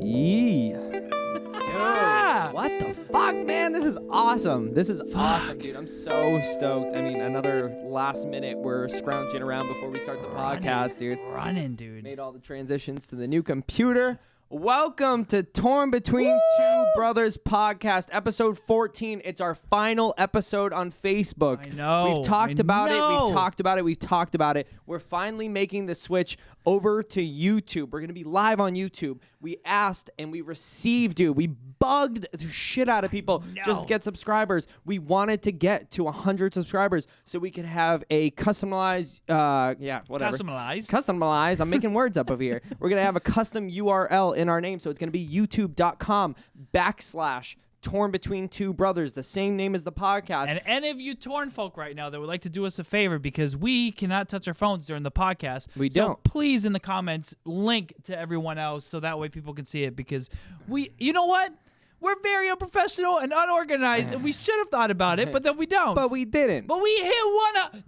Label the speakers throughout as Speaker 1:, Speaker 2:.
Speaker 1: Yeah. Dude, what the fuck, man? This is awesome. This is awesome, dude. I'm so stoked. I mean, another last minute. We're scrounging around before we start the podcast, dude.
Speaker 2: Running, dude.
Speaker 1: Made all the transitions to the new computer. Welcome to Torn Between Two Brothers podcast, episode 14. It's our final episode on Facebook.
Speaker 2: I know.
Speaker 1: We've talked about it. We're finally making the switch over to YouTube. We're going to be live on YouTube. We asked and we received, dude. We bugged the shit out of people just to get subscribers. We wanted to get to 100 subscribers so we could have a customized, Customized. I'm making words up over here. We're going to have a custom URL in our name. So it's going to be youtube.com/Torn Between Two Brothers, the same name as the podcast.
Speaker 2: And any of you Torn folk right now that would like to do us a favor, because we cannot touch our phones during the podcast.
Speaker 1: We
Speaker 2: so
Speaker 1: don't.
Speaker 2: Please, in the comments, link to everyone else so that way people can see it, because you know what? We're very unprofessional and unorganized, and we should have thought about it, but then we don't.
Speaker 1: But we didn't.
Speaker 2: But we hit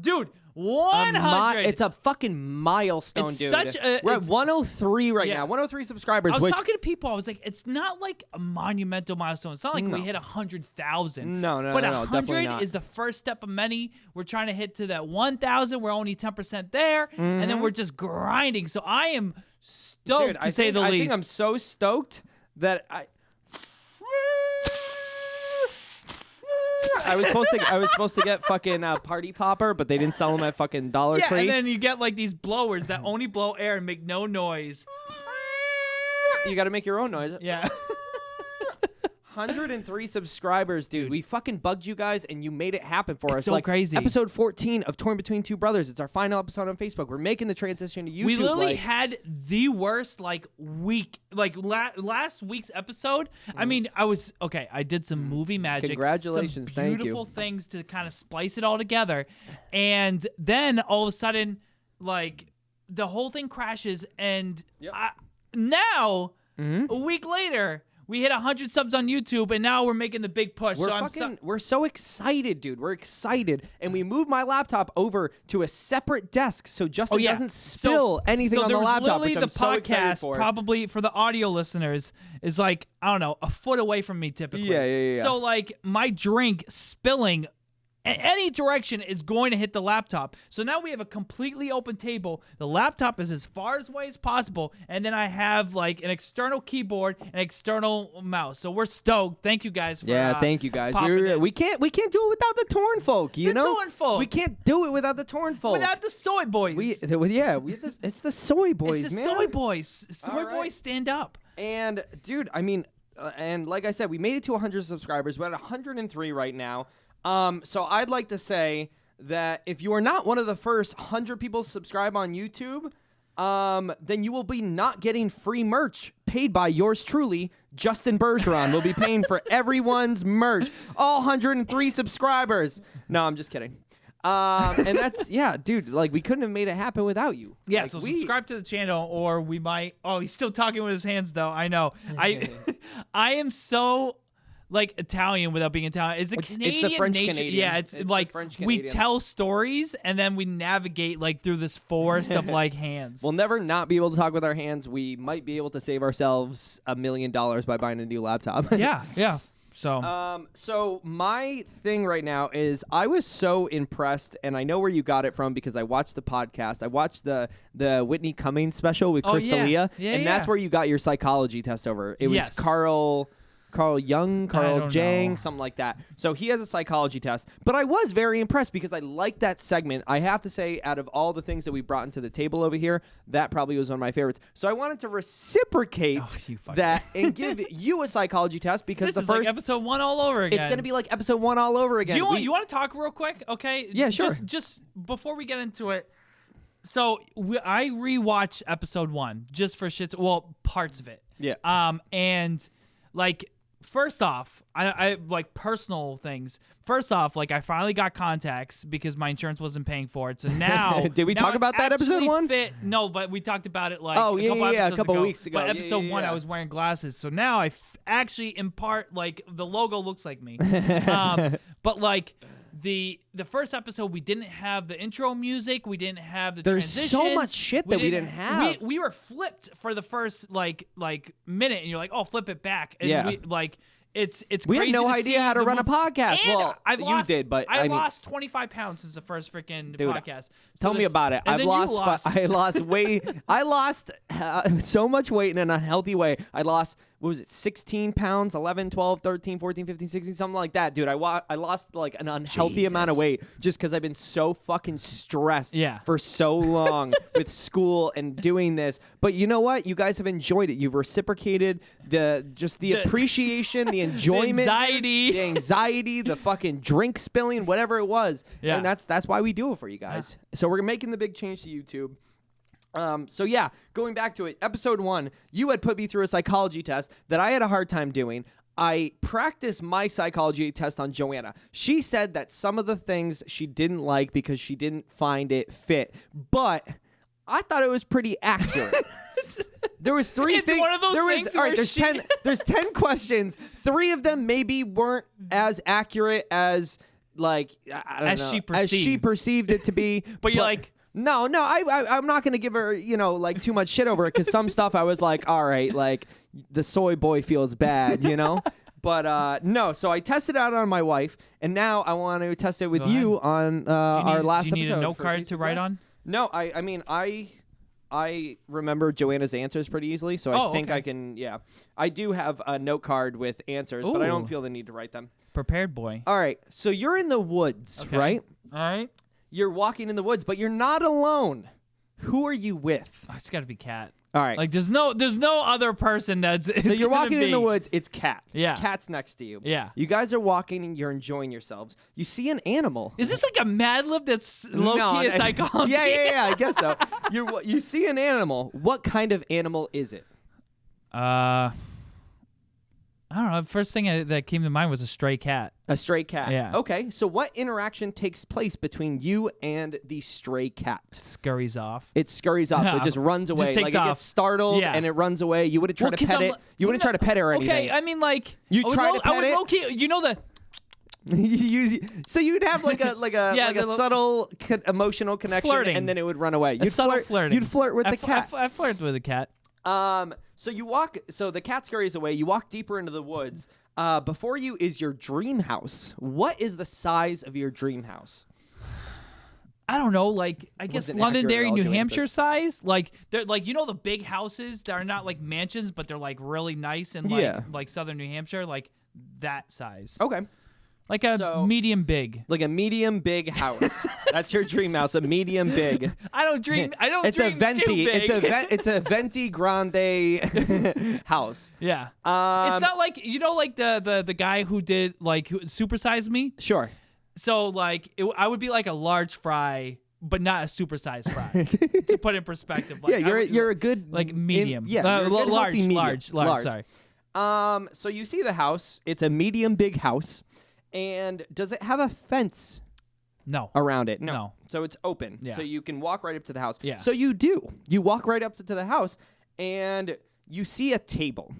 Speaker 2: dude. 100.
Speaker 1: It's a fucking milestone,
Speaker 2: It's
Speaker 1: dude.
Speaker 2: such a-
Speaker 1: We're at
Speaker 2: it's-
Speaker 1: 103 right
Speaker 2: Yeah.
Speaker 1: now. 103 subscribers.
Speaker 2: I was
Speaker 1: which,
Speaker 2: talking to people. I was like, it's not like a monumental milestone. It's not like we hit 100,000.
Speaker 1: No,
Speaker 2: But
Speaker 1: definitely
Speaker 2: 100
Speaker 1: not.
Speaker 2: is the first step of many. We're trying to hit to that 1,000. We're only 10% there, and then we're just grinding. So I am stoked,
Speaker 1: dude,
Speaker 2: to say the least.
Speaker 1: I think I'm so stoked that I was supposed to get fucking Party Popper, but they didn't sell them at fucking Dollar Tree.
Speaker 2: and then you get like these blowers that only blow air and make no noise.
Speaker 1: You got to make your own noise.
Speaker 2: Yeah.
Speaker 1: 103 subscribers, dude. We fucking bugged you guys, and you made it happen for us.
Speaker 2: so
Speaker 1: like,
Speaker 2: crazy.
Speaker 1: Episode 14 of Torn Between Two Brothers. It's our final episode on Facebook. We're making the transition to YouTube.
Speaker 2: We literally had the worst week, last week's episode. I mean, I did some movie magic.
Speaker 1: Congratulations,
Speaker 2: some
Speaker 1: thank you.
Speaker 2: beautiful things to kind of splice it all together, and then all of a sudden, the whole thing crashes, and now a week later. We hit 100 subs on YouTube, and now we're making the big push.
Speaker 1: We're so excited, dude. We're excited. And we moved my laptop over to a separate desk so Justin doesn't spill anything on the laptop, which I'm so excited for.
Speaker 2: Probably for the audio listeners, is I don't know, a foot away from me typically.
Speaker 1: Yeah.
Speaker 2: So, my drink spilling any direction is going to hit the laptop. So now we have a completely open table. The laptop is as far away as possible, and then I have an external keyboard and external mouse. So we're stoked. Thank you guys for
Speaker 1: thank you guys.
Speaker 2: popping in.
Speaker 1: We can't do it without the Torn folk, you know?
Speaker 2: Torn folk.
Speaker 1: We can't do it without the Torn folk.
Speaker 2: Without the soy boys.
Speaker 1: it's the soy boys,
Speaker 2: it's the
Speaker 1: man.
Speaker 2: soy boys. Soy
Speaker 1: All right.
Speaker 2: boys stand up.
Speaker 1: And dude, I mean, and like I said, we made it to 100 subscribers. We're at 103 right now. So I'd like to say that if you are not one of the first 100 people to subscribe on YouTube, then you will be not getting free merch paid by yours truly, Justin Bergeron. Will be paying for everyone's merch. All 103 subscribers. No, I'm just kidding. And that's, dude, we couldn't have made it happen without you.
Speaker 2: Yeah, so subscribe to the channel, or we might. Oh, he's still talking with his hands, though. I know. I am so Italian without being Italian. It's Canadian
Speaker 1: it's the French
Speaker 2: nature.
Speaker 1: Canadian.
Speaker 2: Yeah, it's
Speaker 1: the French
Speaker 2: we
Speaker 1: Canadian.
Speaker 2: tell stories and then we navigate through this forest of hands.
Speaker 1: We'll never not be able to talk with our hands. We might be able to save ourselves $1 million by buying a new laptop.
Speaker 2: yeah. So
Speaker 1: So my thing right now is I was so impressed, and I know where you got it from because I watched the podcast. I watched the Whitney Cummings special with Chris D'Elia, and that's where you got your psychology test over. It was Carl Jung, Carl Jang, something like that. So he has a psychology test. But I was very impressed because I liked that segment. I have to say, out of all the things that we brought into the table over here, that probably was one of my favorites. So I wanted to reciprocate that and give you a psychology test because
Speaker 2: this is like episode 1 all over again.
Speaker 1: It's going to be like episode 1 all over again.
Speaker 2: Do you want to talk real quick? Okay.
Speaker 1: Yeah, sure.
Speaker 2: Just before we get into it. So I rewatched episode 1 just for shits. Well, parts of it.
Speaker 1: Yeah.
Speaker 2: And first off, I personal things. First off, I finally got contacts because my insurance wasn't paying for it. So now,
Speaker 1: did we talk about that episode 1?
Speaker 2: No, but we talked about it a
Speaker 1: couple weeks ago.
Speaker 2: But episode 1, I was wearing glasses. So now I actually, in part, the logo looks like me. But the first episode, we didn't have the intro music. We didn't have the
Speaker 1: There's
Speaker 2: transitions.
Speaker 1: so much shit that we didn't have.
Speaker 2: We were flipped for the first like minute, and you're like, oh, flip it back. And
Speaker 1: Yeah.
Speaker 2: It's
Speaker 1: We had
Speaker 2: crazy
Speaker 1: no
Speaker 2: to
Speaker 1: idea
Speaker 2: see
Speaker 1: how to run a podcast.
Speaker 2: And
Speaker 1: Well, you did, but
Speaker 2: I
Speaker 1: mean,
Speaker 2: lost 25 pounds since the first freaking podcast. So
Speaker 1: tell me about it.
Speaker 2: and then you lost.
Speaker 1: I lost weight. I lost so much weight in an unhealthy way. I lost, what was it, 16 pounds, 11, 12, 13, 14, 15, 16, something like that, dude. I lost like an unhealthy amount of weight just because I've been so fucking stressed for so long with school and doing this. But you know what? You guys have enjoyed it. You've reciprocated the appreciation, the enjoyment,
Speaker 2: the
Speaker 1: anxiety, the fucking drink spilling, whatever it was.
Speaker 2: Yeah.
Speaker 1: And that's why we do it for you guys. So we're making the big change to YouTube. So yeah, going back to it, episode 1, you had put me through a psychology test that I had a hard time doing. I practiced my psychology test on Joanna. She said that some of the things she didn't like because she didn't find it fit, but I thought it was pretty accurate. There was 3
Speaker 2: it's
Speaker 1: things.
Speaker 2: One of those
Speaker 1: there was
Speaker 2: things
Speaker 1: all right.
Speaker 2: where
Speaker 1: There's 10. There's 10 questions. 3 of them maybe weren't as accurate as like I don't know, as she perceived it to be.
Speaker 2: but you're like.
Speaker 1: No, I'm not going to give her, like too much shit over it because some stuff I was like, all right, like the soy boy feels bad, But no, so I tested it out on my wife, and now I want to test it with you on our last episode.
Speaker 2: Do you need a note card to write on?
Speaker 1: No, I mean, I remember Joanna's answers pretty easily, so I think I can, I do have a note card with answers, but I don't feel the need to write them.
Speaker 2: Prepared boy.
Speaker 1: All right, so you're in the woods, right?
Speaker 2: All right.
Speaker 1: You're walking in the woods, but you're not alone. Who are you with?
Speaker 2: Oh, it's got to be Cat.
Speaker 1: All right.
Speaker 2: Like there's no other person that's.
Speaker 1: So you're walking in the woods. It's Cat.
Speaker 2: Yeah.
Speaker 1: Cat's next to you.
Speaker 2: Yeah.
Speaker 1: You guys are walking and you're enjoying yourselves. You see an animal.
Speaker 2: Is this like a Mad Lib that's low key a psychology?
Speaker 1: Yeah. I guess so. You see an animal. What kind of animal is it?
Speaker 2: I don't know. The first thing that came to mind was a stray cat.
Speaker 1: A stray cat.
Speaker 2: Yeah.
Speaker 1: Okay. So what interaction takes place between you and the stray cat?
Speaker 2: Scurries off.
Speaker 1: It scurries off. So it just runs away.
Speaker 2: Just takes
Speaker 1: it
Speaker 2: off.
Speaker 1: gets startled and it runs away. You wouldn't try to pet it. You wouldn't try to pet it or anything.
Speaker 2: Okay. I mean, like
Speaker 1: you try to pet
Speaker 2: I would
Speaker 1: it.
Speaker 2: low-key,
Speaker 1: So you'd have like a subtle emotional connection,
Speaker 2: flirting.
Speaker 1: And then it would run away. You'd
Speaker 2: subtle flirting.
Speaker 1: You'd flirt with the cat.
Speaker 2: I flirt with the cat.
Speaker 1: So you walk. So the cat scurries away. You walk deeper into the woods. Before you is your dream house. What is the size of your dream house?
Speaker 2: I don't know, like I guess Londonderry, New Hampshire size. Like they're like the big houses that are not like mansions, but they're like really nice and like southern New Hampshire, like that size.
Speaker 1: Okay.
Speaker 2: Like a medium big.
Speaker 1: Like a medium big house. That's your dream house, a medium big.
Speaker 2: I don't dream
Speaker 1: it's a venti.
Speaker 2: Too big.
Speaker 1: It's a venti grande house.
Speaker 2: Yeah. It's not like like the guy who did who Supersize Me?
Speaker 1: Sure.
Speaker 2: So like I would be like a large fry, but not a supersized fry. To put in perspective. Like,
Speaker 1: you're a good
Speaker 2: medium.
Speaker 1: Large.
Speaker 2: Sorry.
Speaker 1: So you see the house. It's a medium big house. And does it have a fence?
Speaker 2: No.
Speaker 1: Around it?
Speaker 2: No.
Speaker 1: So it's open.
Speaker 2: Yeah.
Speaker 1: So you can walk right up to the house.
Speaker 2: Yeah.
Speaker 1: So you do. You walk right up to the house, and you see a table.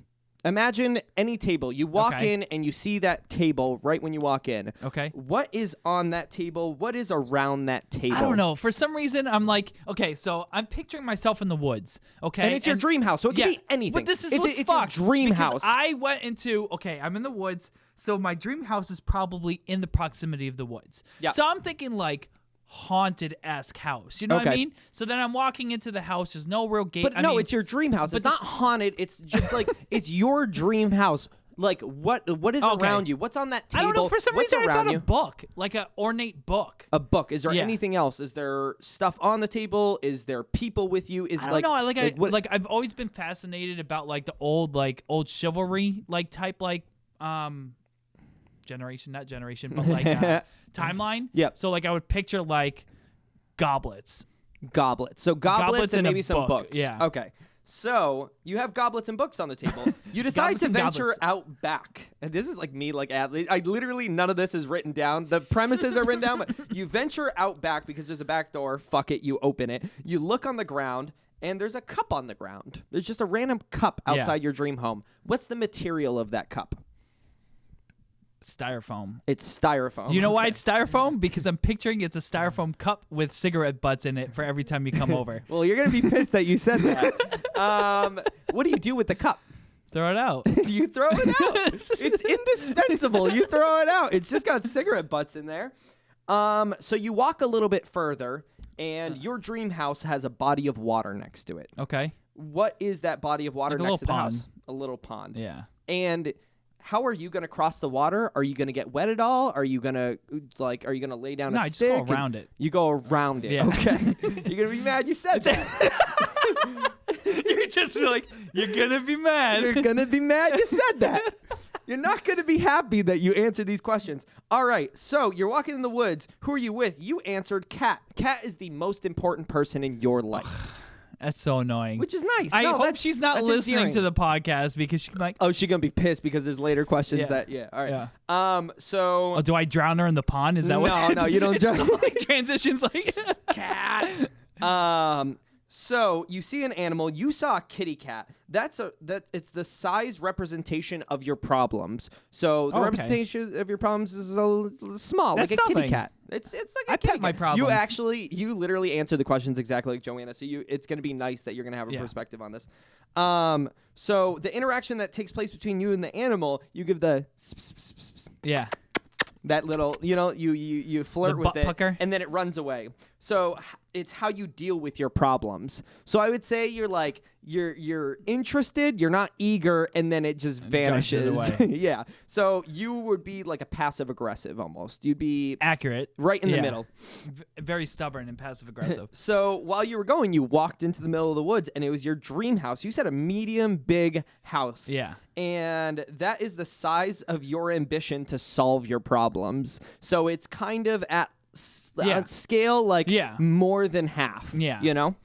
Speaker 1: Imagine any table. You walk in, and you see that table right when you walk in.
Speaker 2: Okay.
Speaker 1: What is on that table? What is around that table?
Speaker 2: I don't know. For some reason, I'm like, okay, so I'm picturing myself in the woods, okay?
Speaker 1: And it's your dream house, so it can be anything.
Speaker 2: But this is
Speaker 1: it's your dream house.
Speaker 2: I went into, I'm in the woods, so my dream house is probably in the proximity of the woods.
Speaker 1: Yeah.
Speaker 2: So I'm thinking like haunted-esque house. You know what I mean? So then I'm walking into the house. There's no real gate.
Speaker 1: But it's your dream house. It's not haunted. It's just like it's your dream house. Like what is around you? What's on that table?
Speaker 2: I don't know. For some reason, I thought a book, like an ornate book.
Speaker 1: A book. Is there anything else? Is there stuff on the table? Is there people with you? Is
Speaker 2: I don't know. I've always been fascinated about like the old chivalry type generation, not generation, but timeline.
Speaker 1: Yep.
Speaker 2: So I would picture goblets.
Speaker 1: So goblets and maybe some books.
Speaker 2: Yeah.
Speaker 1: Okay. So you have goblets and books on the table. You decide to venture out back. And this is like me, I literally, none of this is written down. The premises are written down, but you venture out back because there's a back door. Fuck it. You open it. You look on the ground. And there's a cup on the ground. There's just a random cup outside your dream home. What's the material of that cup?
Speaker 2: Styrofoam.
Speaker 1: It's styrofoam.
Speaker 2: You know why it's styrofoam? Because I'm picturing it's a styrofoam cup with cigarette butts in it for every time you come over.
Speaker 1: Well, you're going to be pissed that you said that. What do you do with the cup?
Speaker 2: Throw it out.
Speaker 1: You throw it out. It's indispensable. You throw it out. It's just got cigarette butts in there. So you walk a little bit further, and your dream house has a body of water next to it.
Speaker 2: Okay.
Speaker 1: What is that body of water
Speaker 2: Like
Speaker 1: next to the
Speaker 2: pond.
Speaker 1: house? A little pond.
Speaker 2: Yeah.
Speaker 1: And how are you going to cross the water? Are you going to get wet at all? Are you going to lay down
Speaker 2: No,
Speaker 1: a
Speaker 2: I just
Speaker 1: stick?
Speaker 2: go around it.
Speaker 1: You go around it.
Speaker 2: Yeah.
Speaker 1: Okay. You're going to be mad you said that.
Speaker 2: You're just like, you're going to be mad.
Speaker 1: You're going to be mad you said that. You're not going to be happy that you answered these questions. All right. So you're walking in the woods. Who are you with? You answered Kat. Kat is the most important person in your life.
Speaker 2: That's so annoying.
Speaker 1: Which is nice.
Speaker 2: I hope she's not listening
Speaker 1: endearing.
Speaker 2: to the podcast because she's like,
Speaker 1: oh, she's going to be pissed because there's later questions
Speaker 2: Yeah.
Speaker 1: All right.
Speaker 2: Yeah.
Speaker 1: So.
Speaker 2: oh, do I drown her in the pond? Is that what?
Speaker 1: No, you don't
Speaker 2: It's
Speaker 1: drown.
Speaker 2: like transitions like
Speaker 1: Cat. So you see an animal. You saw a kitty cat. It's the size representation of your problems. So the
Speaker 2: Okay.
Speaker 1: representation of your problems is small,
Speaker 2: That's
Speaker 1: like a kitty
Speaker 2: nothing.
Speaker 1: cat. It's like a
Speaker 2: I
Speaker 1: kitty
Speaker 2: pet my
Speaker 1: cat.
Speaker 2: problems.
Speaker 1: You literally answer the questions exactly like Joanna. So it's going to be nice that you're going to have a
Speaker 2: Yeah.
Speaker 1: perspective on this. So the interaction that takes place between you and the animal, you give the
Speaker 2: yeah.
Speaker 1: that little, you flirt
Speaker 2: The
Speaker 1: with
Speaker 2: butt
Speaker 1: it,
Speaker 2: pucker?
Speaker 1: and then it runs away. So it's how you deal with your problems. So I would say you're interested, you're not eager, and then it just vanishes.
Speaker 2: away.
Speaker 1: Yeah. So you would be like a passive aggressive almost. You'd be
Speaker 2: Accurate.
Speaker 1: right in the
Speaker 2: Yeah.
Speaker 1: middle.
Speaker 2: Very stubborn and passive aggressive.
Speaker 1: So while you were going, you walked into the middle of the woods, and it was your dream house. You said a medium big house.
Speaker 2: Yeah.
Speaker 1: And that is the size of your ambition to solve your problems. So it's kind of at scale, like
Speaker 2: Yeah.
Speaker 1: more than half.
Speaker 2: Yeah.
Speaker 1: You know?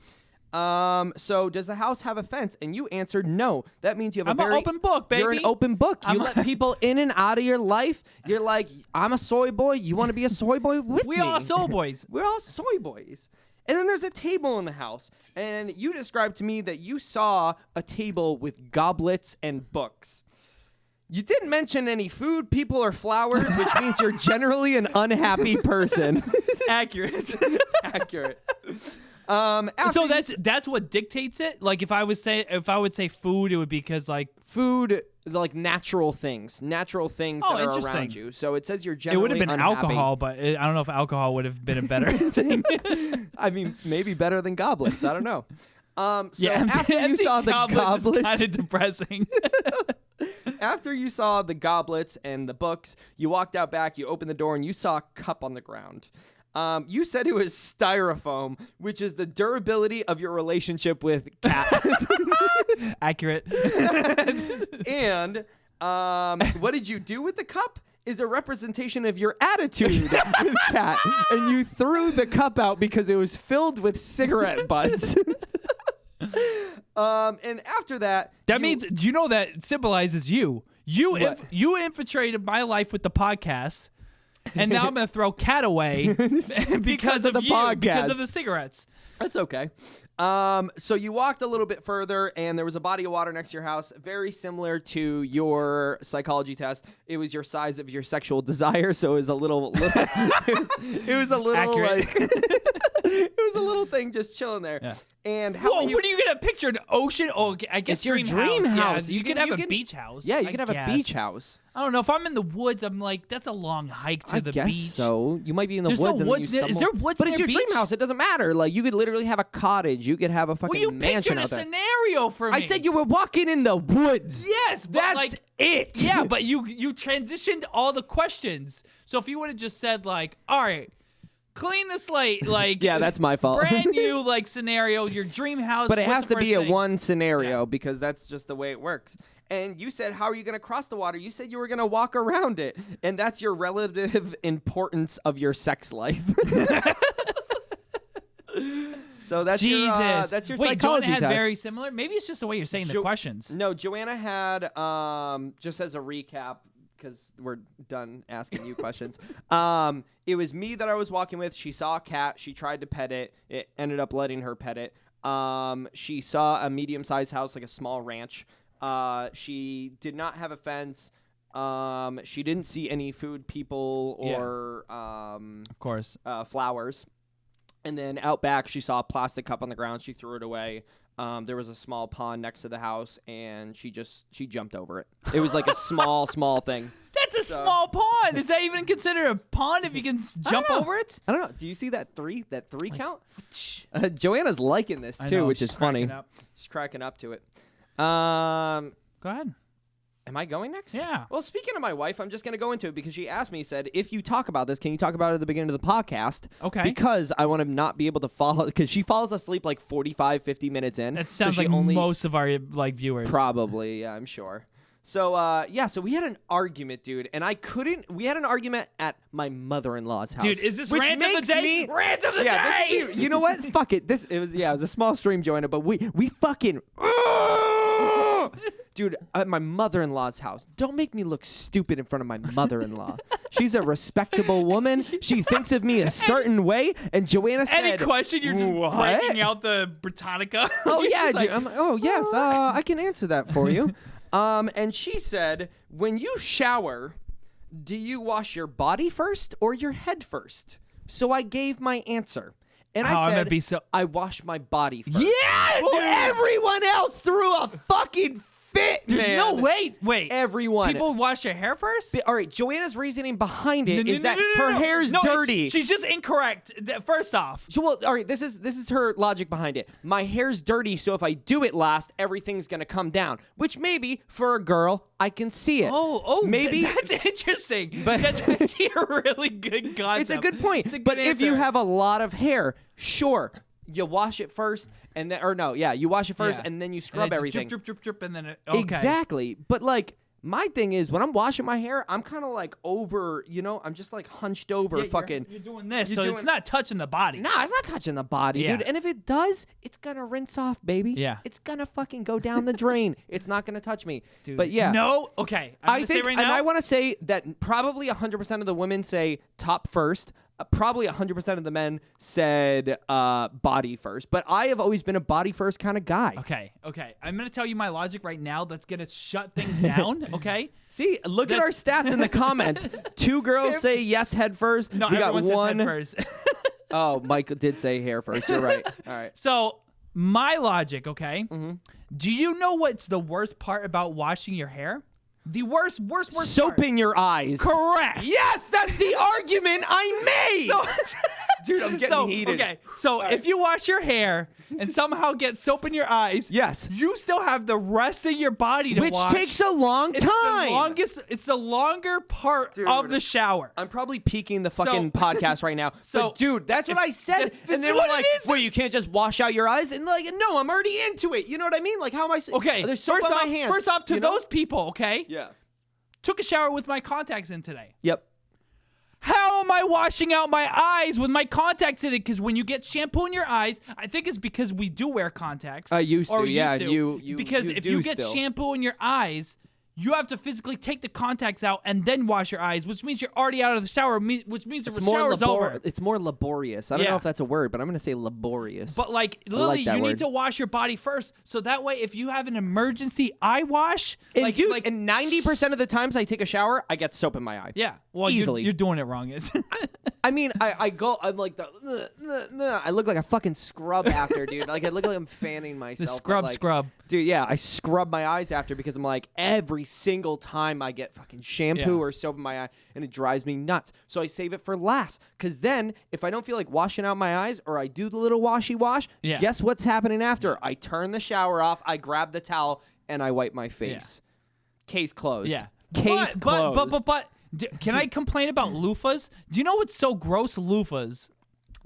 Speaker 1: So does the house have a fence? And you answered no. That means you have
Speaker 2: I'm
Speaker 1: a
Speaker 2: an
Speaker 1: very
Speaker 2: open book,
Speaker 1: You're an
Speaker 2: baby.
Speaker 1: open book. You let people in and out of your life. You're like, I'm a soy boy. You want to be a soy boy with
Speaker 2: We
Speaker 1: me?
Speaker 2: are soul boys.
Speaker 1: We're all soy boys. And then there's a table in the house. And you described to me that you saw a table with goblets and books. You didn't mention any food, people, or flowers, which means you're generally an unhappy person.
Speaker 2: Accurate.
Speaker 1: Accurate.
Speaker 2: So that's what dictates it. Like if I would say food, it would be because like
Speaker 1: food, like natural things that are
Speaker 2: interesting.
Speaker 1: around you. So it says you're
Speaker 2: it
Speaker 1: generally
Speaker 2: would have been
Speaker 1: unhappy.
Speaker 2: alcohol, but I don't know if alcohol would have been a better thing.
Speaker 1: I mean, maybe better than goblets. I don't know. So
Speaker 2: yeah,
Speaker 1: after you saw the goblets,
Speaker 2: kind of depressing.
Speaker 1: after you saw the goblets and the books, you walked out back, you opened the door, and you saw a cup on the ground. You said it was styrofoam, which is the durability of your relationship with Kat.
Speaker 2: Accurate.
Speaker 1: And what did you do with the cup? Is a representation of your attitude with Kat. And you threw the cup out because it was filled with cigarette butts. And after that,
Speaker 2: Means, do you know that symbolizes you? You infiltrated my life with the podcast, and now I'm going to throw Kat away because of
Speaker 1: the
Speaker 2: you,
Speaker 1: podcast.
Speaker 2: because of the cigarettes.
Speaker 1: That's okay. So you walked a little bit further, and there was a body of water next to your house, very similar to your psychology test. It was your size of your sexual desire, so it was a little it was a little
Speaker 2: Accurate.
Speaker 1: like it was a little thing just chilling there.
Speaker 2: Yeah.
Speaker 1: And
Speaker 2: Whoa, what are you gonna picture? An ocean? Oh, I guess
Speaker 1: It's your
Speaker 2: dream
Speaker 1: dream house.
Speaker 2: Yeah, you could have a beach house.
Speaker 1: Yeah, you
Speaker 2: I
Speaker 1: could have a
Speaker 2: guess.
Speaker 1: beach house.
Speaker 2: I don't know. If I'm in the woods, I'm like, that's a long hike to
Speaker 1: I
Speaker 2: the
Speaker 1: guess
Speaker 2: beach.
Speaker 1: so. You might be in the
Speaker 2: There's
Speaker 1: woods.
Speaker 2: no
Speaker 1: and
Speaker 2: woods
Speaker 1: then
Speaker 2: near-
Speaker 1: you
Speaker 2: is there
Speaker 1: stumble.
Speaker 2: woods
Speaker 1: But it's
Speaker 2: near
Speaker 1: your dream
Speaker 2: beach?
Speaker 1: house. It doesn't matter. Like you could literally have a cottage. You could have a
Speaker 2: Well,
Speaker 1: fucking
Speaker 2: you
Speaker 1: mansion
Speaker 2: pictured a
Speaker 1: out there.
Speaker 2: scenario for me.
Speaker 1: I said you were walking in the woods.
Speaker 2: yes, but
Speaker 1: That's
Speaker 2: like
Speaker 1: it.
Speaker 2: yeah, but you transitioned all the questions. So if you would have just said like, all right, clean the slate, like
Speaker 1: Yeah, that's my fault.
Speaker 2: brand new like scenario, your dream house.
Speaker 1: But it
Speaker 2: what's
Speaker 1: has
Speaker 2: the
Speaker 1: to be
Speaker 2: first
Speaker 1: a
Speaker 2: thing?
Speaker 1: one scenario because that's just the way it works. And you said, how are you going to cross the water? You said you were going to walk around it. And that's your relative importance of your sex life. So that's
Speaker 2: Jesus.
Speaker 1: that's your
Speaker 2: Wait,
Speaker 1: psychology
Speaker 2: Joanna had
Speaker 1: test.
Speaker 2: very similar. Maybe it's just the way you're saying the questions.
Speaker 1: No, Joanna had, just as a recap, because we're done asking you questions. It was me that I was walking with. She saw a cat. She tried to pet it. It ended up letting her pet it. She saw a medium-sized house, like a small ranch. She did not have a fence. She didn't see any food people or
Speaker 2: of course,
Speaker 1: flowers. And then out back, she saw a plastic cup on the ground. She threw it away. There was a small pond next to the house, and she jumped over it. It was like a small thing.
Speaker 2: That's a small pond. Is that even considered a pond if you can jump over it?
Speaker 1: I don't know. Do you see that three count? Joanna's liking this too, which is funny. She's cracking up to it.
Speaker 2: Go ahead.
Speaker 1: Am I going next?
Speaker 2: Yeah.
Speaker 1: Well, speaking of my wife, I'm just going to go into it because she asked me, said, if you talk about this, can you talk about it at the beginning of the podcast?
Speaker 2: Okay.
Speaker 1: Because I want to not be able to follow, because she falls asleep like 45, 50 minutes in.
Speaker 2: That sounds like most of our viewers.
Speaker 1: Probably, yeah, I'm sure. So, so we had an argument, dude, and we had an argument at my mother-in-law's house.
Speaker 2: Dude, is this rant of the day? Rant of the day!
Speaker 1: You know what? Fuck it. It was a small stream, Joanna, but we fucking... Dude, at my mother-in-law's house. Don't make me look stupid in front of my mother-in-law. She's a respectable woman. She thinks of me a certain way. And Joanna said...
Speaker 2: Any question, you're just breaking out the Britannica.
Speaker 1: Oh, yeah, dude. I'm like, oh, yes, I can answer that for you. And she said, when you shower, do you wash your body first or your head first? So I gave my answer. And I said, I wash my body first.
Speaker 2: Yeah,
Speaker 1: well, everyone else threw a fucking fit,
Speaker 2: There's no wait.
Speaker 1: Everyone.
Speaker 2: People wash their hair first?
Speaker 1: All right, Joanna's reasoning behind it is that her hair's dirty.
Speaker 2: She's just incorrect. First off.
Speaker 1: Well, all right, this is her logic behind it. My hair's dirty, so if I do it last, everything's going to come down. Which maybe, for a girl, I can see it.
Speaker 2: Oh,
Speaker 1: maybe.
Speaker 2: That's interesting. But that's actually a really good concept.
Speaker 1: It's a good point. But if you have a lot of hair, sure, you wash it first, and then, you wash it first, and then you scrub everything.
Speaker 2: Drip, and then
Speaker 1: okay. Exactly. But like, my thing is, when I'm washing my hair, I'm kind of like over, I'm just like hunched over, fucking.
Speaker 2: You're doing this, it's not touching the body.
Speaker 1: Nah, it's not touching the body, dude. And if it does, it's gonna rinse off, baby.
Speaker 2: Yeah.
Speaker 1: It's gonna fucking go down the drain. It's not gonna touch me.
Speaker 2: Dude.
Speaker 1: But yeah.
Speaker 2: No. Okay. I think, right now,
Speaker 1: and I want to say that probably 100% of the women say top first. Probably 100% of the men said body first, but I have always been a body first kind of guy.
Speaker 2: Okay. I'm going to tell you my logic right now that's going to shut things down, okay?
Speaker 1: See, look at our stats in the comments. 2 girls say yes head first.
Speaker 2: No,
Speaker 1: we got
Speaker 2: everyone
Speaker 1: one.
Speaker 2: says head first.
Speaker 1: Oh, Michael did say hair first. You're right. All right.
Speaker 2: So, my logic, okay? Mm-hmm. Do you know what's the worst part about washing your hair? The worst
Speaker 1: soap
Speaker 2: part.
Speaker 1: in your eyes.
Speaker 2: Correct.
Speaker 1: Yes, that's the argument I made. Dude, I'm getting heated.
Speaker 2: Okay, so if you wash your hair and somehow get soap in your eyes,
Speaker 1: yes,
Speaker 2: you still have the rest of your body to wash.
Speaker 1: Which takes a long time.
Speaker 2: It's the longer part of the shower.
Speaker 1: I'm probably peaking the fucking podcast right now. But dude, that's what I said. And then we're like, well, you can't just wash out your eyes. And like, no, I'm already into it. You know what I mean? Like, how am I?
Speaker 2: Okay,
Speaker 1: there's soap on my hands.
Speaker 2: First off, to those people, okay?
Speaker 1: Yeah.
Speaker 2: Took a shower with my contacts in today.
Speaker 1: Yep.
Speaker 2: How am I washing out my eyes with my contacts in it? Because when you get shampoo in your eyes, I think it's because we do wear contacts.
Speaker 1: I used to, yeah.
Speaker 2: Because if you get shampoo in your eyes, you have to physically take the contacts out and then wash your eyes, which means you're already out of the shower, which means the shower's over.
Speaker 1: It's more laborious. I don't know if that's a word, but I'm going to say laborious.
Speaker 2: But like, literally, you need to wash your body first, so that way, if you have an emergency eye wash,
Speaker 1: and 90% of the times I take a shower, I get soap in my eye.
Speaker 2: Yeah, well,
Speaker 1: easily.
Speaker 2: You're doing it wrong.
Speaker 1: I mean, I'm like I look like a fucking scrub after, dude. Like I look like I'm fanning myself.
Speaker 2: The scrub.
Speaker 1: Dude, yeah, I scrub my eyes after because I'm like, every single time I get fucking shampoo or soap in my eye, and it drives me nuts. So I save it for last, because then if I don't feel like washing out my eyes, or I do the little washy wash, guess what's happening after? I turn the shower off, I grab the towel, and I wipe my face. Case closed.
Speaker 2: Yeah.
Speaker 1: Case closed.
Speaker 2: But can I complain about loofahs? Do you know what's so gross? Loofahs.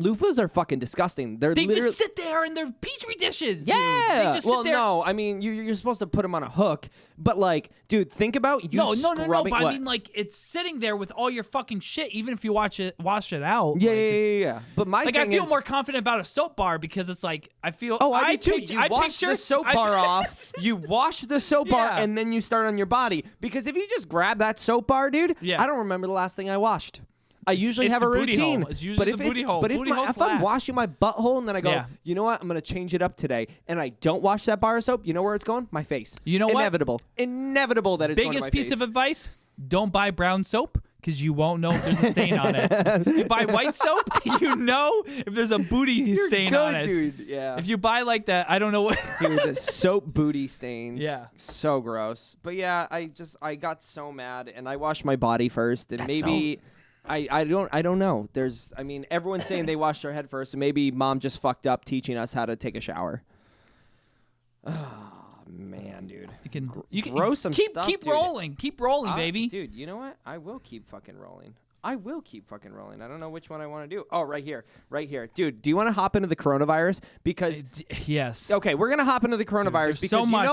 Speaker 1: Loofahs are fucking disgusting. They
Speaker 2: just sit there in their petri dishes.
Speaker 1: Yeah.
Speaker 2: Dude. They just sit there.
Speaker 1: No. I mean, you're supposed to put them on a hook. But like, dude, think about you scrubbing.
Speaker 2: No. But I mean, like, it's sitting there with all your fucking shit. Even if you wash it out.
Speaker 1: Yeah. But my thing
Speaker 2: I feel more confident about a soap bar because it's like I feel.
Speaker 1: Oh, I do too. You wash the soap bar off. You wash the soap bar and then you start on your body. Because if you just grab that soap bar, dude, I don't remember the last thing I washed. I usually have a routine.
Speaker 2: It's usually the booty hole.
Speaker 1: But if I'm washing my butthole and then I go, you know what? I'm going to change it up today. And I don't wash that bar of soap. You know where it's going? My face.
Speaker 2: You know
Speaker 1: Inevitable.
Speaker 2: what?
Speaker 1: Inevitable that it's going to my face.
Speaker 2: Biggest piece of advice? don't buy brown soap because you won't know if there's a stain on it. You buy white soap, you know if there's a booty stain on it.
Speaker 1: Dude. Yeah.
Speaker 2: If you buy like that, I don't know what.
Speaker 1: Dude, the soap booty stains.
Speaker 2: Yeah.
Speaker 1: So gross. But yeah, I got so mad, and I washed my body first, and maybe. I don't know. Everyone's saying they washed their head first, and maybe mom just fucked up teaching us how to take a shower. Oh man, dude.
Speaker 2: You can
Speaker 1: grow some
Speaker 2: keep
Speaker 1: stuff.
Speaker 2: Keep
Speaker 1: dude.
Speaker 2: rolling. Keep rolling, baby.
Speaker 1: Dude, you know what? I will keep fucking rolling. I don't know which one I want to do. Oh, right here. Dude, do you want to hop into the coronavirus? Because
Speaker 2: yes.
Speaker 1: Okay, we're going to hop into the coronavirus
Speaker 2: Dude,
Speaker 1: because
Speaker 2: so much.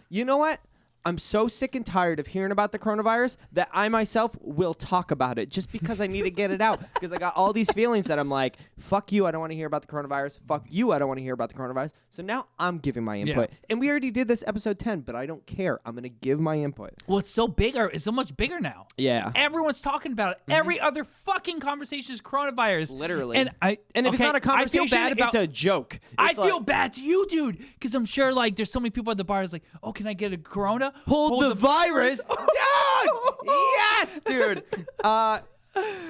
Speaker 1: You know what? I'm so sick and tired of hearing about the coronavirus that I myself will talk about it just because I need to get it out. Because I got all these feelings that I'm like, fuck you, I don't want to hear about the coronavirus. Fuck you, I don't want to hear about the coronavirus. So now I'm giving my input.
Speaker 2: Yeah.
Speaker 1: And we already did this episode 10, but I don't care. I'm going to give my input.
Speaker 2: Well, it's so bigger. It's so much bigger now.
Speaker 1: Yeah.
Speaker 2: Everyone's talking about it. Every other fucking conversation is coronavirus.
Speaker 1: Literally.
Speaker 2: And
Speaker 1: if it's not a conversation,
Speaker 2: it's
Speaker 1: a joke.
Speaker 2: I feel bad to you, dude, because I'm sure like there's so many people at the bar. It's like, oh, can I get a Corona?
Speaker 1: Hold the virus. Dude! Yes, dude.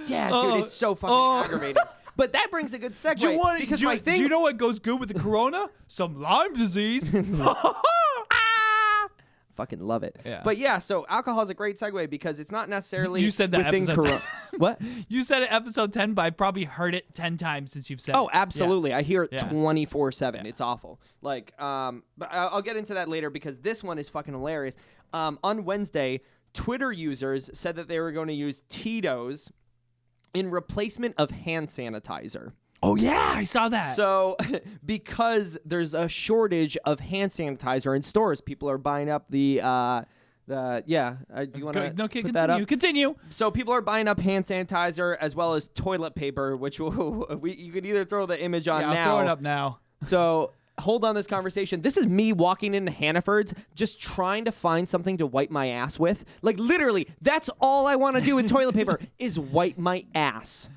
Speaker 1: Dude, it's so fucking aggravating. But that brings a good segue.
Speaker 2: Do you know what goes good with the Corona? Some Lyme disease.
Speaker 1: Fucking love it.
Speaker 2: Yeah.
Speaker 1: But yeah, so alcohol is a great segue because it's not necessarily
Speaker 2: you said that
Speaker 1: within
Speaker 2: episode
Speaker 1: Corona. What?
Speaker 2: You said it episode 10, but I probably heard it 10 times since you've said it.
Speaker 1: Oh, absolutely.
Speaker 2: Yeah.
Speaker 1: I hear it
Speaker 2: Yeah.
Speaker 1: 24/7. It's awful. Like, but I'll get into that later because this one is fucking hilarious. On Wednesday, Twitter users said that they were going to use Tito's in replacement of hand sanitizer.
Speaker 2: Oh, yeah, I saw that.
Speaker 1: So, because there's a shortage of hand sanitizer in stores, people are buying up do you want to put that up?
Speaker 2: Continue.
Speaker 1: So people are buying up hand sanitizer as well as toilet paper, which you could either throw the image on now.
Speaker 2: I'll throw it up now.
Speaker 1: So hold on this conversation. This is me walking into Hannaford's just trying to find something to wipe my ass with. Like literally, that's all I want to do with toilet paper is wipe my ass.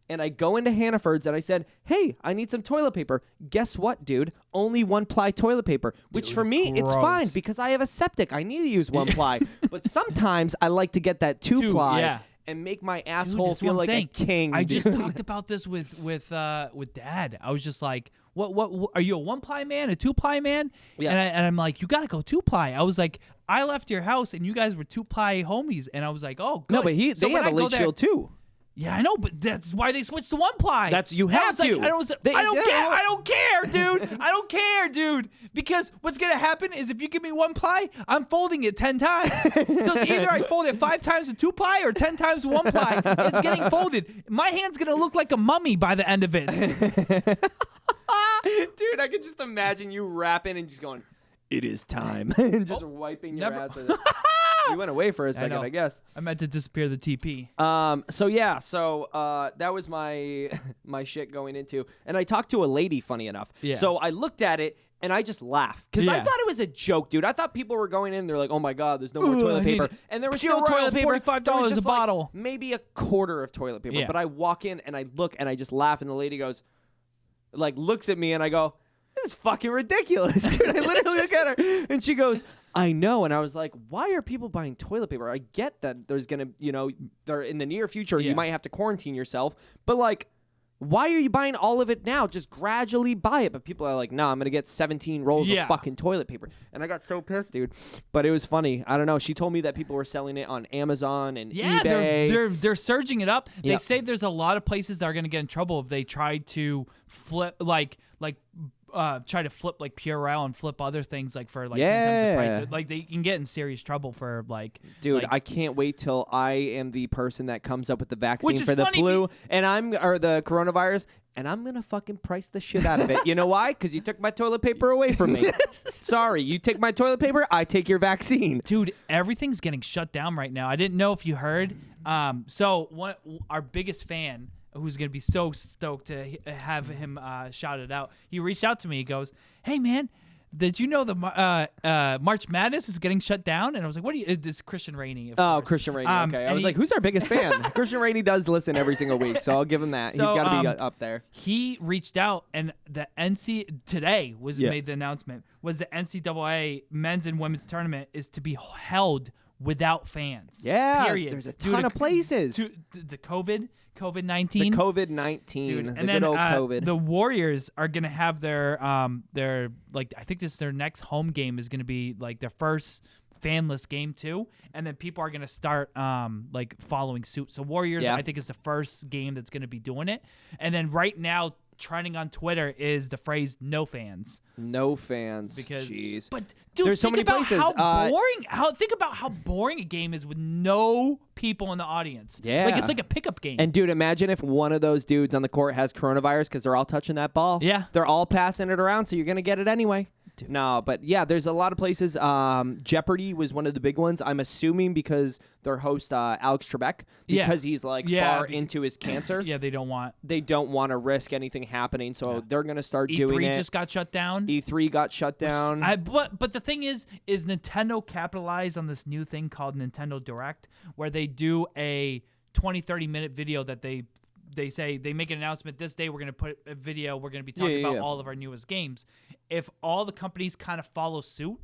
Speaker 1: And I go into Hannaford's and I said, hey, I need some toilet paper. Guess what, dude? Only one-ply toilet paper, which for me, it's fine because I have a septic. I need to use one-ply. But sometimes I like to get that two-ply and make my asshole feel like a king.
Speaker 2: I just talked about this with Dad. I was just like, what are you a one-ply man, a two-ply man?
Speaker 1: Yeah.
Speaker 2: And I'm like, you got to go two-ply. I was like, I left your house and you guys were two-ply homies. And I was like, oh, good.
Speaker 1: No, but they have a Litchfield too.
Speaker 2: Yeah, I know, but that's why they switched to one ply.
Speaker 1: You have to.
Speaker 2: I don't care, dude. I don't care, dude. Because what's gonna happen is if you give me one ply, I'm folding it 10 times. So it's either I fold it 5 times with 2 ply or 10 times with 1 ply. It's getting folded. My hand's gonna look like a mummy by the end of it.
Speaker 1: Dude, I could just imagine you rapping and just going, "It is time," and just wiping your ass with it. You went away for a second, I guess.
Speaker 2: I meant to disappear the TP.
Speaker 1: So that was my shit going into, and I talked to a lady, funny enough.
Speaker 2: Yeah.
Speaker 1: So I looked at it and I just laughed because I thought it was a joke, dude. I thought people were going in, they're like, "Oh my god, there's no more toilet paper," and there was still toilet paper.
Speaker 2: $45 a bottle.
Speaker 1: Maybe a quarter of toilet paper.
Speaker 2: Yeah.
Speaker 1: But I walk in and I look and I just laugh, and the lady goes, looks at me, and I go, "This is fucking ridiculous, dude." I literally look at her, and she goes, "I know." And I was like, why are people buying toilet paper? I get that there's going to, they're in the near future, you might have to quarantine yourself. But, why are you buying all of it now? Just gradually buy it. But people are like, no, I'm going to get 17 rolls of fucking toilet paper. And I got so pissed, dude. But it was funny. I don't know. She told me that people were selling it on Amazon and eBay.
Speaker 2: They're surging it up. They say there's a lot of places that are going to get in trouble if they try to flip, try to flip Purell and flip other things for 10 times the price. They can get in serious trouble for
Speaker 1: Dude, I can't wait till I am the person that comes up with the vaccine for the flu or the coronavirus, and I'm gonna fucking price the shit out of it. You know why? Because you took my toilet paper away from me. Sorry, you take my toilet paper, I take your vaccine.
Speaker 2: Dude, everything's getting shut down right now. I didn't know if you heard. Our biggest fan, who's going to be so stoked to have him shouted out. He reached out to me. He goes, "Hey, man, did you know the March Madness is getting shut down?" And I was like, "What do you?" This Christian Rainey.
Speaker 1: Christian Rainey. Okay. I was like, who's our biggest fan? Christian Rainey does listen every single week, so I'll give him that. He's got to be up there.
Speaker 2: He reached out, and the today was made the announcement, was the NCAA men's and women's tournament is to be held without fans.
Speaker 1: Yeah,
Speaker 2: period.
Speaker 1: There's a ton of places.
Speaker 2: The COVID-19.
Speaker 1: The COVID-19.
Speaker 2: And then
Speaker 1: good old COVID.
Speaker 2: the Warriors are gonna have their like I think this is their next home game is gonna be like their first fanless game too, and then people are gonna start like following suit. So Warriors, I think, is the first game that's gonna be doing it. And then right now, trending on Twitter is the phrase "no fans."
Speaker 1: No fans.
Speaker 2: Because,
Speaker 1: jeez.
Speaker 2: But dude,
Speaker 1: there's so many places.
Speaker 2: How boring! Think about how boring a game is with no people in the audience.
Speaker 1: Yeah,
Speaker 2: like it's like a pickup game.
Speaker 1: And dude, imagine if one of those dudes on the court has coronavirus because they're all touching that ball.
Speaker 2: Yeah,
Speaker 1: they're all passing it around, so you're gonna get it anyway. Dude. No, but yeah, there's a lot of places. Jeopardy was one of the big ones. I'm assuming because their host Alex Trebek, because he's like far into his cancer.
Speaker 2: Yeah, they don't want
Speaker 1: to risk anything happening, so they're gonna start doing it.
Speaker 2: E3 just got shut down.
Speaker 1: E3 got shut down.
Speaker 2: But the thing is Nintendo capitalized on this new thing called Nintendo Direct, where they do a 20-30 minute video that they say they make an announcement this day. We're going to put a video. We're going to be talking about all of our newest games. If all the companies kind of follow suit,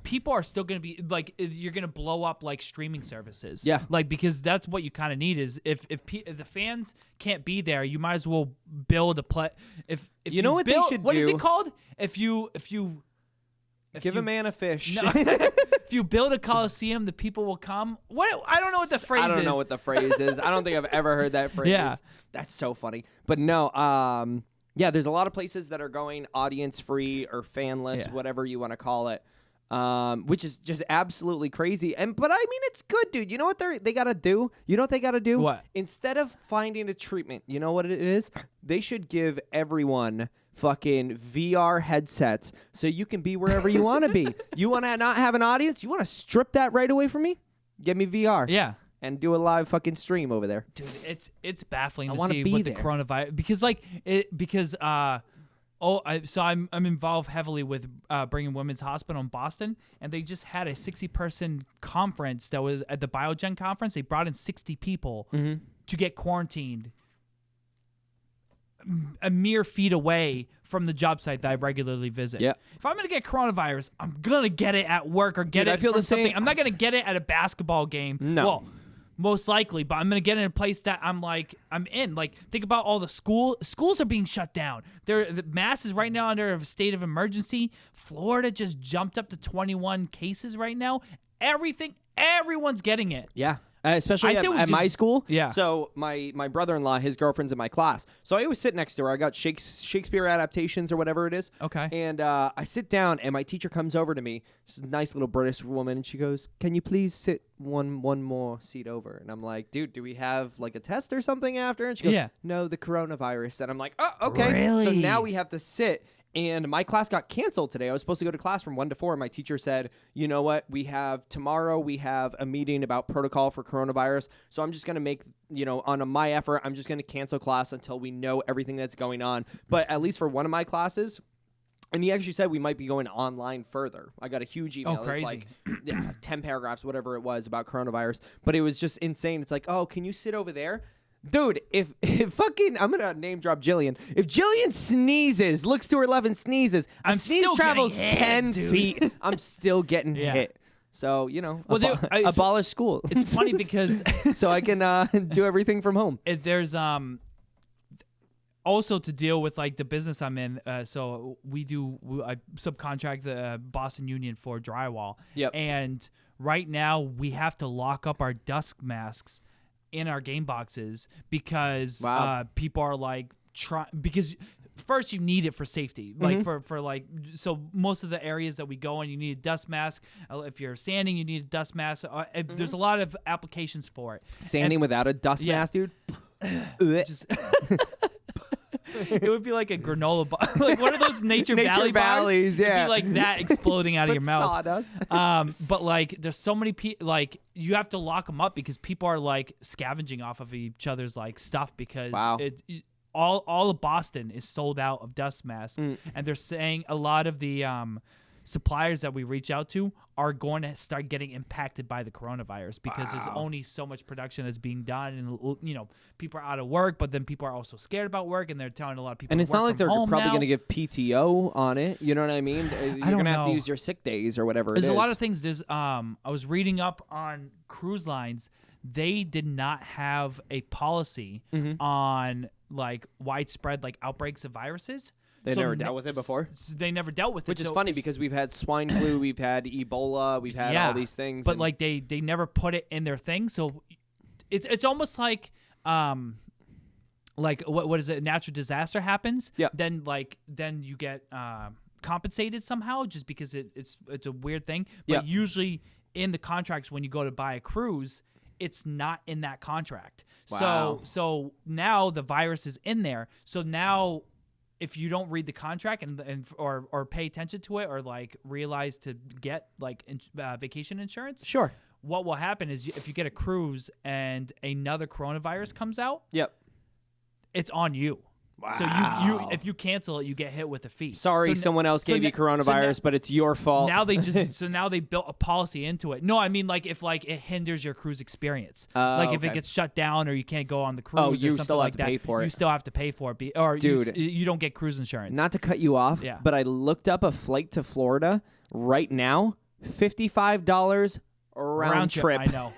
Speaker 2: people are still going to be like, you're going to blow up like streaming services.
Speaker 1: Yeah.
Speaker 2: Like, because that's what you kind of need is if the fans can't be there, you might as well build a play. If you know what they should do? What is it called? If you
Speaker 1: give a man a fish.
Speaker 2: No, if you build a coliseum, the people will come. What? I don't know what the phrase is.
Speaker 1: I don't know what the phrase is. I don't think I've ever heard that phrase.
Speaker 2: Yeah.
Speaker 1: That's so funny. But no, yeah, there's a lot of places that are going audience free or fanless, whatever you want to call it. Which is just absolutely crazy. But I mean, it's good, dude. You know what they got to do? You know what they got to do?
Speaker 2: What?
Speaker 1: Instead of finding a treatment, you know what it is? They should give everyone fucking VR headsets so you can be wherever you want to be. You want to not have an audience? You want to strip that right away from me? Give me VR.
Speaker 2: Yeah.
Speaker 1: And do a live fucking stream over there.
Speaker 2: Dude, it's baffling to see
Speaker 1: what
Speaker 2: the coronavirus so I'm involved heavily with Brigham Women's Hospital in Boston, and they just had a 60-person conference that was at the Biogen conference. They brought in 60 people to get quarantined a mere feet away from the job site that I regularly visit.
Speaker 1: Yeah.
Speaker 2: If I'm going to get coronavirus, I'm going to get it at work or get it from something. I'm not going to get it at a basketball game.
Speaker 1: No.
Speaker 2: Well, most likely, but I'm going to get in a place that I'm in. Like, think about all the schools are being shut down. The Mass is right now under a state of emergency. Florida just jumped up to 21 cases right now. Everyone's getting it.
Speaker 1: Yeah. Especially at my school.
Speaker 2: Yeah.
Speaker 1: So my brother-in-law, his girlfriend's in my class. So I always sit next to her. I got Shakespeare adaptations or whatever it is.
Speaker 2: Okay.
Speaker 1: And I sit down, and my teacher comes over to me. She's a nice little British woman, and she goes, "Can you please sit one more seat over?" And I'm like, "Dude, do we have like a test or something after?" And she goes, "No, the coronavirus." And I'm like, "Oh, okay."
Speaker 2: Really?
Speaker 1: So now we have to sit. And my class got canceled today. I was supposed to go to class from 1 to 4. And my teacher said, "You know what? Tomorrow we have a meeting about protocol for coronavirus. So I'm just going to make, on my effort, I'm just going to cancel class until we know everything that's going on." But at least for one of my classes, and he actually said we might be going online further. I got a huge email.
Speaker 2: Oh, crazy.
Speaker 1: It was like 10 paragraphs, whatever it was about coronavirus. But it was just insane. It's like, "Oh, can you sit over there?" Dude, if fucking, I'm going to name drop Jillian. If Jillian sneezes, looks to her left and sneezes,
Speaker 2: I'm
Speaker 1: sneeze
Speaker 2: still
Speaker 1: travels
Speaker 2: getting hit,
Speaker 1: 10
Speaker 2: dude.
Speaker 1: feet, I'm still getting hit. So, abolish school.
Speaker 2: It's funny because
Speaker 1: so I can do everything from home.
Speaker 2: There's also to deal with like the business I'm in. So I subcontract the Boston Union for drywall.
Speaker 1: Yep.
Speaker 2: And right now we have to lock up our dust masks in our game boxes because people are like because first you need it for safety, like for like, so most of the areas that we go in, you need a dust mask. If you're sanding, you need a dust mask. There's a lot of applications for it.
Speaker 1: Sanding without a dust mask, dude.
Speaker 2: It would be like a granola bar, like one of those Nature Valley
Speaker 1: Valleys,
Speaker 2: bars. It'd be like that exploding out of your mouth.
Speaker 1: Sawdust.
Speaker 2: But like, there's so many people. Like, you have to lock them up because people are like scavenging off of each other's like stuff because all of Boston is sold out of dust masks, and they're saying a lot of the suppliers that we reach out to are going to start getting impacted by the coronavirus because there's only so much production that's being done, and people are out of work, but then people are also scared about work, and they're telling a lot of people.
Speaker 1: And
Speaker 2: to
Speaker 1: it's
Speaker 2: work
Speaker 1: not like they're
Speaker 2: from home
Speaker 1: probably
Speaker 2: now.
Speaker 1: going to give PTO on it. You know what I mean? You're going to have to use your sick days or whatever.
Speaker 2: There's
Speaker 1: it is.
Speaker 2: a lot of things. There's I was reading up on cruise lines. They did not have a policy on like widespread like outbreaks of viruses.
Speaker 1: They never dealt with it before?
Speaker 2: They never dealt with it.
Speaker 1: Which is funny because we've had swine flu, we've had Ebola, we've had all these things.
Speaker 2: But like they never put it in their thing. So it's almost like what is it? A natural disaster happens.
Speaker 1: Yeah.
Speaker 2: Then you get compensated somehow just because it's a weird thing. But usually in the contracts when you go to buy a cruise, it's not in that contract.
Speaker 1: Wow.
Speaker 2: So now the virus is in there. So now if you don't read the contract or pay attention to it or like realize to get like vacation insurance,
Speaker 1: sure,
Speaker 2: what will happen is if you get a cruise and another coronavirus comes out, it's on you.
Speaker 1: Wow.
Speaker 2: So you if you cancel it, you get hit with a fee.
Speaker 1: Sorry, someone else gave you coronavirus, but it's your fault.
Speaker 2: Now they now they built a policy into it. No, I mean like if like it hinders your cruise experience, like if it gets shut down or you can't go on the cruise,
Speaker 1: you
Speaker 2: or something
Speaker 1: still have
Speaker 2: like
Speaker 1: to
Speaker 2: that,
Speaker 1: pay for it.
Speaker 2: You still have to pay for it, or
Speaker 1: dude,
Speaker 2: you don't get cruise insurance.
Speaker 1: Not to cut you off, but I looked up a flight to Florida right now, $55 round trip.
Speaker 2: I know.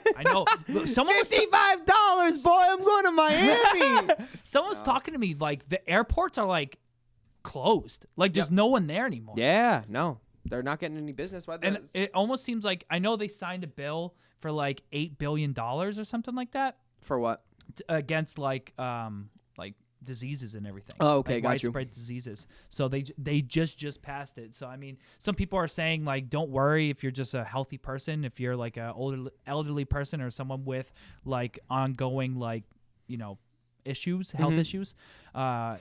Speaker 2: Someone
Speaker 1: $55, boy. I'm going to Miami.
Speaker 2: Someone was talking to me like the airports are like closed. Like there's no one there anymore.
Speaker 1: Yeah, no, they're not getting any business.
Speaker 2: And it almost seems like I know they signed a bill for like $8 billion or something like that.
Speaker 1: For what?
Speaker 2: Against like diseases and everything.
Speaker 1: Oh, okay,
Speaker 2: like
Speaker 1: got you.
Speaker 2: widespread diseases. So they just passed it. So I mean, some people are saying like, don't worry if you're just a healthy person, if you're like a elderly person or someone with like ongoing like issues, health issues, to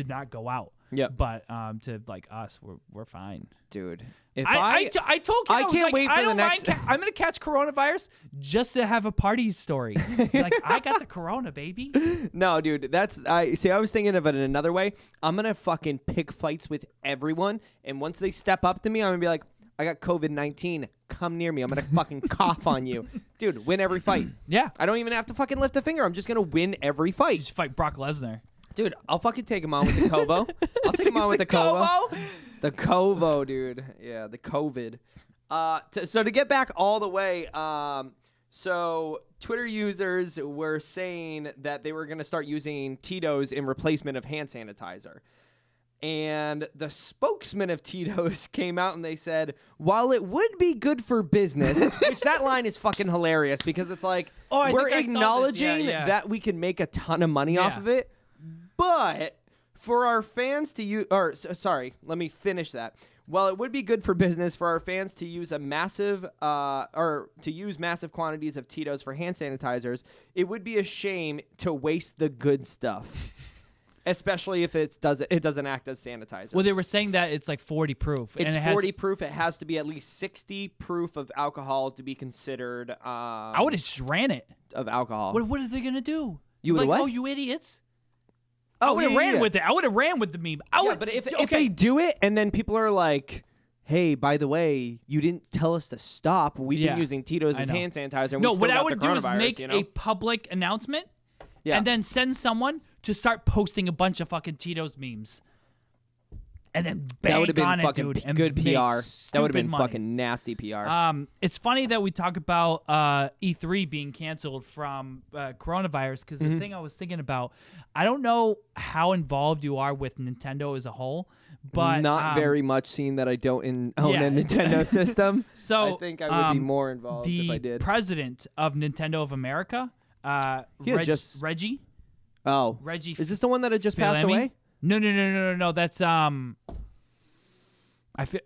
Speaker 2: not go out.
Speaker 1: Yeah.
Speaker 2: But to like us, we're fine,
Speaker 1: dude. If
Speaker 2: I told Kim,
Speaker 1: I can't wait for the next.
Speaker 2: I'm gonna catch coronavirus just to have a party story. Like I got the corona, baby.
Speaker 1: No, dude. I was thinking of it in another way. I'm gonna fucking pick fights with everyone, and once they step up to me, I'm gonna be like, I got COVID-19. Come near me. I'm gonna fucking cough on you, dude. Win every fight.
Speaker 2: Yeah.
Speaker 1: I don't even have to fucking lift a finger. I'm just gonna win every fight.
Speaker 2: Just fight Brock Lesnar.
Speaker 1: Dude, I'll fucking take him on with the Kovo. I'll take him on with the Kovo. The Kovo, dude. Yeah, the COVID. So to get back all the way, so Twitter users were saying that they were going to start using Tito's in replacement of hand sanitizer. And the spokesman of Tito's came out and they said, while it would be good for business, which that line is fucking hilarious because it's like, we're acknowledging that we can make a ton of money off of it. But for our fans to use, let me finish that. While it would be good for business for our fans to use massive quantities of Tito's for hand sanitizers, it would be a shame to waste the good stuff, especially if it doesn't act as sanitizer.
Speaker 2: Well, they were saying that it's like 40 proof.
Speaker 1: It's 40 proof. It has to be at least 60 proof of alcohol to be considered.
Speaker 2: I would have just ran it
Speaker 1: of alcohol.
Speaker 2: What are they gonna do?
Speaker 1: You would what?
Speaker 2: Oh, you idiots!
Speaker 1: Oh,
Speaker 2: I would have ran with it. I would have ran with the meme.
Speaker 1: But if they do it and then people are like, hey, by the way, you didn't tell us to stop. We've been using Tito's as hand sanitizer. And
Speaker 2: what I would do is make a public announcement and then send someone to start posting a bunch of fucking Tito's memes. And then bang on it, dude. And
Speaker 1: good PR. That would have been
Speaker 2: money.
Speaker 1: fucking nasty PR.
Speaker 2: It's funny that we talk about E3 being canceled from coronavirus because the thing I was thinking about, I don't know how involved you are with Nintendo as a whole, but
Speaker 1: not very much, seeing that I don't own a Nintendo system.
Speaker 2: So
Speaker 1: I think I would be more involved if I did.
Speaker 2: The president of Nintendo of America, Reggie.
Speaker 1: Oh,
Speaker 2: Reggie.
Speaker 1: Is this the one that had just passed away?
Speaker 2: No. That's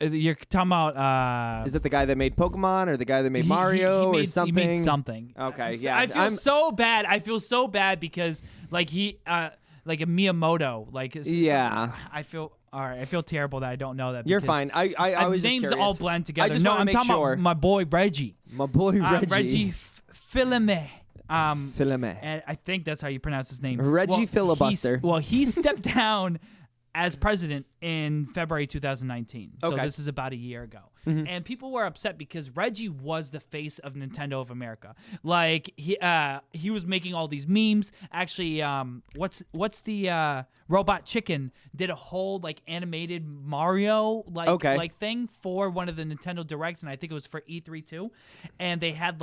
Speaker 2: you're talking about.
Speaker 1: Is it the guy that made Pokemon or the guy that made Mario or something?
Speaker 2: He made something.
Speaker 1: Okay,
Speaker 2: I feel so bad. I feel so bad because like he like a Miyamoto. Like I feel. All right, I feel terrible that I don't know that.
Speaker 1: You're fine. I was
Speaker 2: names
Speaker 1: just
Speaker 2: all blend together.
Speaker 1: I'm
Speaker 2: talking about my boy Reggie.
Speaker 1: My boy Reggie.
Speaker 2: Reggie Fils-Aimé.
Speaker 1: Fils-Aimé.
Speaker 2: And I think that's how you pronounce his name.
Speaker 1: Reggie Filibuster.
Speaker 2: He stepped down as president in February 2019. So
Speaker 1: Okay.
Speaker 2: this is about a year ago. And people were upset because Reggie was the face of Nintendo of America. Like he was making all these memes. Actually, what's the Robot Chicken did a whole like animated Mario like thing for one of the Nintendo Directs, and I think it was for E3 too. And they had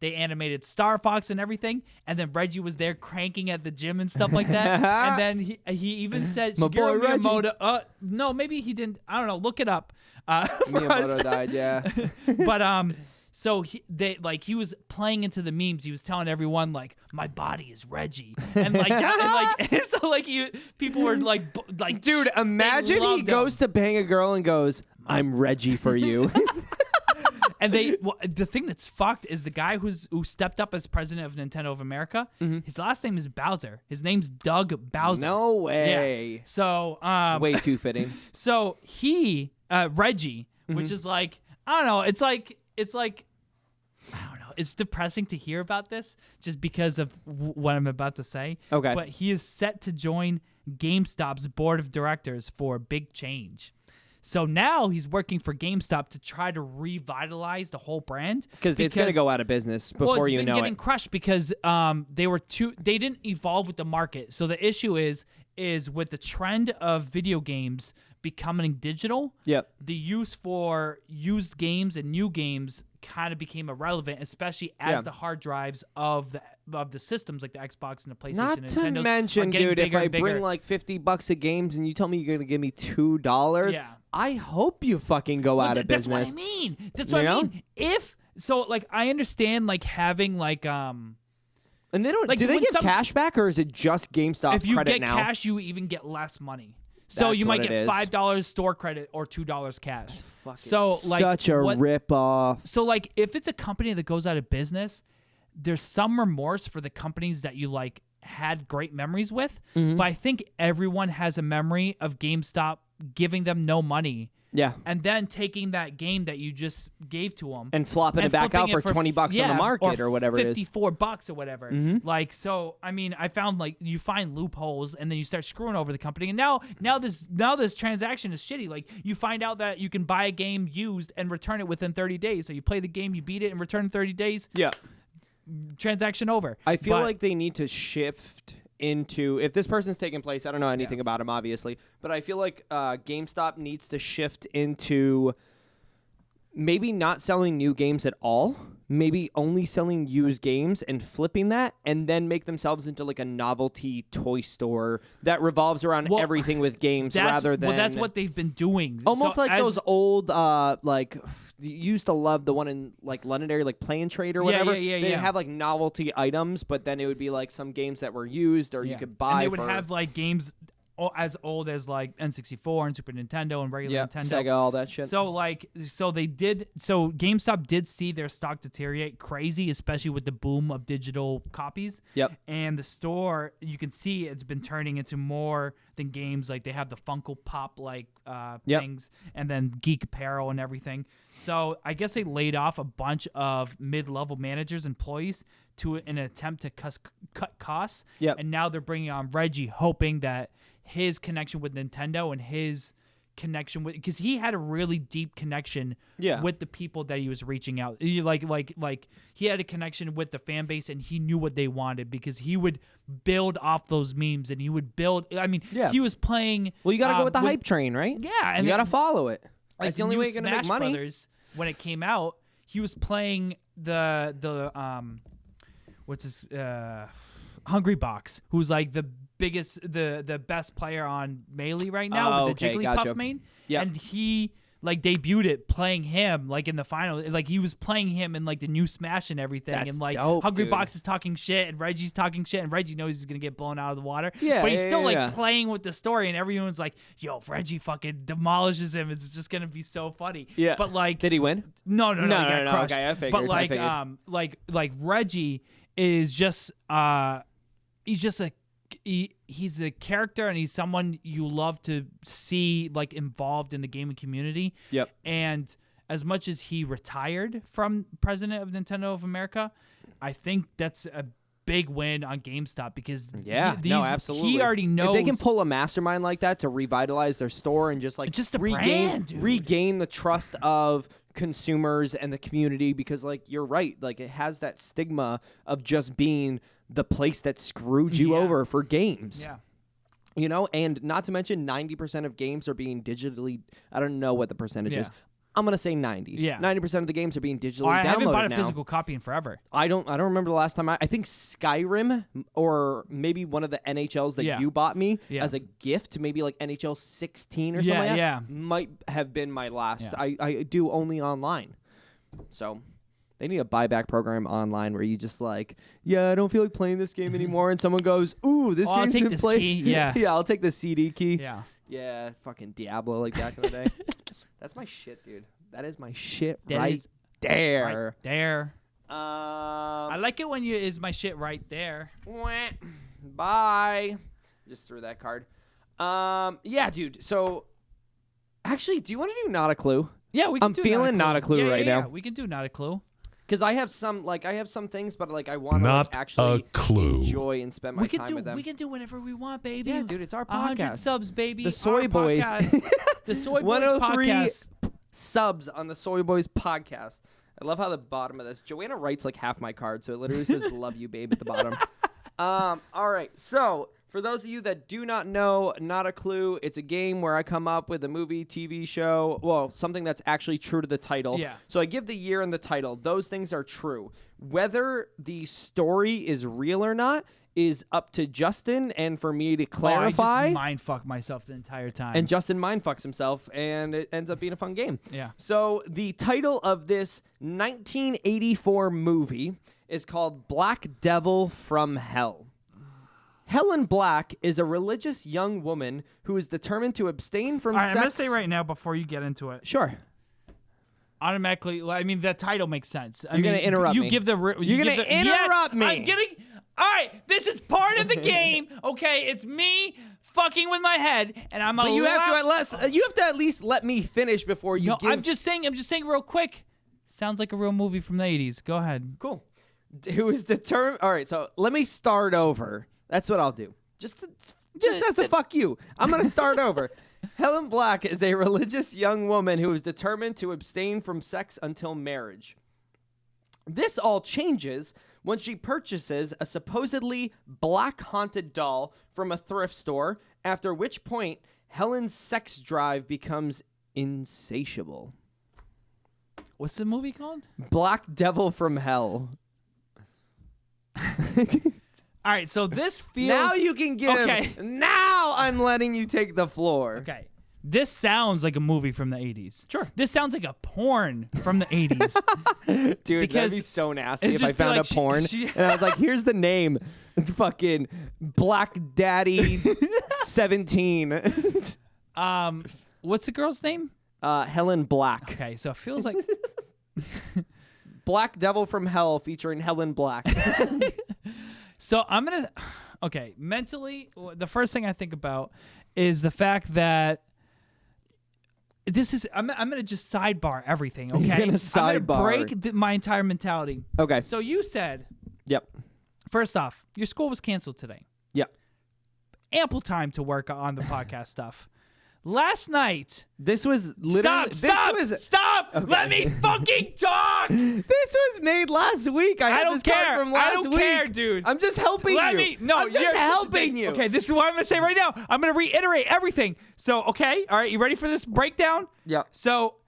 Speaker 2: they animated Star Fox and everything, and then Reggie was there cranking at the gym and stuff like that. And then he even said
Speaker 1: My boy
Speaker 2: Shigeru
Speaker 1: Reggie.
Speaker 2: Miyamoto. No, maybe he didn't. I don't know. Look it up.
Speaker 1: Miyamoto died, yeah.
Speaker 2: But so he was playing into the memes. He was telling everyone like, my body is Reggie, and like that, and like so like people were like
Speaker 1: Dude, imagine he goes to bang a girl and goes, "I'm Reggie for you."
Speaker 2: And the thing that's fucked is the guy who stepped up as president of Nintendo of America. His last name is Bowser. His name's Doug Bowser.
Speaker 1: No way.
Speaker 2: Yeah. So
Speaker 1: way too fitting.
Speaker 2: So Reggie, which is like, I don't know, it's like I don't know. It's depressing to hear about this just because of what I'm about to say.
Speaker 1: Okay.
Speaker 2: But he is set to join GameStop's board of directors for big change. So now he's working for GameStop to try to revitalize the whole brand
Speaker 1: because it's going to go out of business before
Speaker 2: it's been
Speaker 1: know
Speaker 2: getting
Speaker 1: it.
Speaker 2: crushed because they didn't evolve with the market. So the issue is with the trend of video games becoming digital.
Speaker 1: Yep.
Speaker 2: The use for used games and new games kind of became irrelevant, especially as the hard drives of the systems like the Xbox and the PlayStation.
Speaker 1: Not
Speaker 2: and
Speaker 1: to
Speaker 2: Nintendo's
Speaker 1: mention, dude, if I bring like $50 of games and you tell me you're gonna give me $2, I hope you fucking go out of business.
Speaker 2: That's what I mean. That's what I mean. If so, like I understand like having like
Speaker 1: And they don't.
Speaker 2: like,
Speaker 1: do they get cash back or is it just GameStop
Speaker 2: if you
Speaker 1: credit
Speaker 2: get
Speaker 1: now?
Speaker 2: cash, you even get less money. So
Speaker 1: That's
Speaker 2: you might
Speaker 1: what
Speaker 2: get
Speaker 1: it is.
Speaker 2: $5 store credit or $2 cash. So like
Speaker 1: such a rip off.
Speaker 2: So like if it's a company that goes out of business, there's some remorse for the companies that you like had great memories with. But I think everyone has a memory of GameStop giving them no money.
Speaker 1: Yeah.
Speaker 2: And then taking that game that you just gave to them
Speaker 1: and flopping it back out for $20 on the market or whatever it is.
Speaker 2: $54 or whatever. Like, so, I mean, I found like you find loopholes and then you start screwing over the company. And now this transaction is shitty. Like you find out that you can buy a game used and return it within 30 days. So you play the game, you beat it and return in 30 days.
Speaker 1: Yeah.
Speaker 2: Transaction over.
Speaker 1: I feel like they need to shift into, if this person's taking place, I don't know anything about him, obviously, but I feel like GameStop needs to shift into maybe not selling new games at all, maybe only selling used games and flipping that, and then make themselves into like a novelty toy store that revolves around everything with games rather than...
Speaker 2: Well, that's what they've been doing.
Speaker 1: Almost
Speaker 2: so
Speaker 1: like those old, like... You used to love the one in like Londonderry, like Play and Trade or whatever. They'd have like novelty items, but then it would be like some games that were used or you could buy.
Speaker 2: And they would have like games as old as like N64 and Super Nintendo and regular Nintendo,
Speaker 1: Sega, all that shit.
Speaker 2: So GameStop did see their stock deteriorate crazy, especially with the boom of digital copies.
Speaker 1: Yep.
Speaker 2: And the store, you can see it's been turning into more than games. Like they have the Funko Pop like things, and then geek apparel and everything. So I guess they laid off a bunch of mid-level managers, employees, in an attempt to cut costs.
Speaker 1: Yep.
Speaker 2: And now they're bringing on Reggie, hoping that his connection with Nintendo and his connection with, because he had a really deep connection with the people that he was reaching out. Like he had a connection with the fan base and he knew what they wanted because he would build off those memes and he would build. I mean, he was playing.
Speaker 1: Well, you got to go with the hype train, right?
Speaker 2: Yeah, and
Speaker 1: you got to follow it.
Speaker 2: Like
Speaker 1: That's the only way you're gonna make money.
Speaker 2: Brothers, when it came out, he was playing the what's his Hungry Box, who's like the biggest, the best player on Melee right now with the Jigglypuff main.
Speaker 1: Yep.
Speaker 2: And he like debuted it playing him like in the final, like he was playing him in like the new Smash and everything.
Speaker 1: That's
Speaker 2: and like
Speaker 1: dope,
Speaker 2: Hungry
Speaker 1: dude.
Speaker 2: Box is talking shit and Reggie's talking shit and Reggie knows he's gonna get blown out of the water.
Speaker 1: Yeah,
Speaker 2: but he's
Speaker 1: yeah,
Speaker 2: still
Speaker 1: yeah.
Speaker 2: like playing with the story and everyone's like, yo, if Reggie fucking demolishes him, it's just gonna be so funny.
Speaker 1: Yeah.
Speaker 2: But like,
Speaker 1: Did he win?
Speaker 2: No, he got crushed.
Speaker 1: Okay, I figured.
Speaker 2: But like, like Reggie is just he's a character and he's someone you love to see like involved in the gaming community.
Speaker 1: Yep.
Speaker 2: And as much as he retired from president of Nintendo of America, I think that's a big win on GameStop because
Speaker 1: absolutely.
Speaker 2: He already knows
Speaker 1: if they can pull a mastermind like that to revitalize their store and just regain the trust of consumers and the community, because like you're right, like it has that stigma of just being the place that screwed you over for games.
Speaker 2: Yeah.
Speaker 1: You know, and not to mention 90% of games are being digitally, I don't know what the percentage is. I'm going to say 90.
Speaker 2: Yeah.
Speaker 1: 90% of the games are being digitally downloaded now.
Speaker 2: I haven't bought a physical copy in forever.
Speaker 1: I don't remember the last time. I think Skyrim or maybe one of the NHLs that you bought me as a gift, maybe like NHL 16 or something like that, might have been my last. Yeah. I do only online. So they need a buyback program online where you just like, I don't feel like playing this game anymore. And someone goes, ooh, this game's been played.
Speaker 2: Yeah,
Speaker 1: I'll take the CD key.
Speaker 2: Yeah.
Speaker 1: Yeah, fucking Diablo like back in the day. That's my shit, dude. That is my shit right there.
Speaker 2: Right there. I like it when is my shit right there.
Speaker 1: Bye. Just threw that card. Yeah, dude. So, actually, do you want to do Not a Clue?
Speaker 2: Yeah, we can
Speaker 1: I'm feeling Not a Clue right now.
Speaker 2: We can do Not a Clue.
Speaker 1: Because I have some things, but like I want to actually enjoy and spend my time with them.
Speaker 2: We can do whatever we want, baby.
Speaker 1: Yeah, dude, it's our podcast.
Speaker 2: 100 subs, baby.
Speaker 1: The Soy Boys.
Speaker 2: The Soy Boys podcast.
Speaker 1: Subs on the Soy Boys podcast. I love how the bottom of this. Joanna writes like half my card, so it literally says "Love you, babe" at the bottom. All right, so for those of you that do not know, Not a Clue, it's a game where I come up with a movie, TV show, well, something that's actually true to the title.
Speaker 2: Yeah.
Speaker 1: So I give the year and the title. Those things are true. Whether the story is real or not is up to Justin and for me to clarify.
Speaker 2: I just mindfuck myself the entire time.
Speaker 1: And Justin mindfucks himself, and it ends up being a fun game.
Speaker 2: Yeah.
Speaker 1: So the title of this 1984 movie is called Black Devil from Hell. Helen Black is a religious young woman who is determined to abstain from sex.
Speaker 2: I'm going to say right now before you get into it.
Speaker 1: Sure.
Speaker 2: Automatically, I mean, the title makes sense.
Speaker 1: You're going to interrupt me.
Speaker 2: You're going to
Speaker 1: interrupt me.
Speaker 2: I'm getting... All right, this is part of the game, okay? It's me fucking with my head, and I'm.
Speaker 1: But you have to at least let me finish before you.
Speaker 2: I'm just saying real quick. Sounds like a real movie from the 80s. Go ahead.
Speaker 1: Cool. Who is determined? All right, so let me start over. That's what I'll do. Just as a fuck you. I'm gonna start over. Helen Black is a religious young woman who is determined to abstain from sex until marriage. This all changes when she purchases a supposedly black haunted doll from a thrift store, after which point Helen's sex drive becomes insatiable.
Speaker 2: What's the movie called?
Speaker 1: Black Devil from Hell.
Speaker 2: All right, so this feels...
Speaker 1: Now you can give...
Speaker 2: Okay.
Speaker 1: Now I'm letting you take the floor.
Speaker 2: Okay. This sounds like a movie from the 80s.
Speaker 1: Sure.
Speaker 2: This sounds like a porn from the 80s.
Speaker 1: Dude, that'd be so nasty if I found a porn and I was like, here's the name. It's fucking Black Daddy 17.
Speaker 2: What's the girl's name?
Speaker 1: Helen Black.
Speaker 2: Okay, so it feels like...
Speaker 1: Black Devil from Hell featuring Helen Black.
Speaker 2: So I'm going to... Okay, mentally, the first thing I think about is the fact that this is I'm gonna just sidebar everything. Okay,
Speaker 1: you're gonna sidebar.
Speaker 2: I'm gonna break my entire mentality.
Speaker 1: Okay.
Speaker 2: So you said,
Speaker 1: yep.
Speaker 2: First off, your school was canceled today.
Speaker 1: Yep.
Speaker 2: Ample time to work on the podcast stuff. Last night.
Speaker 1: This was literally.
Speaker 2: Stop! Okay. Let me fucking talk.
Speaker 1: This was made last week. I
Speaker 2: don't care.
Speaker 1: From last
Speaker 2: I don't
Speaker 1: week.
Speaker 2: care, dude.
Speaker 1: I'm just helping you. I'm just helping you.
Speaker 2: Okay, this is what I'm gonna say right now. I'm gonna reiterate everything. So, okay, all right, you ready for this breakdown?
Speaker 1: Yeah.
Speaker 2: So,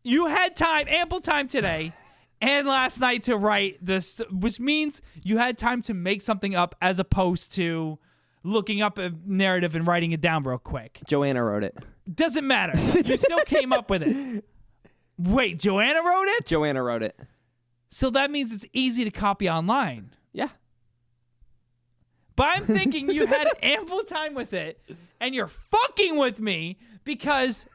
Speaker 2: you had ample time today. And last night to write this, which means you had time to make something up as opposed to looking up a narrative and writing it down real quick.
Speaker 1: Joanna wrote it.
Speaker 2: Doesn't matter. You still came up with it. Wait, Joanna wrote it?
Speaker 1: Joanna wrote it.
Speaker 2: So that means it's easy to copy online.
Speaker 1: Yeah.
Speaker 2: But I'm thinking you had ample time with it, and you're fucking with me Because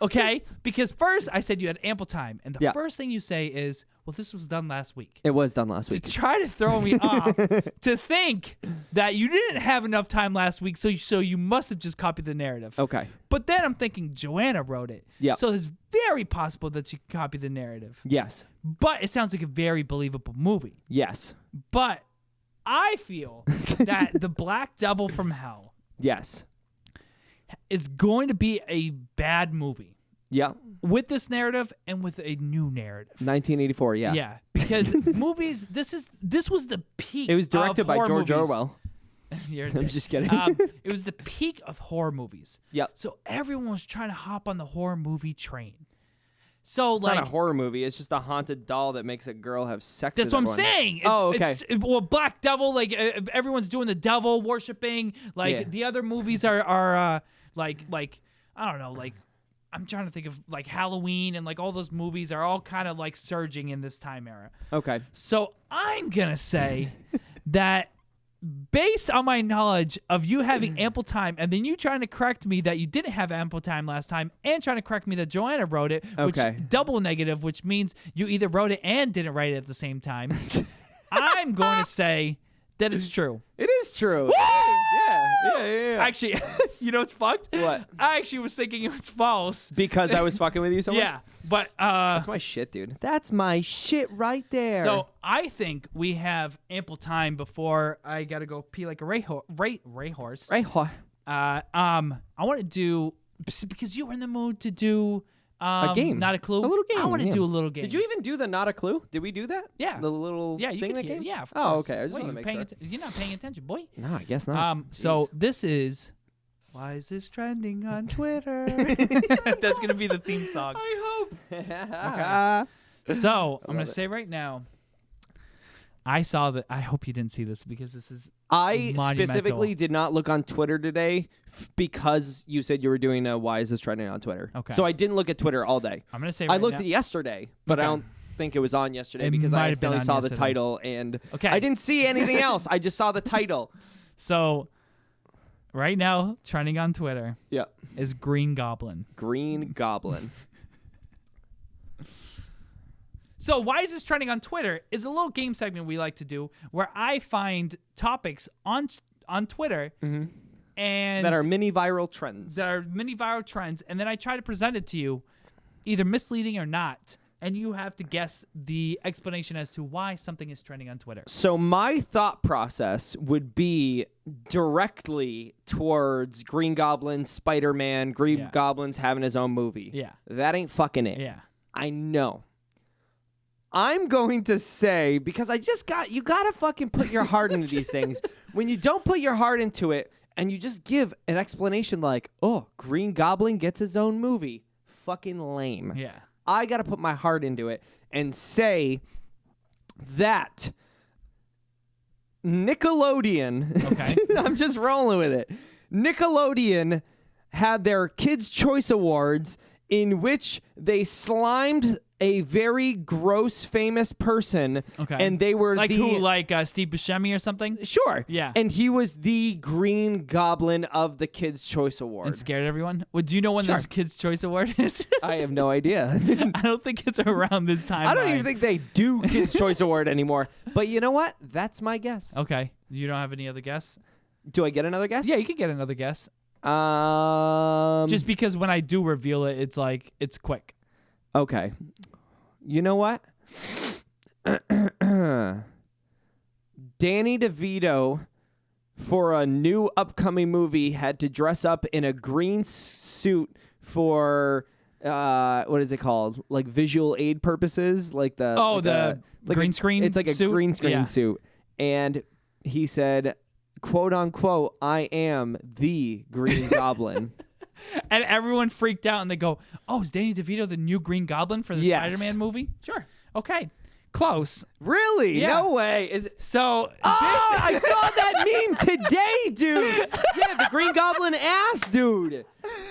Speaker 2: first I said you had ample time, and the first thing you say is, well, this was done last week.
Speaker 1: It was done last week.
Speaker 2: To try to throw me off, to think that you didn't have enough time last week, so you must have just copied the narrative.
Speaker 1: Okay.
Speaker 2: But then I'm thinking Joanna wrote it.
Speaker 1: Yeah.
Speaker 2: So it's very possible that she copied the narrative.
Speaker 1: Yes.
Speaker 2: But it sounds like a very believable movie.
Speaker 1: Yes.
Speaker 2: But I feel that The Black Devil from Hell
Speaker 1: yes.
Speaker 2: is going to be a bad movie.
Speaker 1: Yeah.
Speaker 2: With this narrative and with a new narrative.
Speaker 1: 1984, yeah.
Speaker 2: Yeah, because movies, this was the peak.
Speaker 1: It was directed by George Orwell.
Speaker 2: I'm
Speaker 1: just kidding.
Speaker 2: It was the peak of horror movies.
Speaker 1: Yep.
Speaker 2: So everyone was trying to hop on the horror movie train. So
Speaker 1: it's not a horror movie. It's just a haunted doll that makes a girl have sex
Speaker 2: that's
Speaker 1: with
Speaker 2: what
Speaker 1: everyone.
Speaker 2: I'm saying.
Speaker 1: Okay.
Speaker 2: Well, Black Devil, like everyone's doing the devil worshiping. Like the other movies are like I don't know, like I'm trying to think of like Halloween and like all those movies are all kind of like surging in this time era.
Speaker 1: Okay.
Speaker 2: So I'm gonna say that based on my knowledge of you having ample time and then you trying to correct me that you didn't have ample time last time and trying to correct me that Joanna wrote it, which double negative, which means you either wrote it and didn't write it at the same time. I'm going to say that it's true.
Speaker 1: It is true. Yeah.
Speaker 2: Actually, you know what's fucked?
Speaker 1: What?
Speaker 2: I actually was thinking it was false.
Speaker 1: Because I was fucking with you so much?
Speaker 2: Yeah, but
Speaker 1: that's my shit, dude. That's my shit right there.
Speaker 2: So I think we have ample time before I gotta go pee like a ray horse. I want to do because you were in the mood to do
Speaker 1: a game,
Speaker 2: not a clue.
Speaker 1: A little game.
Speaker 2: I want to do a little game.
Speaker 1: Did you even do the not a clue? Did we do that?
Speaker 2: Yeah.
Speaker 1: The little
Speaker 2: you
Speaker 1: thing
Speaker 2: could
Speaker 1: that
Speaker 2: hear,
Speaker 1: came?
Speaker 2: yeah. Of
Speaker 1: oh,
Speaker 2: course.
Speaker 1: okay. I just want to make sure.
Speaker 2: You're not paying attention, boy.
Speaker 1: No, I guess not.
Speaker 2: So this is. Why is this trending on Twitter? That's gonna be the theme song.
Speaker 1: I hope.
Speaker 2: Okay. So I'm gonna say right now. I saw that. I hope you didn't see this because this is.
Speaker 1: I
Speaker 2: monumental.
Speaker 1: specifically did not look on Twitter today because you said you were doing a why is this trending on Twitter.
Speaker 2: Okay.
Speaker 1: So I didn't look at Twitter all day.
Speaker 2: I'm gonna say.
Speaker 1: I looked at yesterday, but I don't think it was on yesterday because I accidentally saw the title and I didn't see anything else. I just saw the title.
Speaker 2: So. Right now, trending on Twitter
Speaker 1: Yep.
Speaker 2: is Green Goblin.
Speaker 1: Green Goblin.
Speaker 2: So why is this trending on Twitter is a little game segment we like to do where I find topics on Twitter and
Speaker 1: that are mini viral trends.
Speaker 2: And then I try to present it to you, either misleading or not. And you have to guess the explanation as to why something is trending on Twitter.
Speaker 1: So my thought process would be directly towards Green Goblin, Spider-Man, Green Goblin's having his own movie.
Speaker 2: Yeah.
Speaker 1: That ain't fucking it.
Speaker 2: Yeah.
Speaker 1: I know. I'm going to say, because you gotta fucking put your heart into these things. When you don't put your heart into it and you just give an explanation like, oh, Green Goblin gets his own movie. Fucking lame.
Speaker 2: Yeah.
Speaker 1: I got to put my heart into it and say that Nickelodeon, I'm just rolling with it. Nickelodeon had their Kids' Choice Awards in which they slimed a very gross famous person.
Speaker 2: Okay.
Speaker 1: And they were
Speaker 2: like who? Like Steve Buscemi or something?
Speaker 1: Sure.
Speaker 2: Yeah.
Speaker 1: And he was the Green Goblin of the Kids' Choice Award.
Speaker 2: And scared everyone? Well, do you know when the Kids' Choice Award is?
Speaker 1: I have no idea.
Speaker 2: I don't think it's around this time.
Speaker 1: I don't even think they do Kids' Choice Award anymore. But you know what? That's my guess.
Speaker 2: Okay. You don't have any other guess?
Speaker 1: Do I get another guess?
Speaker 2: Yeah, you can get another guess. Just because when I do reveal it, it's like, it's quick.
Speaker 1: Okay. You know what? Danny DeVito, for a new upcoming movie, had to dress up in a green suit for what is it called? Like visual aid purposes, like the
Speaker 2: green screen.
Speaker 1: It's like a
Speaker 2: suit?
Speaker 1: green screen suit, and he said, "quote unquote, I am the Green Goblin."
Speaker 2: And everyone freaked out, and they go, "Oh, is Danny DeVito the new Green Goblin for the Spider-Man movie?"
Speaker 1: Sure.
Speaker 2: Okay. Close.
Speaker 1: Really?
Speaker 2: Yeah.
Speaker 1: No way. Is it?
Speaker 2: So
Speaker 1: I saw that meme today, dude. Yeah, the Green Goblin ass, dude.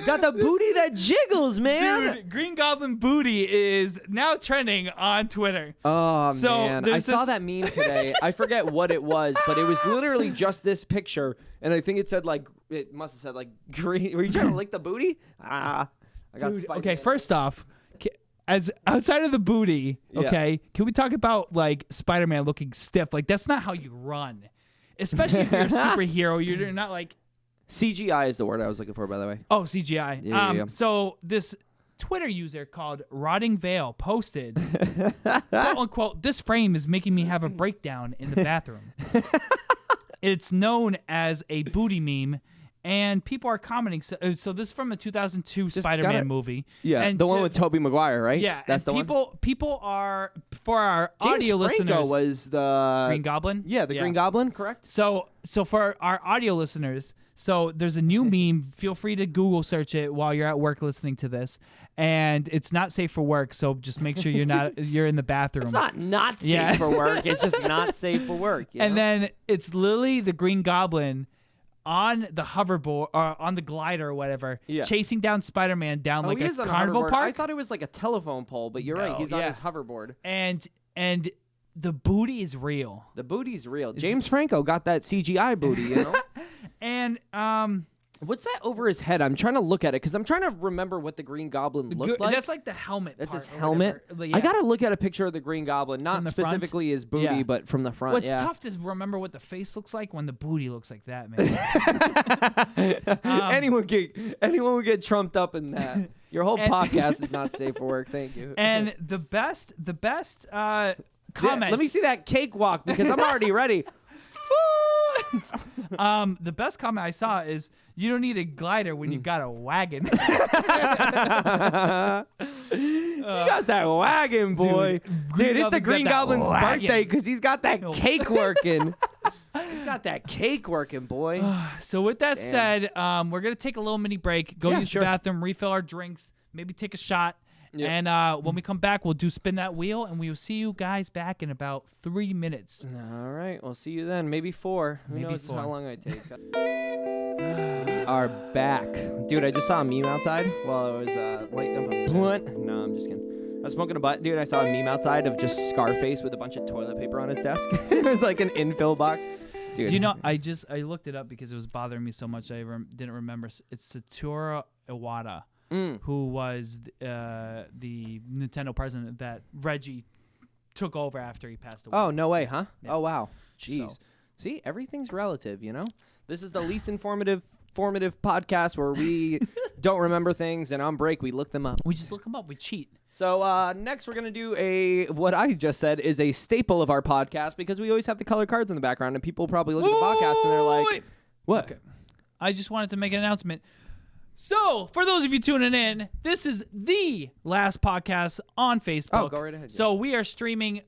Speaker 1: Got the booty that jiggles, man.
Speaker 2: Dude, Green Goblin booty is now trending on Twitter.
Speaker 1: Oh, man. I saw
Speaker 2: this-
Speaker 1: that meme today. I forget what it was, but it was literally just this picture. And I think it said, like, it must have said, like, green. Were you trying to lick the booty? I I got
Speaker 2: Dude,
Speaker 1: Spider-Man.
Speaker 2: okay, first off, as outside of the booty, okay, can we talk about like Spider-Man looking stiff? Like that's not how you run, especially if you're a superhero. You're not like
Speaker 1: CGI is the word I was looking for, by the way.
Speaker 2: oh CGI.
Speaker 1: Yeah.
Speaker 2: So this Twitter user called Rotting Veil posted, quote unquote, "This frame is making me have a breakdown in the bathroom." It's known as a booty meme. And people are commenting. So this is from a 2002 Spider-Man movie.
Speaker 1: Yeah,
Speaker 2: and
Speaker 1: the one with Tobey Maguire, right?
Speaker 2: Yeah,
Speaker 1: that's the one.
Speaker 2: People are for our
Speaker 1: James
Speaker 2: audio
Speaker 1: Franco
Speaker 2: listeners.
Speaker 1: was the
Speaker 2: Green Goblin.
Speaker 1: Yeah, the Green Goblin, correct?
Speaker 2: So for our audio listeners, so there's a new meme. Feel free to Google search it while you're at work listening to this, and it's not safe for work. So just make sure you're in the bathroom.
Speaker 1: It's not safe for work. It's just not safe for work. You know?
Speaker 2: Then it's literally the Green Goblin on the hoverboard or on the glider or whatever, chasing down Spider-Man down like a carnival park.
Speaker 1: I thought it was like a telephone pole, but you're right. He's on his hoverboard.
Speaker 2: And the booty is real.
Speaker 1: The booty's real. James Franco got that CGI booty, you know?
Speaker 2: And
Speaker 1: what's that over his head? I'm trying to look at it because I'm trying to remember what the Green Goblin looked like.
Speaker 2: That's like the helmet.
Speaker 1: That's
Speaker 2: part
Speaker 1: his helmet.
Speaker 2: Yeah.
Speaker 1: I gotta look at a picture of the Green Goblin, not specifically his booty, but from the front.
Speaker 2: Well, it's tough to remember what the face looks like when the booty looks like that, man.
Speaker 1: Anyone would get trumped up in that. Your whole podcast is not safe for work. Thank you.
Speaker 2: And the best comment.
Speaker 1: Let me see that cakewalk because I'm already ready.
Speaker 2: The best comment I saw is you don't need a glider when you got a wagon.
Speaker 1: You got that wagon, boy. Dude, it's the Green Goblin's birthday because he's got that cake working. He's got that cake working, boy.
Speaker 2: So with that said, we're going to take a little mini break, go use the bathroom, refill our drinks, maybe take a shot. Yep. And when we come back, we'll do Spin That Wheel, and we will see you guys back in about 3 minutes.
Speaker 1: All right. We'll see you then. Maybe 4. Who knows how long I take. Are back. Dude, I just saw a meme outside while I was lighting up a blunt. No, I'm just kidding. I was smoking a butt. Dude, I saw a meme outside of just Scarface with a bunch of toilet paper on his desk. It was like an infill box. Dude.
Speaker 2: Do you know, I looked it up because it was bothering me so much I didn't remember. It's Satoru Iwata. Who was the Nintendo president that Reggie took over after he passed away.
Speaker 1: Oh, no way, huh?
Speaker 2: Yeah.
Speaker 1: Oh, wow. Jeez. So. See, everything's relative, you know? This is the least formative podcast where we don't remember things, and on break, we look them up.
Speaker 2: We just look them up. We cheat.
Speaker 1: So next we're going to do what I just said is a staple of our podcast because we always have the color cards in the background, and people probably look at the podcast, and they're like, what? Okay.
Speaker 2: I just wanted to make an announcement. So, for those of you tuning in, this is the last podcast on Facebook.
Speaker 1: Oh, go right ahead.
Speaker 2: So, we are streaming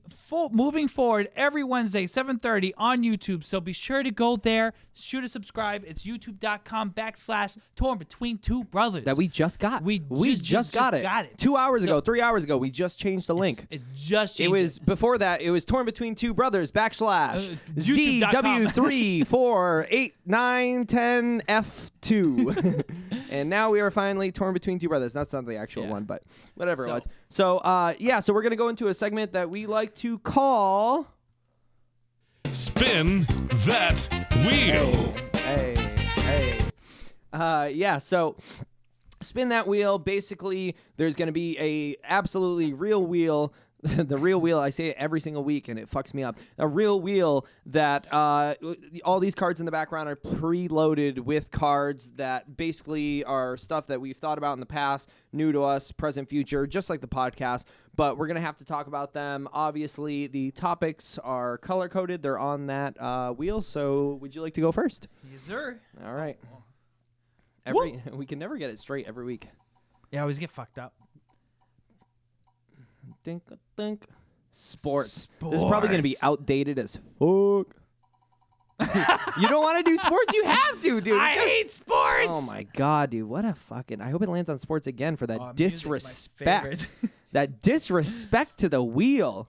Speaker 2: moving forward every Wednesday, 7:30 on YouTube. So, be sure to go there, shoot a subscribe. It's youtube.com/Torn Between Two Brothers.
Speaker 1: That we just got. We just got it. 2 hours ago, 3 hours ago, we just changed the link.
Speaker 2: It just changed.
Speaker 1: It was before that. It was Torn Between Two Brothers / ZW3488910F2. And now we are finally Torn Between Two Brothers. That's not the actual one, but whatever it was. So, so we're going to go into a segment that we like to call...
Speaker 3: Spin That Wheel.
Speaker 1: Hey. So Spin That Wheel. Basically, there's going to be a absolutely real wheel. The real wheel, I say it every single week, and it fucks me up. A real wheel that all these cards in the background are preloaded with cards that basically are stuff that we've thought about in the past, new to us, present, future, just like the podcast. But we're going to have to talk about them. Obviously, the topics are color-coded. They're on that wheel. So would you like to go first?
Speaker 2: Yes, sir.
Speaker 1: All right. We can never get it straight every week.
Speaker 2: Yeah, I always get fucked up.
Speaker 1: Think. Sports. This is probably going to be outdated as fuck. You don't want to do sports? You have to, dude.
Speaker 2: I hate sports.
Speaker 1: Oh, my God, dude. What a fucking... I hope it lands on sports again for that disrespect. That disrespect to the wheel.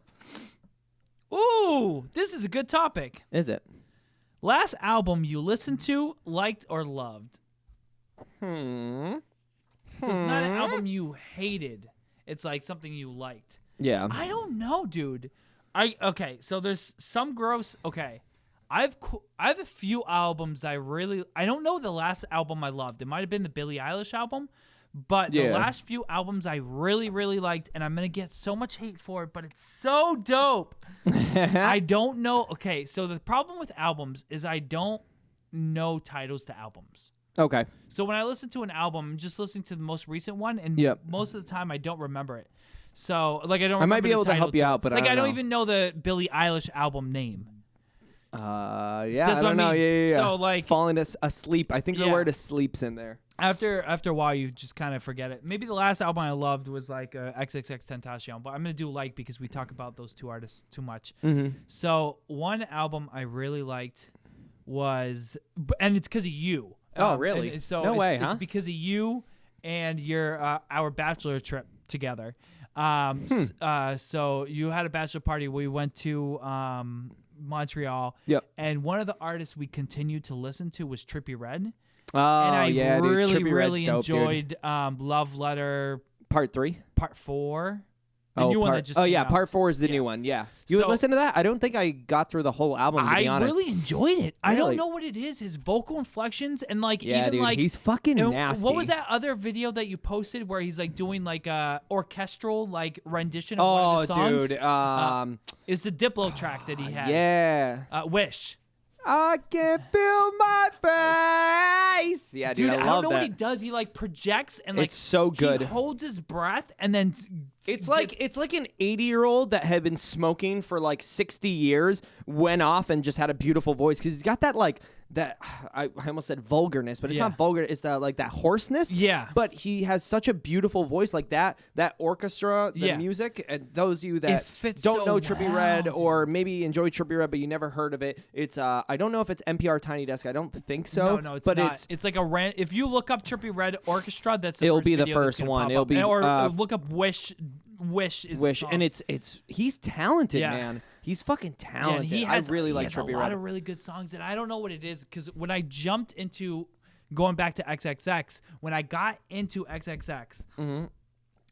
Speaker 2: Ooh, this is a good topic.
Speaker 1: Is it?
Speaker 2: Last album you listened to, liked, or loved? So it's not an album you hated. It's like something you liked.
Speaker 1: Yeah.
Speaker 2: I don't know, dude. Okay, so there's some gross... Okay. I have a few albums I don't know the last album I loved. It might have been the Billie Eilish album, But the last few albums I really, really liked, and I'm going to get so much hate for it, but it's so dope. I don't know. Okay, so the problem with albums is I don't know titles to albums.
Speaker 1: Okay.
Speaker 2: So when I listen to an album, I'm just listening to the most recent one, and most of the time I don't remember it. So, like, I
Speaker 1: might be able to help you out, but
Speaker 2: like,
Speaker 1: I
Speaker 2: don't even know the Billie Eilish album name.
Speaker 1: Yeah,
Speaker 2: That's
Speaker 1: I don't know. Yeah.
Speaker 2: So, like,
Speaker 1: falling asleep. I think the word "asleep's" in there.
Speaker 2: After a while, you just kind of forget it. Maybe the last album I loved was like XXXTentacion, but I'm gonna do like because we talk about those two artists too much.
Speaker 1: Mm-hmm.
Speaker 2: So one album I really liked was, and it's because of you.
Speaker 1: Oh, really?
Speaker 2: So
Speaker 1: no way, huh?
Speaker 2: It's because of you and your our bachelor trip together. So you had a bachelor party. We went to Montreal.
Speaker 1: Yep.
Speaker 2: And one of the artists we continued to listen to was Trippie Redd.
Speaker 1: Oh,
Speaker 2: and I really,
Speaker 1: dude.
Speaker 2: really
Speaker 1: Red's dope,
Speaker 2: enjoyed Love Letter
Speaker 1: Part 3?
Speaker 2: Part 4. The new one that just came out.
Speaker 1: Part 4 is the new one. Yeah. You would listen to that? I don't think I got through the whole album, to be honest.
Speaker 2: I really enjoyed it. I don't know what it is. His vocal inflections and like even
Speaker 1: dude,
Speaker 2: like
Speaker 1: he's fucking nasty.
Speaker 2: What was that other video that you posted where he's like doing like a orchestral like rendition of one of the songs?
Speaker 1: Dude.
Speaker 2: It's the Diplo track that he has.
Speaker 1: Yeah.
Speaker 2: Wish.
Speaker 1: I can feel my face. Yeah, dude, I love that.
Speaker 2: I don't know what he does. He like projects and like
Speaker 1: it's so good.
Speaker 2: He holds his breath and then
Speaker 1: it's like an 80-year-old that had been smoking for like 60 years, went off and just had a beautiful voice because he's got that like that I almost said vulgarness, but it's not vulgar. It's like that hoarseness.
Speaker 2: Yeah.
Speaker 1: But he has such a beautiful voice, like that orchestra, the music, and those of you that don't know Trippie Redd or maybe enjoy Trippie Redd but you never heard of it, it's I don't know if it's NPR Tiny Desk. I don't think so.
Speaker 2: No, it's
Speaker 1: but
Speaker 2: not. It's like a if you look up Trippie Redd Orchestra, that's
Speaker 1: it'll be the first one. It'll be
Speaker 2: or look up Wish. Wish is the song.
Speaker 1: And it's he's talented, man. He's fucking talented.
Speaker 2: Yeah, and
Speaker 1: I really like Trippie Redd.
Speaker 2: He has a lot of really good songs, and I don't know what it is because when I jumped into going back to XXX, when I got into XXX,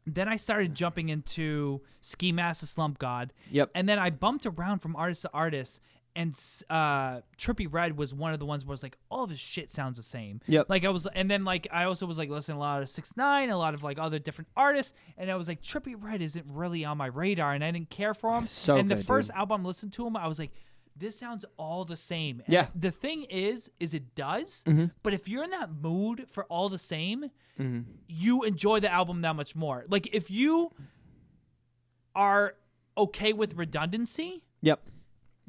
Speaker 2: then I started jumping into Ski Mask, the Slump God.
Speaker 1: Yep.
Speaker 2: And then I bumped around from artist to artist. And Trippie Redd was one of the ones where it's like all of his shit sounds the same.
Speaker 1: Yep.
Speaker 2: Like and then like I also was like listening to a lot of 6ix9ine, a lot of like other different artists, and I was like Trippie Redd isn't really on my radar, and I didn't care for him. And the first album I listened to him, I was like, this sounds all the same. And the thing is it does, but if you're in that mood for all the same, you enjoy the album that much more. Like if you are okay with redundancy.
Speaker 1: Yep.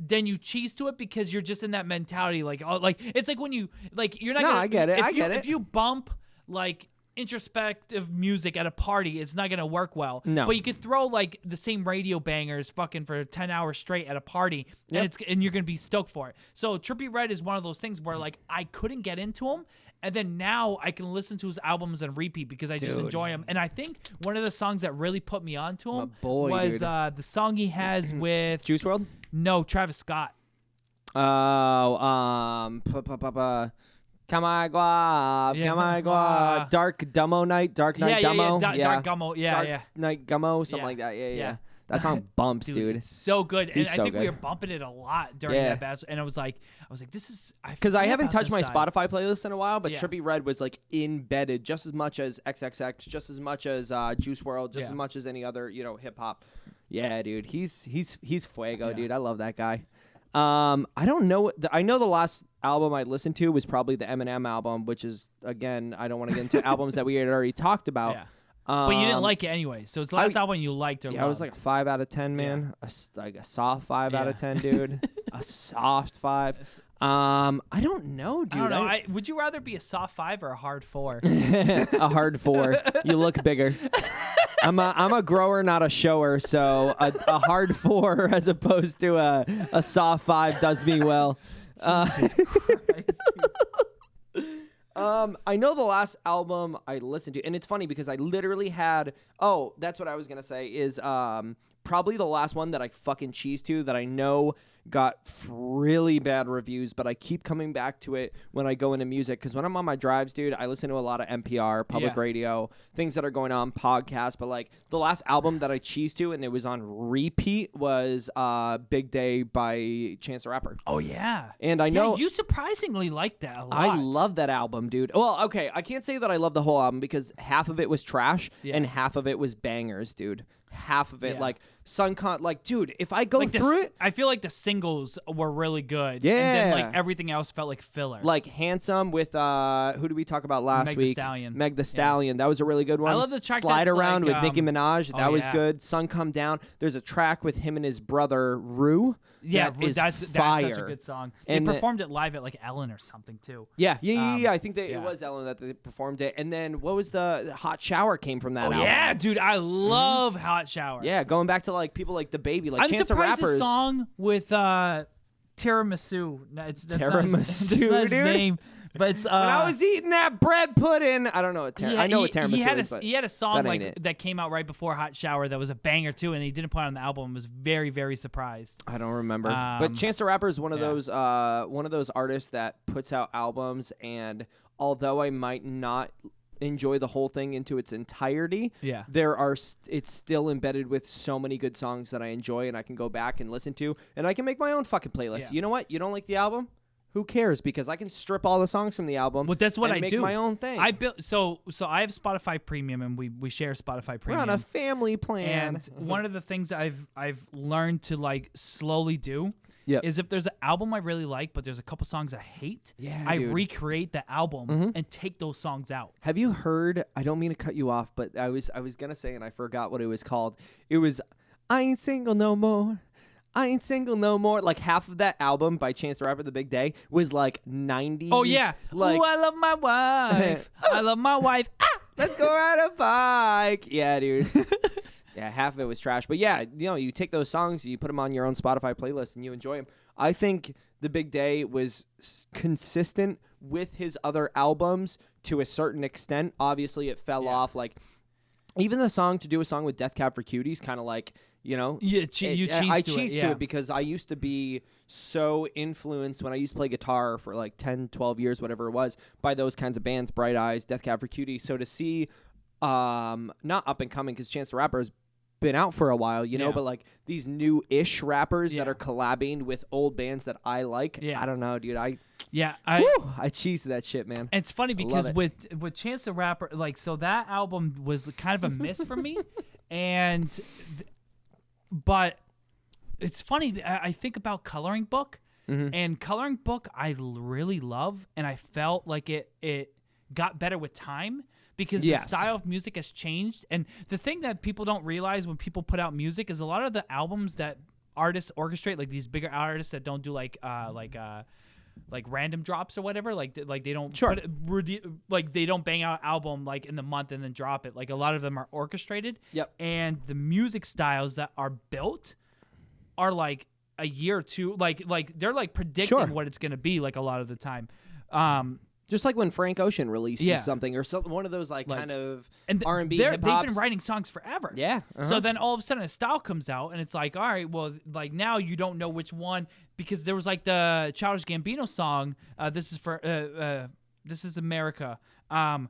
Speaker 2: Then you cheese to it because you're just in that mentality, like it's like when you like you're not.
Speaker 1: No,
Speaker 2: gonna,
Speaker 1: I get it.
Speaker 2: If you bump like introspective music at a party, it's not gonna work well.
Speaker 1: No.
Speaker 2: But you could throw like the same radio bangers fucking for 10 hours straight at a party, and you're gonna be stoked for it. So Trippie Redd is one of those things where like I couldn't get into him. And then now I can listen to his albums and repeat because I just enjoy him. And I think one of the songs that really put me onto him was the song he has with
Speaker 1: Juice WRLD?
Speaker 2: No, Travis Scott.
Speaker 1: Camagua, Dark Gummo Night, Dark Night Gummo.
Speaker 2: Dark Gummo,
Speaker 1: Dark Night Gummo, something like that. Yeah. That song bumps, dude.
Speaker 2: It's so good.
Speaker 1: He's
Speaker 2: and I
Speaker 1: so
Speaker 2: think
Speaker 1: good.
Speaker 2: we were bumping it a lot during that battle. And I was like, this is
Speaker 1: because I haven't touched my
Speaker 2: side.
Speaker 1: Spotify playlist in a while, but Trippie Redd was like embedded just as much as XXX, just as much as Juice WRLD, just as much as any other hip hop. Yeah, dude, he's fuego, dude. I love that guy. I don't know. I know the last album I listened to was probably the Eminem album, which is again, I don't want to get into albums that we had already talked about.
Speaker 2: Yeah. But you didn't like it anyway, so it's the last album you liked or loved.
Speaker 1: I was like a 5 out of 10, man. Like a soft 5 out of 10, dude. A soft 5. I don't know, dude.
Speaker 2: I don't know. Would you rather be a soft 5 or a hard 4?
Speaker 1: A hard 4. You look bigger. I'm a grower, not a shower, so a hard 4 as opposed to a soft 5 does me well. I know the last album I listened to, and it's funny because I literally had. Oh, that's what I was gonna say is probably the last one that I fucking cheese to that I know got really bad reviews, but I keep coming back to it when I go into music, because when I'm on my drives, dude, I listen to a lot of NPR, public radio, things that are going on, podcasts, but like the last album that I cheesed to and it was on repeat was Big Day by Chance the Rapper.
Speaker 2: Oh, yeah.
Speaker 1: And I know
Speaker 2: you surprisingly liked that a lot.
Speaker 1: I love that album, dude. Well, okay, I can't say that I love the whole album because half of it was trash and half of it was bangers, dude. Half of it, like like, dude, if I go
Speaker 2: like
Speaker 1: through it,
Speaker 2: I feel like the singles were really good.
Speaker 1: Yeah.
Speaker 2: And then like everything else felt like filler.
Speaker 1: like Handsome with who did we talk about last
Speaker 2: Meg
Speaker 1: week?
Speaker 2: Thee Stallion.
Speaker 1: Meg Thee Stallion. That was a really good one.
Speaker 2: I love the track
Speaker 1: Slide
Speaker 2: that's
Speaker 1: Around
Speaker 2: like,
Speaker 1: with Nicki Minaj. That was
Speaker 2: yeah.
Speaker 1: good. Sun Come Down. There's a track with him and his brother Rue.
Speaker 2: Yeah,
Speaker 1: that is
Speaker 2: that's
Speaker 1: fire.
Speaker 2: such a good song.
Speaker 1: And
Speaker 2: they performed it live at like Ellen or something too.
Speaker 1: Yeah. I think it
Speaker 2: yeah.
Speaker 1: was Ellen that they performed it. And then what was the Hot Shower came from that album.
Speaker 2: Yeah, dude, I love Hot Shower.
Speaker 1: Yeah, going back to like people like the Baby, like
Speaker 2: I'm
Speaker 1: Chance the
Speaker 2: surprised
Speaker 1: Rapper's
Speaker 2: the song with Tiramisu. No, that's not
Speaker 1: Tiramisu,
Speaker 2: that's not his
Speaker 1: dude.
Speaker 2: name. But it's
Speaker 1: when I was eating that bread pudding, I don't know what I know what tiramisu is, but
Speaker 2: he had a song
Speaker 1: that ain't
Speaker 2: like
Speaker 1: it.
Speaker 2: that came out right before Hot Shower that was a banger too, and he didn't put it on the album. I was very, very surprised.
Speaker 1: I don't remember. But Chance the Rapper is one of those artists that puts out albums, and although I might not enjoy the whole thing into its entirety, it's still embedded with so many good songs that I enjoy and I can go back and listen to, and I can make my own fucking playlist.
Speaker 2: Yeah.
Speaker 1: You know what? You don't like the album? Who cares? Because I can strip all the songs from the album.
Speaker 2: Well, that's what
Speaker 1: and
Speaker 2: I
Speaker 1: make
Speaker 2: do.
Speaker 1: my own thing.
Speaker 2: I built so I have Spotify Premium, and we share Spotify
Speaker 1: We're
Speaker 2: Premium.
Speaker 1: on a family plan.
Speaker 2: And one of the things I've learned to like slowly do is if there's an album I really like, but there's a couple songs I hate, I
Speaker 1: dude.
Speaker 2: recreate the album and take those songs out.
Speaker 1: Have you heard? I don't mean to cut you off, but I was gonna say, and I forgot what it was called. It was "I Ain't Single No More." I Ain't Single No More. Like half of that album by Chance the Rapper, The Big Day, was like 90s.
Speaker 2: Oh yeah,
Speaker 1: like
Speaker 2: ooh, I love my wife. I love my wife.
Speaker 1: let's go ride a bike. Yeah, dude. Yeah, half of it was trash. But yeah, you take those songs, you put them on your own Spotify playlist, and you enjoy them. I think The Big Day was consistent with his other albums to a certain extent. Obviously, it fell off. Like even the song to do a song with Death Cab for Cuties, kind of like. I cheesed to it because I used to be so influenced when I used to play guitar for like 10, 12 years, whatever it was, by those kinds of bands, Bright Eyes, Death Cab for Cutie. So to see, not up and coming, because Chance the Rapper has been out for a while, but like these new-ish rappers that are collabing with old bands that I like. I don't know, dude. I cheesed that shit, man.
Speaker 2: It's funny because with Chance the Rapper, like, so that album was kind of a miss for me, but it's funny. I think about Coloring Book, and Coloring Book I really love, and I felt like it got better with time because the style of music has changed. And the thing that people don't realize when people put out music is a lot of the albums that artists orchestrate, like these bigger artists that don't do like random drops or whatever, like they don't like they don't bang out an album like in the month and then drop it. Like a lot of them are orchestrated. Yep. And the music styles that are built are like a year or two, like they're like predicting what it's gonna be like a lot of the time.
Speaker 1: Just like when Frank Ocean releases something or something, one of those like kind of R&B hip
Speaker 2: they've been writing songs forever.
Speaker 1: Yeah.
Speaker 2: So then all of a sudden a style comes out and it's like, all right, well, like now you don't know which one, because there was like the Childish Gambino song, This Is America. Sorry,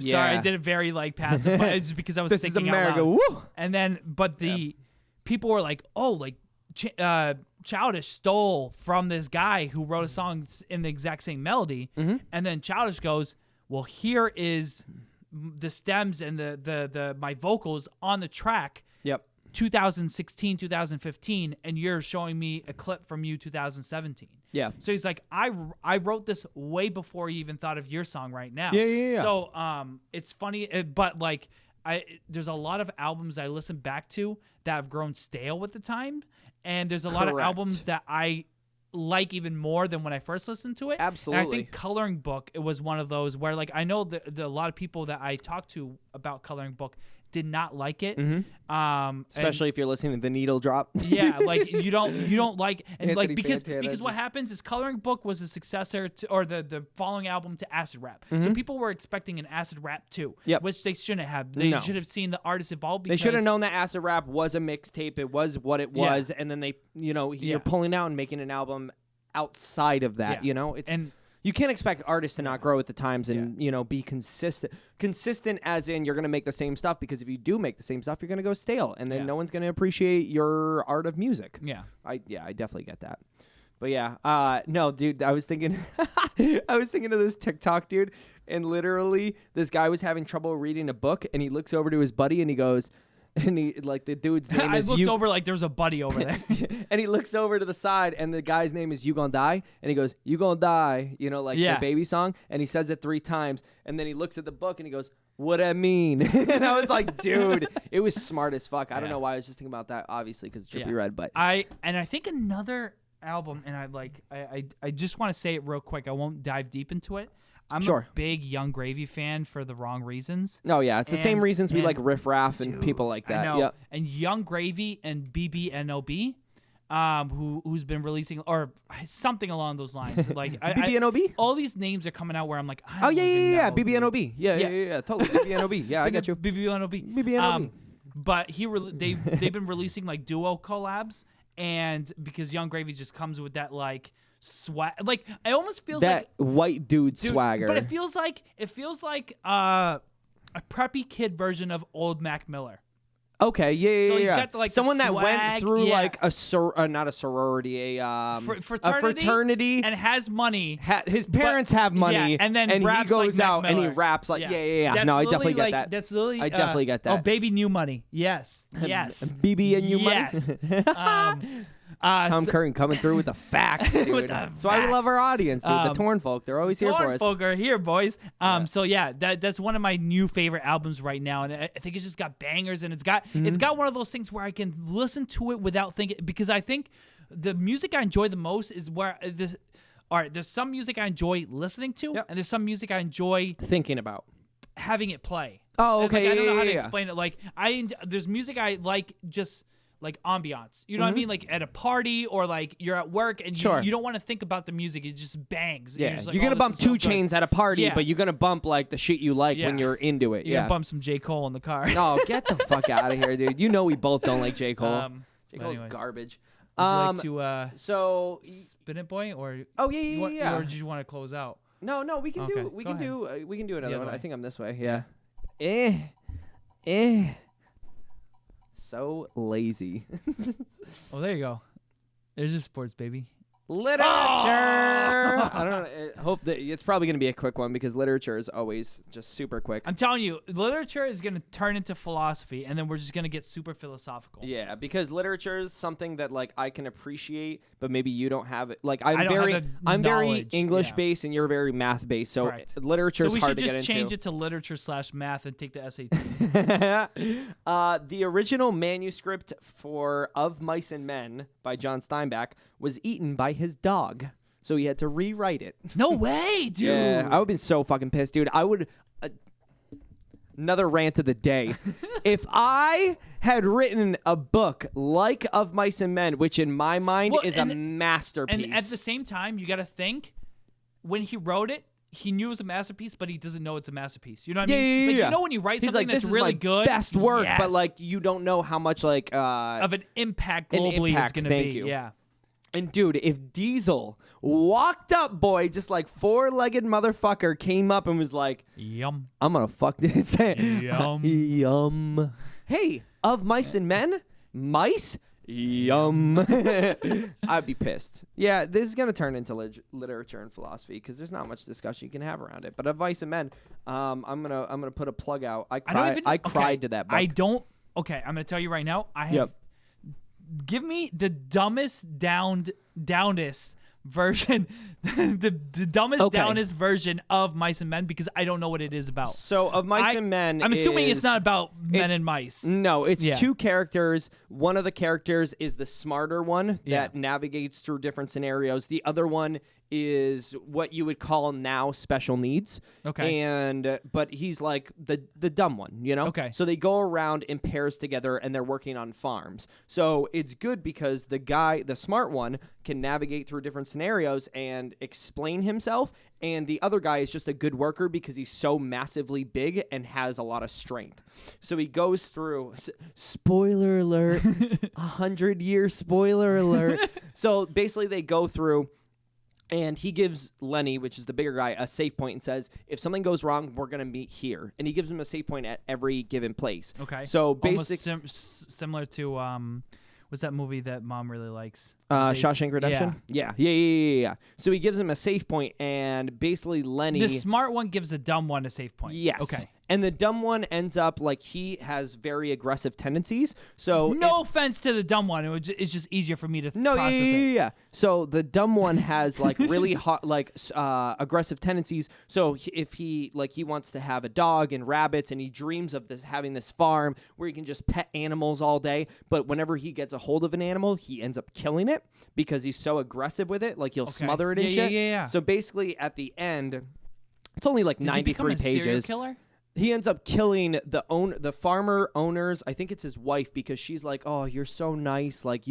Speaker 2: I did it very like passive, but it's because I was thinking
Speaker 1: This Is America.
Speaker 2: out loud.
Speaker 1: Woo!
Speaker 2: And then, but the people were like, oh, like Childish stole from this guy who wrote a song in the exact same melody, and then Childish goes, well, here is the stems and the my vocals on the track. Yep. 2016, 2015, and you're showing me a clip from you 2017. Yeah. So he's like, I wrote this way before you even thought of your song right now. Yeah. So it's funny, but like there's a lot of albums I listen back to that have grown stale with the time, and there's a lot of albums that I like even more than when I first listened to it. Absolutely. And I think Coloring Book, it was one of those where like I know that a lot of people that I talk to about Coloring Book did not like it.
Speaker 1: Especially if you're listening to The Needle Drop.
Speaker 2: Yeah, like you don't like and like
Speaker 1: Anthony
Speaker 2: because
Speaker 1: Fantana
Speaker 2: what happens is Coloring Book was a successor to, or the following album to Acid Rap. So people were expecting an Acid Rap 2, which they shouldn't have. They should have seen the artist evolve.
Speaker 1: They should have known that Acid Rap was a mixtape. It was what it was, and then they, you're pulling out and making an album outside of that. It's you can't expect artists to not grow with the times and be consistent. Consistent as in you're going to make the same stuff, because if you do make the same stuff, you're going to go stale, and then no one's going to appreciate your art of music. I definitely get that. But no, dude, I was thinking of this TikTok dude, and literally this guy was having trouble reading a book, and he looks over to his buddy and he goes, and he like the dude's name is
Speaker 2: I looked over like there's a buddy over there.
Speaker 1: And he looks over to the side, and the guy's name is You Gonna Die, and he goes, You Gonna Die, the baby song, and he says it 3 times, and then he looks at the book and he goes, What I mean? And I was like, dude, it was smart as fuck. I don't know why I was just thinking about that, obviously because Trippie Redd, but
Speaker 2: I think another album, and I just want to say it real quick. I won't dive deep into it. I'm a big Young Gravy fan for the wrong reasons.
Speaker 1: Oh, yeah. It's the same reasons we like Riff Raff and people like that.
Speaker 2: I know.
Speaker 1: Yep.
Speaker 2: And Young Gravy and BBNOB, who's been releasing, or something along those lines. Like
Speaker 1: BBNOB?
Speaker 2: All these names are coming out where I'm like,
Speaker 1: yeah. BBNOB. Yeah. Totally. BBNOB. Yeah, I got you.
Speaker 2: BBNOB. But they've been releasing like duo collabs, and because Young Gravy just comes with that like swag, like it almost feels
Speaker 1: that
Speaker 2: like
Speaker 1: white dude swagger.
Speaker 2: But it feels like a preppy kid version of old Mac Miller.
Speaker 1: Okay, yeah.
Speaker 2: So he's got like
Speaker 1: someone that
Speaker 2: swag,
Speaker 1: went through like not a sorority, a fraternity,
Speaker 2: and has money.
Speaker 1: His parents have money,
Speaker 2: and then
Speaker 1: he goes
Speaker 2: like
Speaker 1: out and he raps like yeah. No, I definitely get that.
Speaker 2: That's literally
Speaker 1: I definitely get that.
Speaker 2: Oh, Baby New Money, yes.
Speaker 1: BB and New Money. Tom Curran coming through with the facts, dude. That's why we love our audience, dude. The Torn folk, they're always here for us.
Speaker 2: Torn folk are here, boys. So yeah, that's one of my new favorite albums right now, and I think it's just got bangers, and it's got one of those things where I can listen to it without thinking, because I think the music I enjoy the most is where there's some music I enjoy listening to, and there's some music I enjoy
Speaker 1: thinking about,
Speaker 2: having it play.
Speaker 1: Oh, okay.
Speaker 2: I don't know how to explain it. Like there's music I like just like ambiance, you know what I mean? Like at a party, or like you're at work and you don't want to think about the music, it just bangs.
Speaker 1: Yeah, you're gonna bump 2 Chainz at a party, but you're gonna bump like the shit you like when you're into it.
Speaker 2: You're gonna bump some J. Cole in the car.
Speaker 1: No, get the fuck out of here, dude. You know we both don't like J. Cole. J. Cole's garbage.
Speaker 2: Would you like to
Speaker 1: so
Speaker 2: spin it, boy, or
Speaker 1: yeah.
Speaker 2: Or did you want to close out?
Speaker 1: No, we can do another one. I think I'm this way. Yeah. So lazy.
Speaker 2: Oh, there you go. There's your sports, baby.
Speaker 1: Literature. I don't know. I hope that it's probably going to be a quick one, because literature is always just super quick.
Speaker 2: I'm telling you, literature is going to turn into philosophy, and then we're just going to get super philosophical.
Speaker 1: Yeah, because literature is something that like I can appreciate, but maybe you don't have it. Like I'm very English based, and you're very math based. So literature is hard to get into. So we should just change
Speaker 2: it to literature/math and take the SATs.
Speaker 1: The original manuscript for Of Mice and Men by John Steinbeck was eaten by his dog, so he had to rewrite it.
Speaker 2: No way, dude.
Speaker 1: Yeah, I would have been so fucking pissed, dude. I would. Another rant of the day. If I had written a book like Of Mice and Men, which in my mind is a masterpiece.
Speaker 2: And at the same time, you got to think, when he wrote it, he knew it was a masterpiece, but he doesn't know it's a masterpiece. You know what I mean?
Speaker 1: Yeah.
Speaker 2: You know when you write something that's really good,
Speaker 1: best work, but like you don't know how much like
Speaker 2: of an impact globally it's going to be. Yeah.
Speaker 1: And dude, if Diesel walked up, boy, just like 4-legged motherfucker came up and was like,
Speaker 2: "Yum,
Speaker 1: I'm gonna fuck this."
Speaker 2: Yum,
Speaker 1: yum. Hey, Of Mice and Men, mice. Yum. I'd be pissed. Yeah, this is gonna turn into literature and philosophy, because there's not much discussion you can have around it. But Of Mice and Men, I'm gonna put a plug out. I cried to that book.
Speaker 2: Okay, I'm gonna tell you right now. I have. Yep. Give me the dumbest downest version, the dumbest downest version of Mice and Men, because I don't know what it is about.
Speaker 1: So Of Mice and Men,
Speaker 2: I'm assuming it's not about men and mice.
Speaker 1: No, it's 2 characters. One of the characters is the smarter one that navigates through different scenarios. The other one is what you would call now special needs.
Speaker 2: Okay.
Speaker 1: But he's like the dumb one, you know?
Speaker 2: Okay.
Speaker 1: So they go around in pairs together and they're working on farms. So it's good because the smart one, can navigate through different scenarios and explain himself. And the other guy is just a good worker because he's so massively big and has a lot of strength. So he goes through, spoiler alert, 100-year spoiler alert. So basically they go through, and he gives Lenny, which is the bigger guy, a safe point and says, if something goes wrong, we're going to meet here. And he gives him a safe point at every given place.
Speaker 2: Okay.
Speaker 1: So basically,
Speaker 2: similar to what's that movie that Mom really likes?
Speaker 1: Shawshank Redemption? Yeah. So he gives him a safe point, and basically Lenny...
Speaker 2: The smart one gives the dumb one a safe point.
Speaker 1: Yes.
Speaker 2: Okay.
Speaker 1: And the dumb one ends up like he has very aggressive tentendencies. So
Speaker 2: no offense to the dumb one, it's just easier for me to process it.
Speaker 1: Yeah. So the dumb one has like really hot, like aggressive tendencies. So if he wants to have a dog and rabbits, and he dreams of having this farm where he can just pet animals all day. But whenever he gets a hold of an animal, he ends up killing it because he's so aggressive with it. Like he'll smother it and shit.
Speaker 2: Yeah.
Speaker 1: So basically, at the end, it's only like 93 pages.
Speaker 2: Serial killer?
Speaker 1: He ends up killing the farmer owners. I think it's his wife, because she's like, "Oh, you're so nice. Like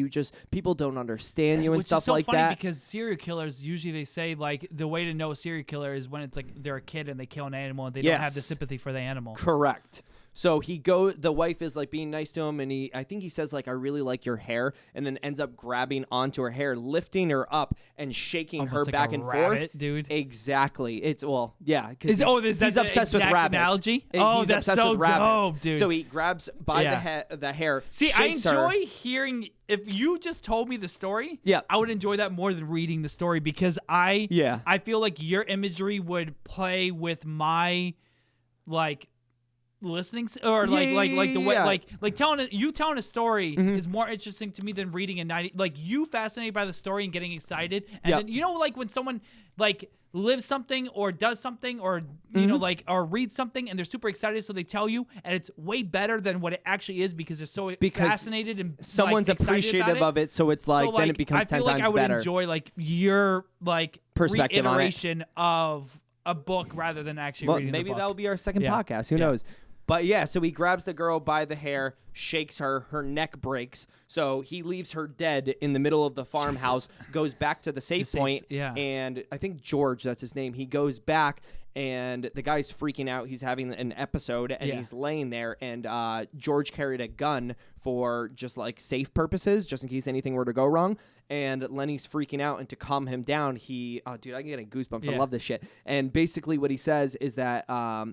Speaker 1: people don't understand you and stuff
Speaker 2: Which is so
Speaker 1: like
Speaker 2: funny
Speaker 1: that."
Speaker 2: Because serial killers usually, they say like the way to know a serial killer is when it's like they're a kid and they kill an animal and they don't have the sympathy for the animal.
Speaker 1: Correct. So the wife is like being nice to him, and I think he says like, "I really like your hair," and then ends up grabbing onto her hair, lifting her up and shaking
Speaker 2: Almost
Speaker 1: her
Speaker 2: like
Speaker 1: back
Speaker 2: a
Speaker 1: and
Speaker 2: rabbit,
Speaker 1: forth.
Speaker 2: dude.
Speaker 1: Exactly. It's
Speaker 2: Is
Speaker 1: he's obsessed with rabbits.
Speaker 2: Analogy?
Speaker 1: He's
Speaker 2: that's
Speaker 1: obsessed
Speaker 2: so
Speaker 1: with rabbits.
Speaker 2: dope, dude.
Speaker 1: So he grabs by the hair.
Speaker 2: See, I
Speaker 1: shakes her.
Speaker 2: enjoy hearing. If you just told me the story,
Speaker 1: Yeah.
Speaker 2: I would enjoy that more than reading the story, because I feel like your imagery would play with my like listening or like the way like telling a story is more interesting to me than reading a 90. Like, you fascinated by the story and getting excited, and then like when someone like lives something or does something or you know like or reads something and they're super excited, so they tell you, and it's way better than what it actually is because they're so fascinated and
Speaker 1: someone's
Speaker 2: like,
Speaker 1: appreciative of it, so it's like then it becomes 10 times better.
Speaker 2: I feel like I would enjoy like your like
Speaker 1: perspective
Speaker 2: reiteration of a book rather than actually reading the book.
Speaker 1: Maybe that'll be our second podcast. Who knows? But yeah, so he grabs the girl by the hair, shakes her neck breaks. So he leaves her dead in the middle of the farmhouse, goes back to the safe point, and I think George, that's his name, he goes back, and the guy's freaking out. He's having an episode, and he's laying there, and George carried a gun for just like safe purposes, just in case anything were to go wrong. And Lenny's freaking out, and to calm him down, dude, I'm getting goosebumps. I love this shit. And basically what he says is that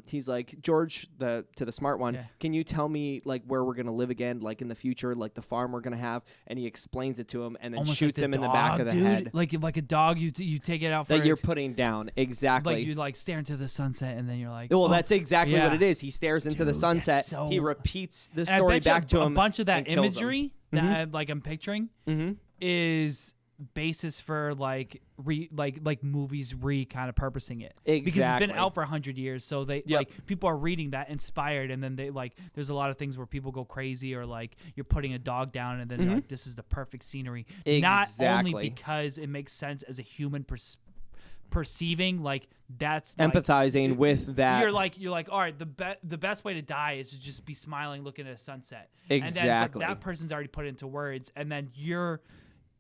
Speaker 1: he's like, George, to the smart one, can you tell me like where we're gonna live again, like in the future, like the farm we're gonna have? And he explains it to him, and then almost shoots him in the back of the head.
Speaker 2: Like a dog, you take it out for
Speaker 1: that you're putting down. Exactly.
Speaker 2: Like you like stare into the sunset, and then you're like,
Speaker 1: well, that's exactly what it is. He stares into the sunset. He repeats the story back to him.
Speaker 2: A bunch of that imagery that I'm picturing is basis for like movies kind of purposing it.
Speaker 1: Exactly.
Speaker 2: Because it's been out for 100 years, so they like people are reading that inspired, and then they like there's a lot of things where people go crazy, or like you're putting a dog down and then you're like, this is the perfect scenery. Not only because it makes sense as a human perceiving, like that's
Speaker 1: empathizing
Speaker 2: like,
Speaker 1: with that.
Speaker 2: You're like, all right, the best way to die is to just be smiling, looking at a sunset.
Speaker 1: Exactly.
Speaker 2: And then, but that person's already put it into words, and then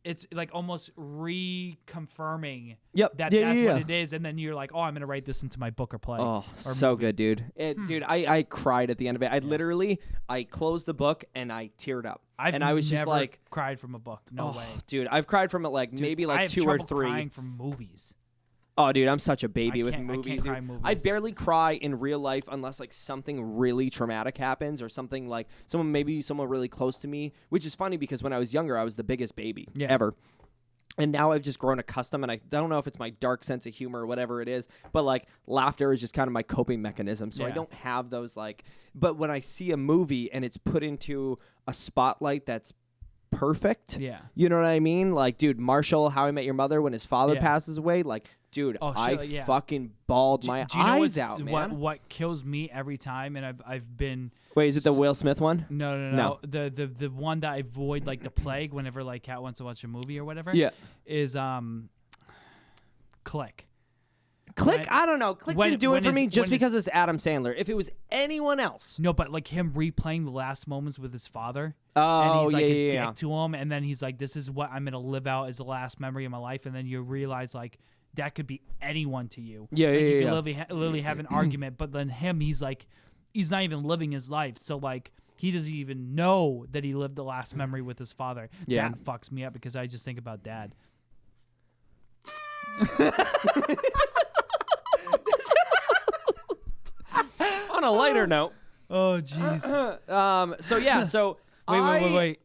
Speaker 2: it's like almost reconfirming that's what it is, and then you're like, oh, I'm gonna write this into my book or play.
Speaker 1: Oh,
Speaker 2: or
Speaker 1: so
Speaker 2: movie.
Speaker 1: good, dude. Dude, I cried at the end of it. I closed the book and I teared up. I was just like,
Speaker 2: cried from a book. No way,
Speaker 1: dude. I've cried from it maybe like 2 or 3.
Speaker 2: Crying from movies.
Speaker 1: Oh, dude, I'm such a baby with movies.
Speaker 2: I can't cry movies.
Speaker 1: I barely cry in real life unless like something really traumatic happens, or something like someone really close to me, which is funny because when I was younger, I was the biggest baby ever. And now I've just grown accustomed, and I don't know if it's my dark sense of humor or whatever it is, but like laughter is just kind of my coping mechanism. So I don't have those but when I see a movie and it's put into a spotlight that's perfect, you know what I mean? Like, dude, Marshall, How I Met Your Mother, when his father passes away, like, dude, I fucking bawled my eyes out, man.
Speaker 2: What kills me every time, and I've been...
Speaker 1: Wait, is it the Will Smith one?
Speaker 2: No. The one that I avoid like the plague whenever like Kat wants to watch a movie or whatever.
Speaker 1: Yeah.
Speaker 2: Is Click.
Speaker 1: Click, I don't know. Click didn't do it for me just because it's Adam Sandler. If it was anyone else.
Speaker 2: No, but like him replaying the last moments with his father.
Speaker 1: Oh,
Speaker 2: and he's like a
Speaker 1: yeah.
Speaker 2: dick to him. And then he's like, this is what I'm going to live out as the last memory of my life. And then you realize like that could be anyone to you.
Speaker 1: Yeah,
Speaker 2: like,
Speaker 1: yeah,
Speaker 2: you
Speaker 1: yeah.
Speaker 2: could literally have an argument. But then him, he's like, he's not even living his life. So like he doesn't even know that he lived the last memory with his father.
Speaker 1: Yeah.
Speaker 2: That fucks me up because I just think about dad.
Speaker 1: On a lighter note.
Speaker 2: Oh, jeez.
Speaker 1: So yeah, so
Speaker 2: Wait.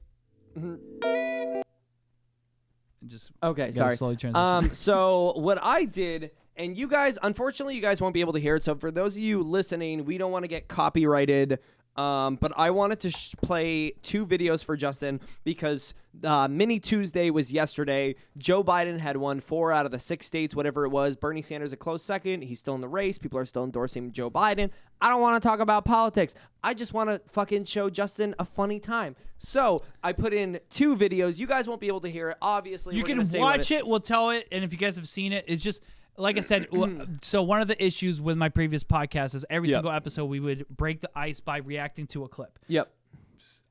Speaker 2: Just
Speaker 1: Okay,
Speaker 2: gotta
Speaker 1: sorry.
Speaker 2: slowly transition.
Speaker 1: So what I did, and you guys, unfortunately, you guys won't be able to hear it. So for those of you listening, we don't want to get copyrighted. But I wanted to play 2 videos for Justin because Mini Tuesday was yesterday. Joe Biden had won 4 out of the 6 states, whatever it was. Bernie Sanders a close second. He's still in the race. People are still endorsing Joe Biden. I don't want to talk about politics. I just want to fucking show Justin a funny time. So I put in 2 videos. You guys won't be able to hear it. Obviously,
Speaker 2: You can watch it. We'll tell it. And if you guys have seen it, it's just... Like I said, so one of the issues with my previous podcast is every single episode we would break the ice by reacting to a clip.
Speaker 1: Yep.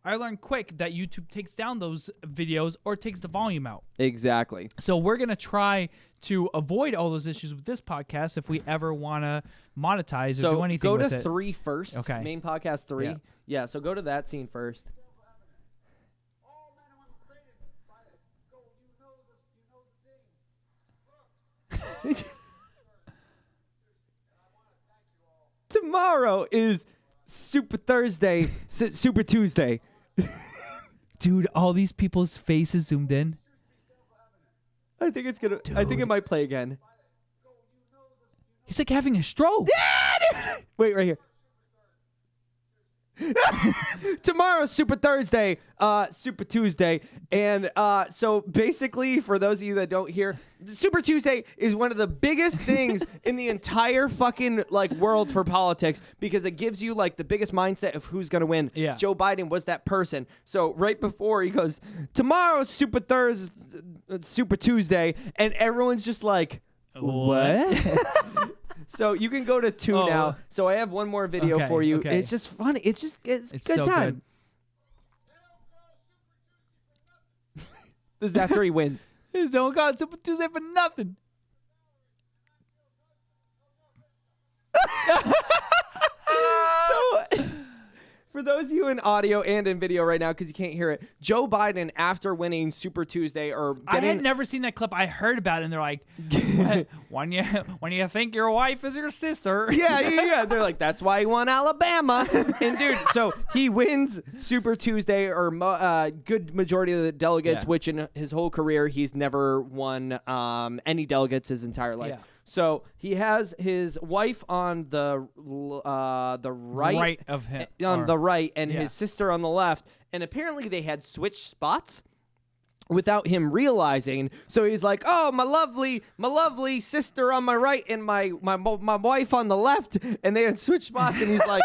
Speaker 2: I learned quick that YouTube takes down those videos or takes the volume out.
Speaker 1: Exactly.
Speaker 2: So we're going to try to avoid all those issues with this podcast if we ever want to monetize or do anything with it.
Speaker 1: So go to 3 first.
Speaker 2: Okay.
Speaker 1: Main podcast 3. Yeah, so go to that scene first. Tomorrow is Super Thursday, Super Tuesday.
Speaker 2: Dude, all these people's faces zoomed in.
Speaker 1: I think it's gonna. I think it might play again.
Speaker 2: He's like having a stroke.
Speaker 1: Wait, right here. Tomorrow's Super Thursday, Super Tuesday, and so basically, for those of you that don't hear, Super Tuesday is one of the biggest things in the entire fucking like world for politics because it gives you like the biggest mindset of who's gonna win.
Speaker 2: Yeah.
Speaker 1: Joe Biden was that person. So right before he goes, tomorrow's Super Thursday, Super Tuesday, and everyone's just like, what? So you can go to 2 now. So I have one more video for you.
Speaker 2: Okay.
Speaker 1: It's just funny. It's good
Speaker 2: so
Speaker 1: time. This is after he wins.
Speaker 2: This don't got Super Tuesday for nothing.
Speaker 1: So for those of you in audio and in video right now, because you can't hear it, Joe Biden, after winning Super Tuesday or getting...
Speaker 2: I had never seen that clip. I heard about it, and they're like, when you think your wife is your sister.
Speaker 1: Yeah. They're like, that's why he won Alabama. And dude, so he wins Super Tuesday, or good majority of the delegates, which in his whole career he's never won any delegates his entire life.
Speaker 2: Yeah.
Speaker 1: So he has his wife on the right
Speaker 2: of him,
Speaker 1: on the right, and his sister on the left, and apparently they had switched spots without him realizing. So he's like, "Oh, my lovely sister on my right, and my wife on the left," and they had switched spots, and he's like,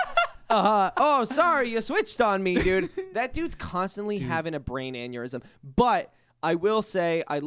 Speaker 1: "Oh, sorry, you switched on me, dude." That dude's constantly having a brain aneurysm, but. I will say I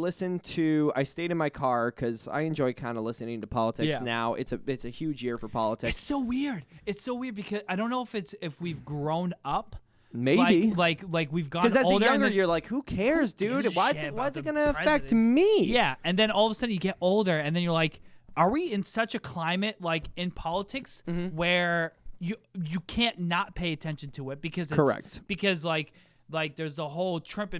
Speaker 1: stayed in my car because I enjoy kind of listening to politics now. It's a huge year for politics.
Speaker 2: It's so weird. It's so weird because I don't know if we've grown up.
Speaker 1: Maybe
Speaker 2: like we've gotten
Speaker 1: because as
Speaker 2: older.
Speaker 1: a younger, you're like, who cares, dude? Why is it going to affect me?
Speaker 2: Yeah, and then all of a sudden you get older, and then you're like, are we in such a climate like in politics where you can't not pay attention to it because it's,
Speaker 1: correct
Speaker 2: because like there's the whole Trump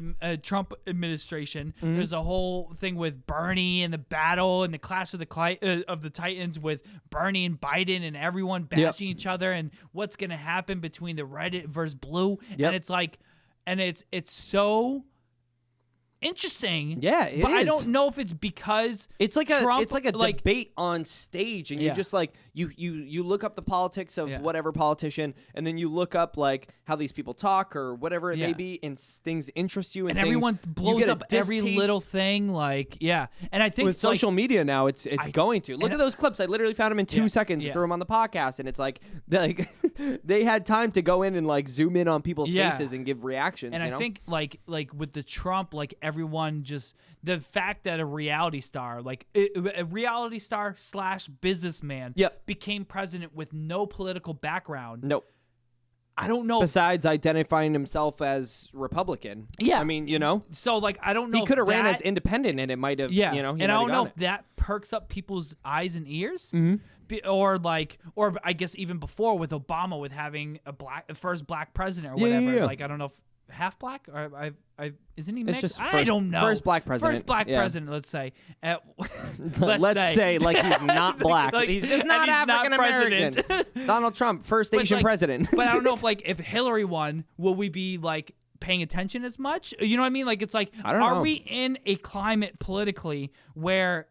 Speaker 2: administration. There's a whole thing with Bernie and the battle and the clash of the Titans with Bernie and Biden and everyone bashing each other and what's gonna happen between the red versus blue. And it's like, and it's so interesting.
Speaker 1: Yeah, it
Speaker 2: but
Speaker 1: is.
Speaker 2: I don't know if it's because
Speaker 1: it's like
Speaker 2: Trump,
Speaker 1: a debate on stage, and you just like you look up the politics of whatever politician, and then you look up like how these people talk or whatever it may be, and things interest you,
Speaker 2: and everyone blows up every little thing. Like, and I think
Speaker 1: with social media now, it's going to look at those clips. I literally found them in 2 seconds and threw them on the podcast, and it's like they had time to go in and like zoom in on people's faces and give reactions.
Speaker 2: And
Speaker 1: you know?
Speaker 2: I think like with the Trump, like everyone just the fact that a reality star, like a reality star / businessman, became president with no political background.
Speaker 1: Nope.
Speaker 2: I don't know.
Speaker 1: Besides identifying himself as Republican.
Speaker 2: Yeah.
Speaker 1: I mean, you know.
Speaker 2: So, like, I don't know.
Speaker 1: He could have ran as independent and it might have, you know.
Speaker 2: And I don't know if that perks up people's eyes and ears. Or I guess even before with Obama, with having first black president or whatever.
Speaker 1: Yeah.
Speaker 2: Like, I don't know if half black or isn't he mixed?
Speaker 1: It's just
Speaker 2: I don't know.
Speaker 1: First black president.
Speaker 2: First black president, let's say.
Speaker 1: Let's say like he's not black.
Speaker 2: Like,
Speaker 1: he's just not African American. Donald Trump, first Asian president.
Speaker 2: But I don't know if Hillary won, will we be like paying attention as much? You know what I mean? Like, it's like,
Speaker 1: I don't know.
Speaker 2: Are we in a climate politically where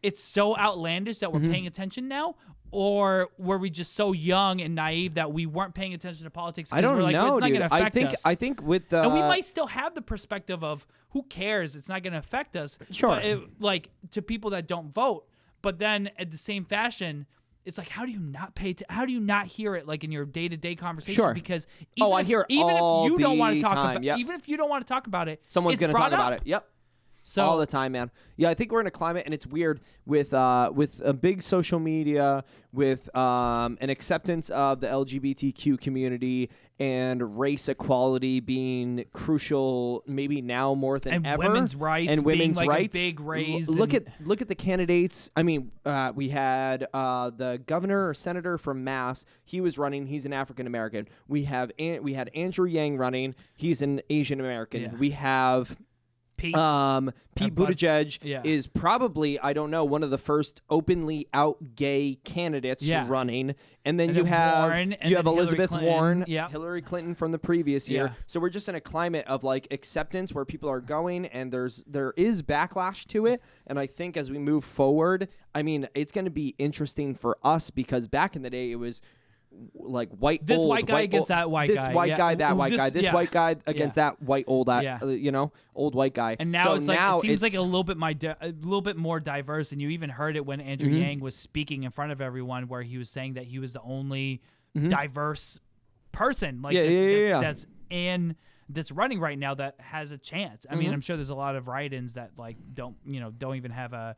Speaker 2: it's so outlandish that we're paying attention now? Or were we just so young and naive that we weren't paying attention to politics?
Speaker 1: I don't
Speaker 2: we're like,
Speaker 1: know,
Speaker 2: well, it's not
Speaker 1: dude.
Speaker 2: going to affect us.
Speaker 1: I think with the...
Speaker 2: And we might still have the perspective of, who cares? It's not going to affect us.
Speaker 1: Sure.
Speaker 2: But like, to people that don't vote. But then at the same fashion, it's like, how do you not how do you not hear it like in your day-to-day conversation?
Speaker 1: Sure.
Speaker 2: Because
Speaker 1: I hear it all
Speaker 2: if you don't want
Speaker 1: the
Speaker 2: to talk
Speaker 1: time.
Speaker 2: about,
Speaker 1: Yep.
Speaker 2: even if you don't want to talk about it,
Speaker 1: someone's
Speaker 2: going to
Speaker 1: talk about it. Yep.
Speaker 2: So,
Speaker 1: all the time, man. Yeah, I think we're in a climate, and it's weird with a big social media, with an acceptance of the LGBTQ community and race equality being crucial, maybe now more than ever.
Speaker 2: Women's rights
Speaker 1: and women's
Speaker 2: being like
Speaker 1: rights.
Speaker 2: a big raise.
Speaker 1: Look at the candidates. I mean, we had the governor or senator from Mass. He was running. He's an African American. We had Andrew Yang running. He's an Asian American.
Speaker 2: Yeah.
Speaker 1: We have. Pete Buttigieg is probably, I don't know, one of the first openly out gay candidates running. And then you have
Speaker 2: Warren,
Speaker 1: Elizabeth Warren,
Speaker 2: yeah.
Speaker 1: Hillary Clinton from the previous year.
Speaker 2: Yeah.
Speaker 1: So we're just in a climate of like acceptance where people are going, and there is backlash to it. And I think as we move forward, I mean, it's going to be interesting for us because back in the day it was like white
Speaker 2: guy against that white guy.
Speaker 1: This white guy, that white guy. This white guy against that white old old white guy.
Speaker 2: And now it's like it seems like a little bit more diverse. And you even heard it when Andrew Yang was speaking in front of everyone, where he was saying that he was the only diverse person that's running right now that has a chance. I mean, I'm sure there's a lot of write-ins that like don't even have a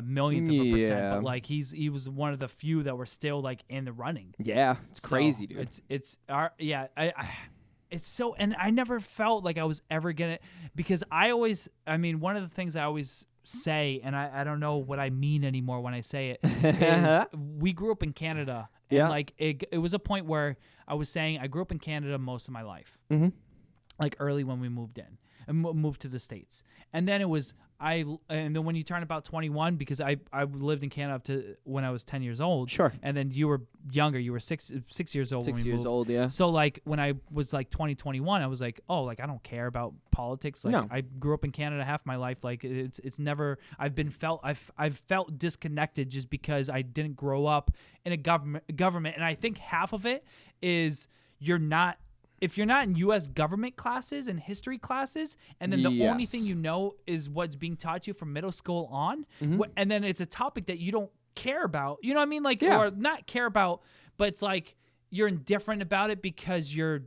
Speaker 2: millionth of a percent, but like he was one of the few that were still like in the running.
Speaker 1: Yeah, it's crazy, dude.
Speaker 2: It's so, and I never felt like I was ever gonna, because one of the things I always say, and I don't know what I mean anymore when I say it, is we grew up in Canada, and like it was a point where I was saying I grew up in Canada most of my life, like early when we moved in and moved to the States, and then it was. And then when you turn about 21, because I lived in Canada up to when I was 10 years old.
Speaker 1: Sure.
Speaker 2: And then you were younger. You were six years old.
Speaker 1: 6
Speaker 2: when we
Speaker 1: years
Speaker 2: moved.
Speaker 1: old, yeah.
Speaker 2: So like when I was like 21, I was like, oh, like I don't care about politics. Like
Speaker 1: no.
Speaker 2: I grew up in Canada half my life. Like it's never. I've felt disconnected just because I didn't grow up in a government. And I think half of it is if you're not in U.S. government classes and history classes, and then the only thing you know is what's being taught you from middle school on, and then it's a topic that you don't care about, you know what I mean? Like, or not care about, but it's like you're indifferent about it because you're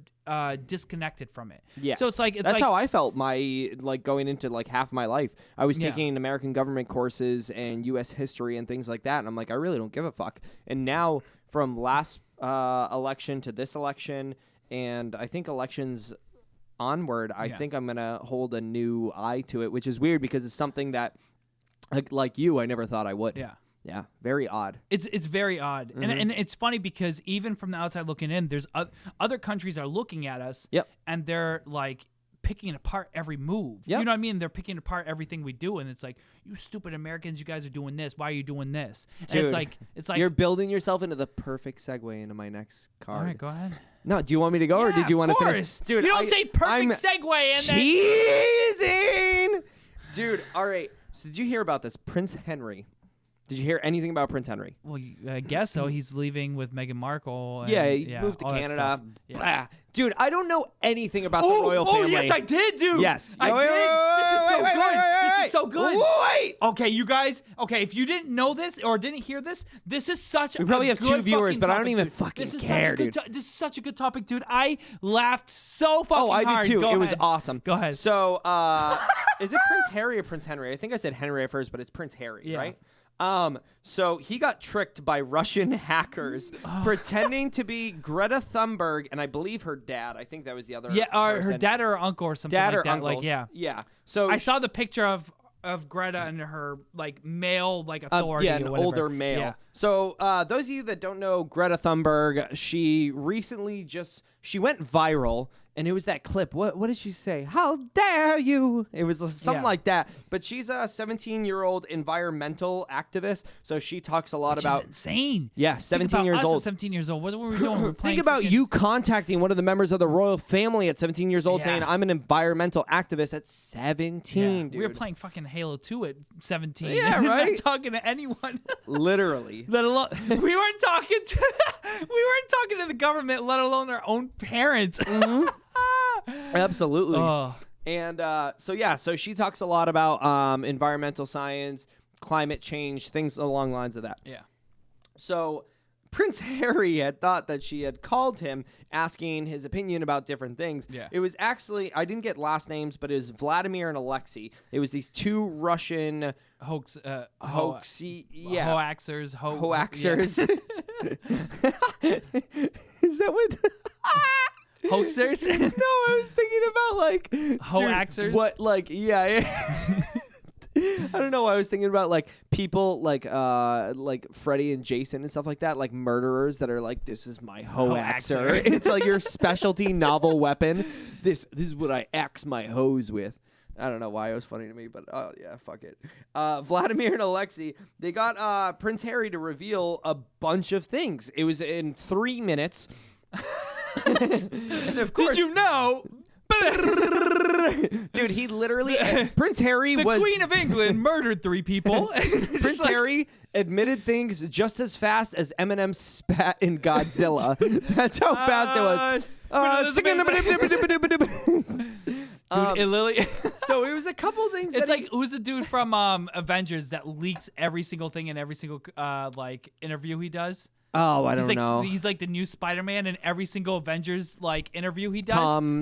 Speaker 2: disconnected from it.
Speaker 1: Yeah.
Speaker 2: So that's
Speaker 1: like, how I felt going into like half my life. I was taking American government courses and U.S. history and things like that, and I'm like, I really don't give a fuck. And now from last election to this election, and I think elections onward, I think I'm going to hold a new eye to it, which is weird because it's something that, like you, I never thought I would.
Speaker 2: Yeah.
Speaker 1: Yeah, very odd.
Speaker 2: It's very odd. And it's funny because even from the outside looking in, there's other countries are looking at us, and they're like picking apart every move.
Speaker 1: Yep.
Speaker 2: You know what I mean? They're picking apart everything we do, and it's like, you stupid Americans, you guys are doing this. Why are you doing this?
Speaker 1: Dude,
Speaker 2: and it's like
Speaker 1: you're building yourself into the perfect segue into my next card.
Speaker 2: All right, go ahead.
Speaker 1: No, do you want me to go or did you want to finish?
Speaker 2: Dude, you don't say perfect segue and then
Speaker 1: cheesing. Dude, all right. So did you hear about this? Prince Henry. Did you hear anything about Prince Henry?
Speaker 2: Well, I guess so. He's leaving with Meghan Markle. And,
Speaker 1: he moved to Canada. Dude, I don't know anything about the royal family.
Speaker 2: Oh, yes, I did, dude.
Speaker 1: Yes.
Speaker 2: I did. This is so good. This is so good.
Speaker 1: Wait.
Speaker 2: Okay, you guys. Okay, if you didn't know this or didn't hear this, this is such.
Speaker 1: We probably
Speaker 2: a
Speaker 1: have
Speaker 2: good
Speaker 1: 2 viewers,
Speaker 2: fucking
Speaker 1: but I don't
Speaker 2: topic,
Speaker 1: even
Speaker 2: dude.
Speaker 1: fucking
Speaker 2: This is
Speaker 1: care,
Speaker 2: such a good
Speaker 1: dude.
Speaker 2: this is such a good topic, dude. I laughed so fucking
Speaker 1: Oh, I
Speaker 2: hard.
Speaker 1: did too.
Speaker 2: Go
Speaker 1: It was
Speaker 2: ahead.
Speaker 1: awesome.
Speaker 2: Go ahead.
Speaker 1: So, is it Prince Harry or Prince Henry? I think I said Henry at first, but it's Prince Harry,
Speaker 2: Yeah.
Speaker 1: right? So he got tricked by Russian hackers pretending to be Greta Thunberg, and I believe her dad. I think that was the other.
Speaker 2: Yeah, or her
Speaker 1: person.
Speaker 2: dad or uncle or something
Speaker 1: Dad
Speaker 2: like
Speaker 1: or
Speaker 2: that.
Speaker 1: uncles.
Speaker 2: Like, yeah.
Speaker 1: Yeah. So
Speaker 2: I saw the picture of Greta and her like male like authority.
Speaker 1: yeah, an
Speaker 2: or whatever.
Speaker 1: older male.
Speaker 2: Yeah.
Speaker 1: So those of you that don't know Greta Thunberg, she recently she went viral, and it was that clip. What did she say? How dare you? It was something
Speaker 2: Yeah.
Speaker 1: like that. But she's a 17-year-old environmental activist, so she talks a lot
Speaker 2: Which
Speaker 1: about.
Speaker 2: is insane.
Speaker 1: Yeah, 17 years old.
Speaker 2: 17 years old. What were we doing? We were playing
Speaker 1: Think about
Speaker 2: freaking-
Speaker 1: you contacting one of the members of the royal family at 17 years old
Speaker 2: Yeah.
Speaker 1: saying, I'm an environmental activist at 17, dude.
Speaker 2: We were playing fucking Halo 2 at 17.
Speaker 1: Yeah,
Speaker 2: We're
Speaker 1: right?
Speaker 2: not talking to anyone.
Speaker 1: Literally.
Speaker 2: Let alone we weren't talking to the government, let alone our own parents.
Speaker 1: Absolutely.
Speaker 2: Oh.
Speaker 1: And so she talks a lot about environmental science, climate change, things along the lines of that.
Speaker 2: Yeah.
Speaker 1: So Prince Harry had thought that she had called him asking his opinion about different things.
Speaker 2: Yeah.
Speaker 1: It was actually, I didn't get last names, but it was Vladimir and Alexei. It was these 2 Russian
Speaker 2: Hoaxers.
Speaker 1: hoaxers. Is that what?
Speaker 2: Hoaxers?
Speaker 1: No, I was thinking about like
Speaker 2: Hoaxers?
Speaker 1: dude, what yeah. I don't know. I was thinking about like people like Freddy and Jason and stuff like that, like murderers that are like, this is my hoaxer.
Speaker 2: Hoaxer.
Speaker 1: It's like your specialty novel weapon. This is what I axe my hose with. I don't know why it was funny to me, but oh yeah, fuck it. Vladimir and Alexei, they got Prince Harry to reveal a bunch of things. It was in 3 minutes. And of course,
Speaker 2: Did you know?
Speaker 1: dude, he literally Prince Harry
Speaker 2: The
Speaker 1: was
Speaker 2: Queen of England murdered 3 people.
Speaker 1: Prince Harry admitted things just as fast as Eminem spat in Godzilla. That's how fast it was.
Speaker 2: Dude, it literally.
Speaker 1: So it was a couple things.
Speaker 2: It's
Speaker 1: that
Speaker 2: like who's the dude from Avengers that leaks every single thing in every single like interview he does?
Speaker 1: oh, I don't know.
Speaker 2: He's like the new Spider-Man in every single Avengers like interview he does.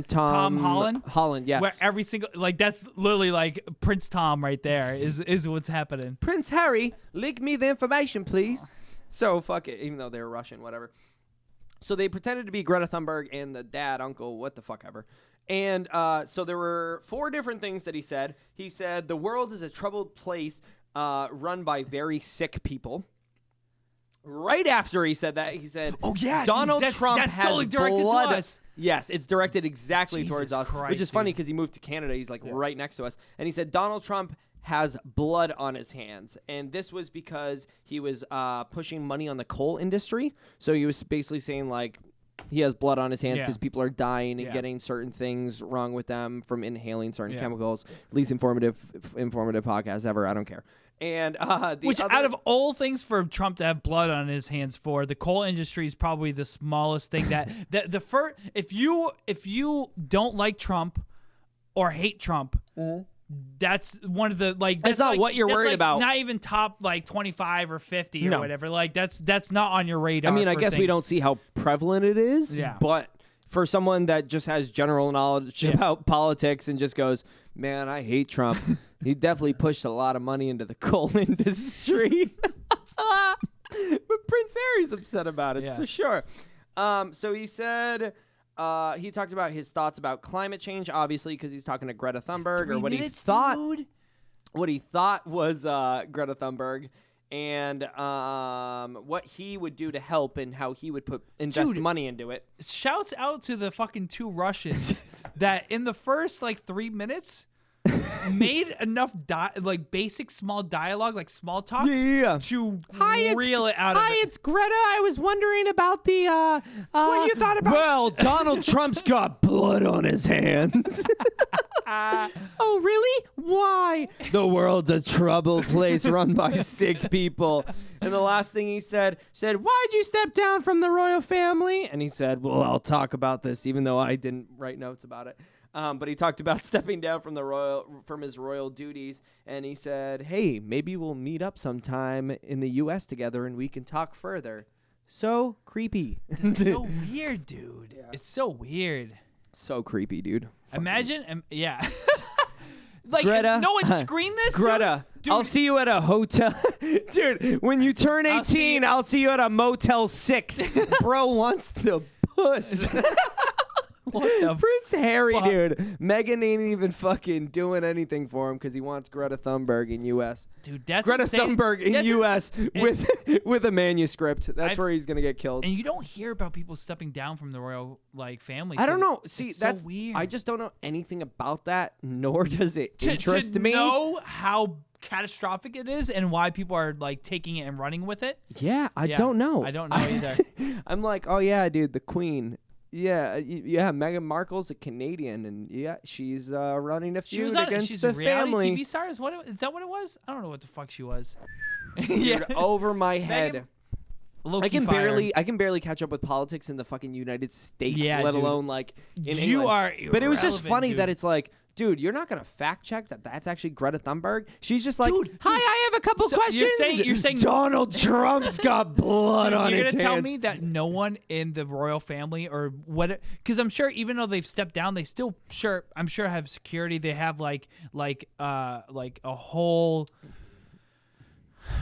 Speaker 1: Tom
Speaker 2: Holland.
Speaker 1: Holland, yes.
Speaker 2: Where every single like that's literally like Prince Tom right there is what's happening.
Speaker 1: Prince Harry, leak me the information, please. So fuck it, even though they're Russian, whatever. So they pretended to be Greta Thunberg and the dad, uncle, what the fuck ever. And so there were 4 different things that he said. He said the world is a troubled place run by very sick people. Right after he said that, he said,
Speaker 2: Oh, yeah,
Speaker 1: Donald
Speaker 2: dude,
Speaker 1: Trump
Speaker 2: that's
Speaker 1: has
Speaker 2: totally directed to
Speaker 1: blood.
Speaker 2: us.
Speaker 1: Yes, it's directed exactly
Speaker 2: Jesus
Speaker 1: towards us,
Speaker 2: Christ,
Speaker 1: which is funny
Speaker 2: dude.
Speaker 1: because he moved to Canada. He's like right next to us. And he said Donald Trump has blood on his hands. And this was because he was pushing money on the coal industry. So he was basically saying like he has blood on his hands
Speaker 2: Yeah.
Speaker 1: because people are dying and
Speaker 2: Yeah.
Speaker 1: getting certain things wrong with them from inhaling certain
Speaker 2: Yeah.
Speaker 1: chemicals. Least informative podcast ever. I don't care. And
Speaker 2: Which out of all things for Trump to have blood on his hands for, the coal industry is probably the smallest thing that the first if you don't like Trump or hate Trump, that's one of the like
Speaker 1: That's not what you're
Speaker 2: that's
Speaker 1: worried
Speaker 2: like
Speaker 1: about.
Speaker 2: Not even top like 25 or 50 or
Speaker 1: No.
Speaker 2: whatever. Like that's not on your radar.
Speaker 1: I mean, I
Speaker 2: for
Speaker 1: guess we
Speaker 2: things.
Speaker 1: don't see how prevalent it is.
Speaker 2: Yeah.
Speaker 1: But for someone that just has general knowledge about politics and just goes, man, I hate Trump. He definitely pushed a lot of money into the coal industry. But Prince Harry's upset about it,
Speaker 2: Yeah.
Speaker 1: so sure. So he said he talked about his thoughts about climate change, obviously, because he's talking to Greta Thunberg, or
Speaker 2: 3
Speaker 1: what
Speaker 2: minutes,
Speaker 1: he thought.
Speaker 2: dude?
Speaker 1: What he thought was Greta Thunberg, and what he would do to help, and how he would invest
Speaker 2: Dude.
Speaker 1: money into it.
Speaker 2: Shouts out to the fucking 2 Russians that in the first like 3 minutes made enough like basic small dialogue, like small talk,
Speaker 1: Yeah.
Speaker 2: to reel it out of it.
Speaker 1: It's Greta. I was wondering about the
Speaker 2: What you thought about?
Speaker 1: Well, Donald Trump's got blood on his hands. Oh, really? Why? The world's a troubled place run by sick people. And the last thing he said, why'd you step down from the royal family? And he said, well, I'll talk about this, even though I didn't write notes about it. But he talked about stepping down from his royal duties, and he said, "Hey, maybe we'll meet up sometime in the U.S. together, and we can talk further." So creepy.
Speaker 2: It's so weird, dude. Yeah. It's so weird.
Speaker 1: So creepy, dude.
Speaker 2: Imagine, yeah. Like,
Speaker 1: Greta,
Speaker 2: no one screened this?
Speaker 1: Greta,
Speaker 2: dude?
Speaker 1: I'll see you at a hotel. Dude, when you turn 18, I'll see you at a Motel 6. Bro wants the puss. Prince Harry,
Speaker 2: fuck?
Speaker 1: dude. Meghan ain't even fucking doing anything for him because he wants Greta Thunberg in U.S.
Speaker 2: Dude, that's
Speaker 1: Greta
Speaker 2: insane.
Speaker 1: Thunberg in U.S. with a manuscript. That's where he's gonna get killed.
Speaker 2: And you don't hear about people stepping down from the royal family.
Speaker 1: I don't know. See, that's
Speaker 2: so weird.
Speaker 1: I just don't know anything about that, nor does it interest me.
Speaker 2: To know how catastrophic it is and why people are like taking it and running with it.
Speaker 1: Yeah, I don't know.
Speaker 2: I don't know either.
Speaker 1: I'm like, oh yeah, dude, the Queen. Yeah, Meghan Markle's a Canadian, and yeah, she's running a feud against
Speaker 2: she's
Speaker 1: the
Speaker 2: a reality
Speaker 1: family.
Speaker 2: TV star. Is that what it was? I don't know what the fuck she was.
Speaker 1: Dude, over my head. I can barely catch up with politics in the fucking United States, let alone like in England. But it was just funny that it's like, dude, you're not gonna fact check that that's actually Greta Thunberg. She's just like, hi, I have a couple questions.
Speaker 2: You're saying
Speaker 1: Donald Trump's got blood on his hands.
Speaker 2: You're gonna tell me that no one in the royal family or what? Because I'm sure even though they've stepped down, they still I'm sure have security. They have like a whole.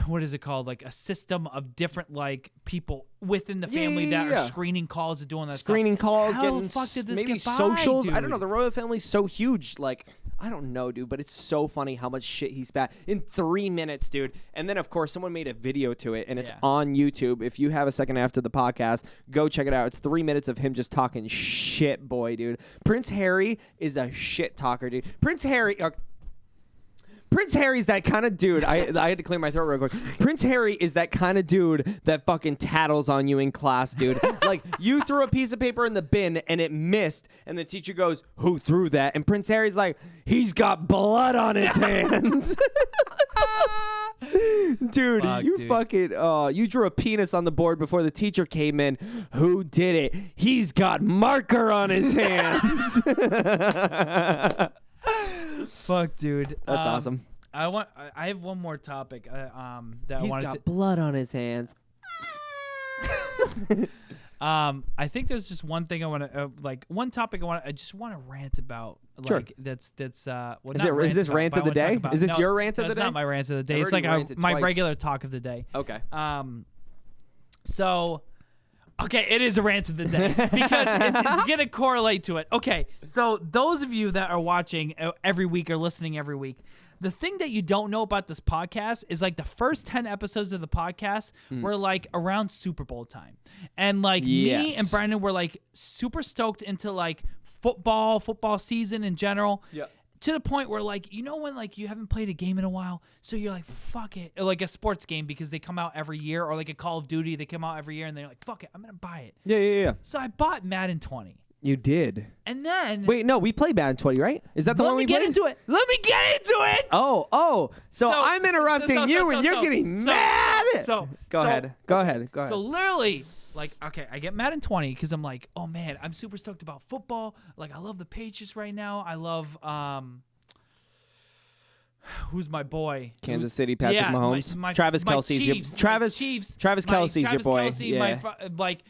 Speaker 2: What is it called? Like a system of different like people within the family that are screening calls and doing that
Speaker 1: screening
Speaker 2: stuff.
Speaker 1: calls,
Speaker 2: How
Speaker 1: getting
Speaker 2: the fuck did this
Speaker 1: maybe
Speaker 2: get by,
Speaker 1: socials.
Speaker 2: dude?
Speaker 1: I don't know. The royal family's so huge. Like, I don't know, dude, but it's so funny how much shit he's spat in 3 minutes, dude. And then of course someone made a video to it, and it's on YouTube. If you have a second after the podcast, go check it out. It's 3 minutes of him just talking shit, boy, dude. Prince Harry is a shit talker, dude. Prince Harry's that kind of dude. I had to clear my throat real quick. Prince Harry is that kind of dude that fucking tattles on you in class, dude. Like, you threw a piece of paper in the bin and it missed, and the teacher goes, "Who threw that?" And Prince Harry's like, "He's got blood on his hands." Dude, fucking, you drew a penis on the board before the teacher came in. Who did it? He's got marker on his hands.
Speaker 2: Fuck, dude.
Speaker 1: That's awesome.
Speaker 2: I have one more topic.
Speaker 1: He's got blood on his hands.
Speaker 2: I think there's just one thing I want to one topic I just want to rant about. Like,
Speaker 1: sure.
Speaker 2: That's
Speaker 1: is this rant of the day? Is this your rant of the day?
Speaker 2: It's not my rant of the day. It's like my regular talk of the day.
Speaker 1: Okay.
Speaker 2: So. Okay, it is a rant of the day because it's going to correlate to it. Okay, so those of you that are watching every week or listening every week, the thing that you don't know about this podcast is like the first 10 episodes of the podcast were like around Super Bowl time. And like me and Brandon were like super stoked into like football season in general. Yeah. To the point where, like, you know when, like, you haven't played a game in a while, so you're like, fuck it. Or, like, a sports game because they come out every year, or, like, a Call of Duty, they come out every year, and they're like, fuck it, I'm going to buy it.
Speaker 1: Yeah.
Speaker 2: So I bought Madden 20.
Speaker 1: You did?
Speaker 2: And then...
Speaker 1: Wait, no, we played Madden 20, right? Is that the one we played?
Speaker 2: Let me get into it!
Speaker 1: Oh. So I'm interrupting you, and you're getting mad! Go ahead.
Speaker 2: So, literally... Like, okay, I get Madden 20 because I'm like, oh, man, I'm super stoked about football. Like, I love the Patriots right now. I love, who's my boy?
Speaker 1: Kansas City, Patrick Mahomes. Travis Kelce's Travis Kelce's your boy.
Speaker 2: Like,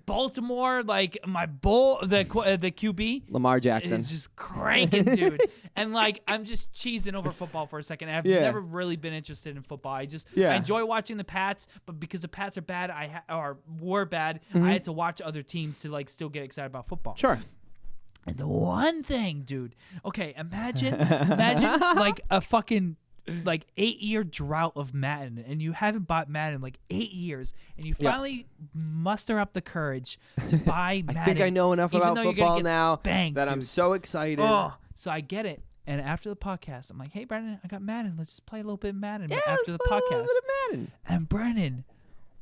Speaker 2: Baltimore, like, my bull, the QB.
Speaker 1: Lamar Jackson.
Speaker 2: Is just cranking, dude. And, like, I'm just cheesing over football for a second. I've never really been interested in football. I enjoy watching the Pats, but because the Pats are bad, were bad, I had to watch other teams to, like, still get excited about football.
Speaker 1: Sure.
Speaker 2: And the one thing, dude, okay, imagine like a fucking like 8-year drought of Madden, and you haven't bought Madden in like 8 years, and you finally muster up the courage to buy Madden.
Speaker 1: I think I know enough about football now
Speaker 2: spanked,
Speaker 1: that I'm so excited.
Speaker 2: Oh, so I get it. And after the podcast, I'm like, hey, Brandon, I got Madden. Let's just play a little bit of Madden after the podcast. A little bit of Madden. And Brandon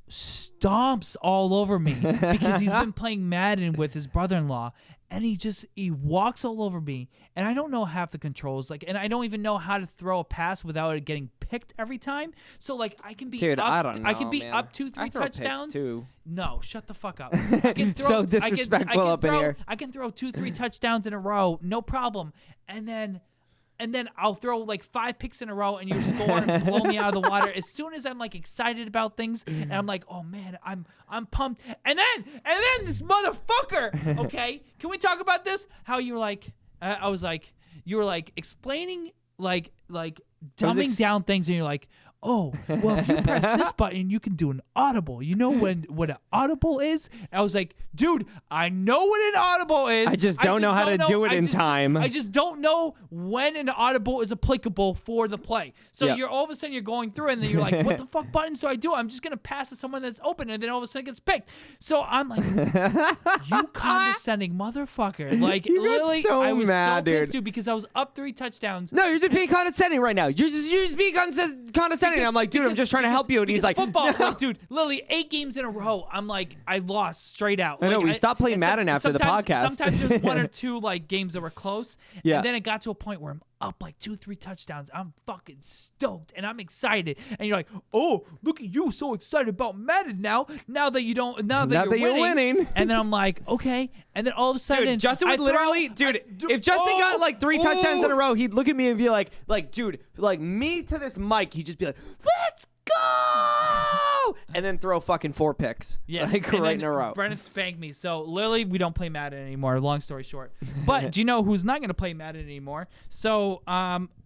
Speaker 2: stomps all over me because he's been playing Madden with his brother-in-law, and he walks all over me, and I don't know half the controls, like, and I don't even know how to throw a pass without it getting picked every time. So like I can be
Speaker 1: Dude,
Speaker 2: up,
Speaker 1: I don't know,
Speaker 2: I can be
Speaker 1: man.
Speaker 2: up 2-3
Speaker 1: I throw picks,
Speaker 2: touchdowns.
Speaker 1: too.
Speaker 2: No, shut the fuck up. I can throw,
Speaker 1: So disrespectful up in here.
Speaker 2: I can throw 2-3 touchdowns in a row, no problem. And then I'll throw like 5 picks in a row, and you score and blow me out of the water. As soon as I'm like excited about things, and I'm like, oh man, I'm pumped. And then this motherfucker. Okay, can we talk about this? How you were like, you were like explaining like dumbing down things, and you're like, oh, well, if you press this button, you can do an audible. You know what an audible is? I was like, dude, I know what an audible is.
Speaker 1: I just don't know how to do it in time.
Speaker 2: I just don't know when an audible is applicable for the play. So you're all of a sudden you're going through, and then you're like, what the fuck buttons do I do? I'm just gonna pass to someone that's open, and then all of a sudden it gets picked. So I'm like, you condescending motherfucker. Like
Speaker 1: You got
Speaker 2: literally,
Speaker 1: so
Speaker 2: I was
Speaker 1: mad,
Speaker 2: so pissed,
Speaker 1: dude.
Speaker 2: because I was up 3 touchdowns.
Speaker 1: No, you're just being condescending right now. You're just being condescending. I'm like, dude, I'm just trying to help you. And he's like,
Speaker 2: football,
Speaker 1: no.
Speaker 2: like, dude, literally 8 games in a row. I'm like, I lost straight out.
Speaker 1: I know,
Speaker 2: Like,
Speaker 1: we stopped playing
Speaker 2: and
Speaker 1: Madden after the podcast.
Speaker 2: Sometimes there's 1 or 2 like games that were close.
Speaker 1: Yeah.
Speaker 2: And then it got to a point where I'm up like 2-3 touchdowns. I'm fucking stoked and I'm excited. And you're like, oh, look at you, so excited about Madden now that you're winning. And then I'm like, okay. And then all of a sudden,
Speaker 1: Dude, Justin would literally, if Justin got like 3 touchdowns in a row, he'd look at me and be like, dude, like me to this mic, he'd just be like, let's go, and then throw fucking 4 picks, like
Speaker 2: and
Speaker 1: right
Speaker 2: then
Speaker 1: in a row.
Speaker 2: Brennan spanked me. So literally, we don't play Madden anymore. Long story short. But do you know who's not going to play Madden anymore? So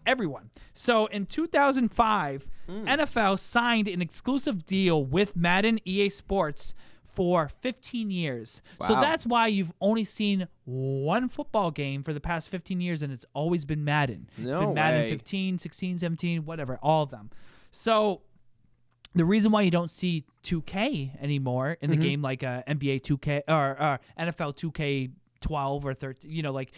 Speaker 2: everyone. So in 2005, NFL signed an exclusive deal with Madden EA Sports for 15 years.
Speaker 1: Wow.
Speaker 2: So that's why you've only seen one football game for the past 15 years, and it's always been Madden. It's
Speaker 1: No
Speaker 2: been Madden
Speaker 1: way.
Speaker 2: 15, 16, 17, whatever, all of them. So the reason why you don't see 2K anymore in the game, like NBA 2K or NFL 2K12 or 13, you know, like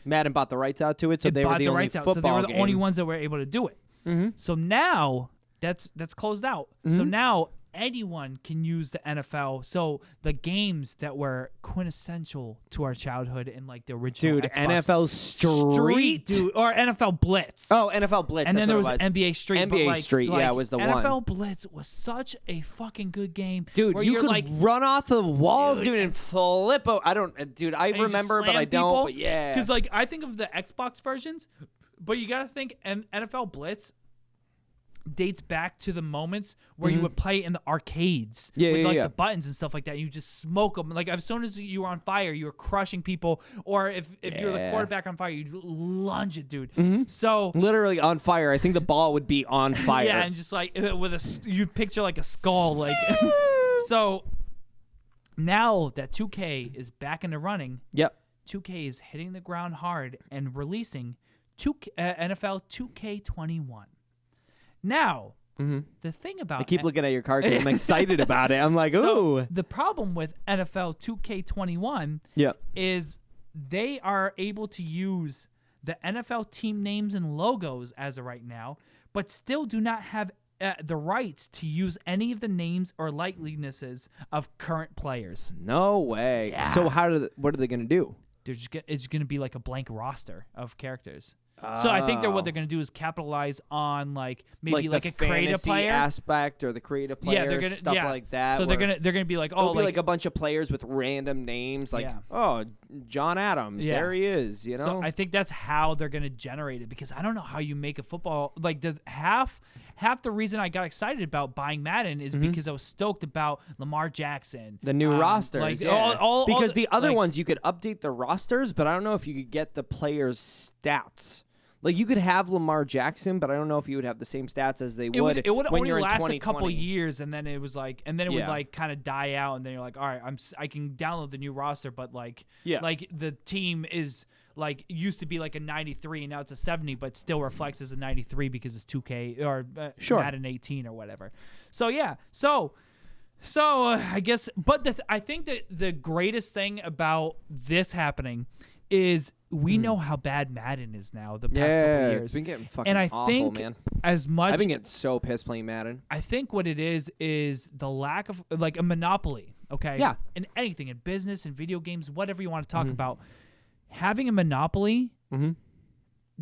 Speaker 1: Madden bought the rights out to it, so they were the only football
Speaker 2: so they were the only
Speaker 1: game.
Speaker 2: ones that were able to do it. So now that's closed out. So now anyone can use the NFL. So the games that were quintessential to our childhood in like the original
Speaker 1: Dude,
Speaker 2: Xbox.
Speaker 1: NFL Street,
Speaker 2: dude, or NFL Blitz.
Speaker 1: Oh, NFL Blitz.
Speaker 2: And then
Speaker 1: that's
Speaker 2: there
Speaker 1: what
Speaker 2: was
Speaker 1: it
Speaker 2: NBA Street.
Speaker 1: NBA
Speaker 2: but like,
Speaker 1: Street,
Speaker 2: like,
Speaker 1: was the
Speaker 2: NFL
Speaker 1: one.
Speaker 2: Blitz was such a fucking good game.
Speaker 1: Dude,
Speaker 2: where
Speaker 1: you
Speaker 2: you're
Speaker 1: could
Speaker 2: like,
Speaker 1: run off the walls, dude, and flip. I don't, dude. I
Speaker 2: and you just
Speaker 1: remember, but
Speaker 2: slam
Speaker 1: I don't.
Speaker 2: people.
Speaker 1: But yeah,
Speaker 2: Because like I think of the Xbox versions, but you gotta think NFL Blitz dates back to the moments where you would play in the arcades with like the buttons and stuff like that. You just smoke them. Like as soon as you were on fire, you were crushing people. Or if you're the quarterback on fire, you'd lunge it, dude. So
Speaker 1: literally on fire. I think the ball would be on fire.
Speaker 2: yeah, and just like with you picture like a skull, like so. Now that 2K is back in the running, 2K is hitting the ground hard and releasing NFL 2K21. Now, the thing about
Speaker 1: I keep looking at your card because I'm excited about it. I'm like,
Speaker 2: so
Speaker 1: ooh.
Speaker 2: the problem with NFL 2K21 is they are able to use the NFL team names and logos as of right now, but still do not have the rights to use any of the names or likenesses of current players.
Speaker 1: No way.
Speaker 2: Yeah.
Speaker 1: So what are they gonna do?
Speaker 2: It's going to be like a blank roster of characters. So I think what they're going to do is capitalize on like maybe like
Speaker 1: the
Speaker 2: a creative
Speaker 1: fantasy
Speaker 2: player
Speaker 1: aspect or the creative player,
Speaker 2: they're gonna,
Speaker 1: stuff like that.
Speaker 2: So they're gonna be like, oh,
Speaker 1: like a bunch of players with random names, like oh, John Adams, there he is. You know.
Speaker 2: So I think that's how they're gonna generate it, because I don't know how you make a football like the half the reason I got excited about buying Madden is because I was stoked about Lamar Jackson,
Speaker 1: the new rosters,
Speaker 2: like
Speaker 1: because the other
Speaker 2: like,
Speaker 1: ones you could update the rosters, but I don't know if you could get the players' stats. Like you could have Lamar Jackson, but I don't know if you would have the same stats as they would.
Speaker 2: It would
Speaker 1: when
Speaker 2: only
Speaker 1: you're
Speaker 2: last
Speaker 1: in
Speaker 2: a couple years, and then it was like, and then it would
Speaker 1: Yeah.
Speaker 2: like kind of die out, and then you're like, all right, I can download the new roster, but like, like the team is like used to be like a 93, and now it's a 70, but still reflects as a 93 because it's 2K or Madden 18 or whatever. So yeah, so I guess, but I think that the greatest thing about this happening is we know how bad Madden is now the past couple of years.
Speaker 1: It's been getting fucking
Speaker 2: and I
Speaker 1: awful,
Speaker 2: think
Speaker 1: man.
Speaker 2: as much
Speaker 1: I've been getting so pissed playing Madden.
Speaker 2: I think what it is the lack of like a monopoly, okay?
Speaker 1: Yeah.
Speaker 2: In anything, in business, in video games, whatever you want to talk about, having a monopoly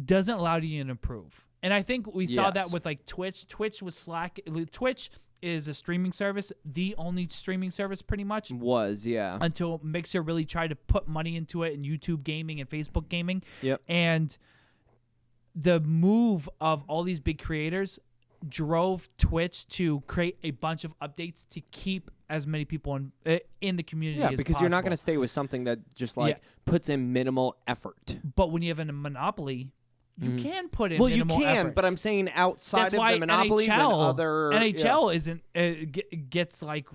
Speaker 2: doesn't allow you to improve. And I think we saw that
Speaker 1: Yes.
Speaker 2: with like Twitch. Twitch was slack. Twitch is a streaming service, the only streaming service pretty much.
Speaker 1: Was, yeah.
Speaker 2: Until Mixer really tried to put money into it, and YouTube gaming and Facebook gaming.
Speaker 1: Yep.
Speaker 2: And the move of all these big creators drove Twitch to create a bunch of updates to keep as many people in the community as
Speaker 1: because
Speaker 2: possible.
Speaker 1: you're not going to stay with something that just like puts in minimal effort.
Speaker 2: But when you have a monopoly, you can put in
Speaker 1: Well, you
Speaker 2: minimal
Speaker 1: can,
Speaker 2: effort.
Speaker 1: but I'm saying outside
Speaker 2: That's
Speaker 1: of
Speaker 2: why
Speaker 1: the monopoly, when other
Speaker 2: NHL isn't gets like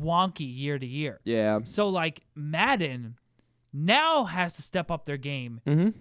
Speaker 2: wonky year to year.
Speaker 1: Yeah.
Speaker 2: So like Madden now has to step up their game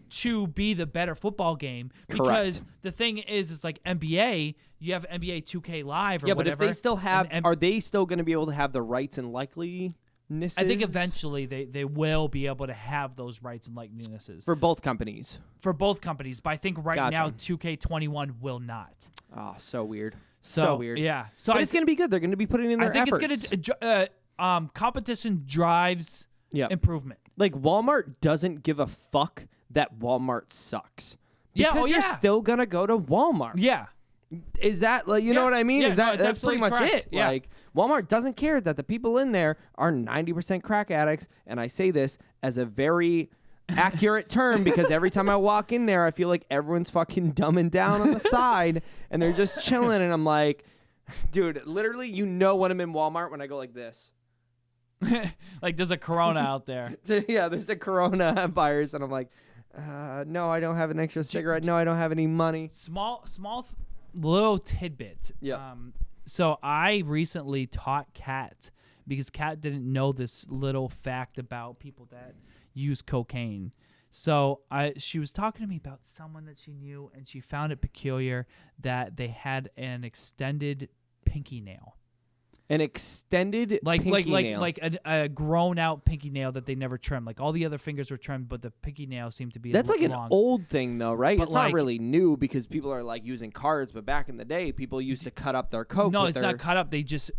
Speaker 2: to be the better football game, because the thing is like NBA, you have NBA 2K Live or
Speaker 1: Yeah,
Speaker 2: whatever.
Speaker 1: but if they still have,
Speaker 2: and
Speaker 1: are they still going to be able to have the rights and likeliness?
Speaker 2: I think eventually they will be able to have those rights and likenesses
Speaker 1: for both companies.
Speaker 2: For both companies, but I think right
Speaker 1: Gotcha.
Speaker 2: now 2K21 will not.
Speaker 1: Oh, so weird.
Speaker 2: So
Speaker 1: weird.
Speaker 2: Yeah. So
Speaker 1: but it's going to be good. They're going to be putting in their
Speaker 2: I think
Speaker 1: efforts.
Speaker 2: it's going to competition drives improvement.
Speaker 1: Like Walmart doesn't give a fuck that Walmart sucks. Because you're still going to go to Walmart.
Speaker 2: Yeah.
Speaker 1: Is that like you know what I mean?
Speaker 2: Yeah,
Speaker 1: Is that
Speaker 2: no,
Speaker 1: that's pretty much
Speaker 2: correct.
Speaker 1: it?
Speaker 2: Yeah.
Speaker 1: Like Walmart doesn't care that the people in there are 90% crack addicts, and I say this as a very accurate term because every time I walk in there, I feel like everyone's fucking dumbing down on the side and they're just chilling, and I'm like, dude, literally, when I'm in Walmart when I go like this.
Speaker 2: Like there's a Corona out there.
Speaker 1: Yeah, there's a coronavirus, and I'm like, no, I don't have an extra cigarette. No, I don't have any money.
Speaker 2: Small little tidbit.
Speaker 1: Yeah.
Speaker 2: So I recently taught Kat, because Kat didn't know this little fact about people that use cocaine. So she was talking to me about someone that she knew, and she found it peculiar that they had an extended pinky nail.
Speaker 1: An extended pinky nail.
Speaker 2: Like a grown out pinky nail that they never trimmed. Like all the other fingers were trimmed, but the pinky nail seemed to be
Speaker 1: That's like
Speaker 2: long.
Speaker 1: an old thing, though, right?
Speaker 2: But
Speaker 1: It's not
Speaker 2: like-
Speaker 1: really new because people are like using cards, but back in the day, people used to cut up their coke.
Speaker 2: No,
Speaker 1: with
Speaker 2: it's
Speaker 1: their...
Speaker 2: not cut up.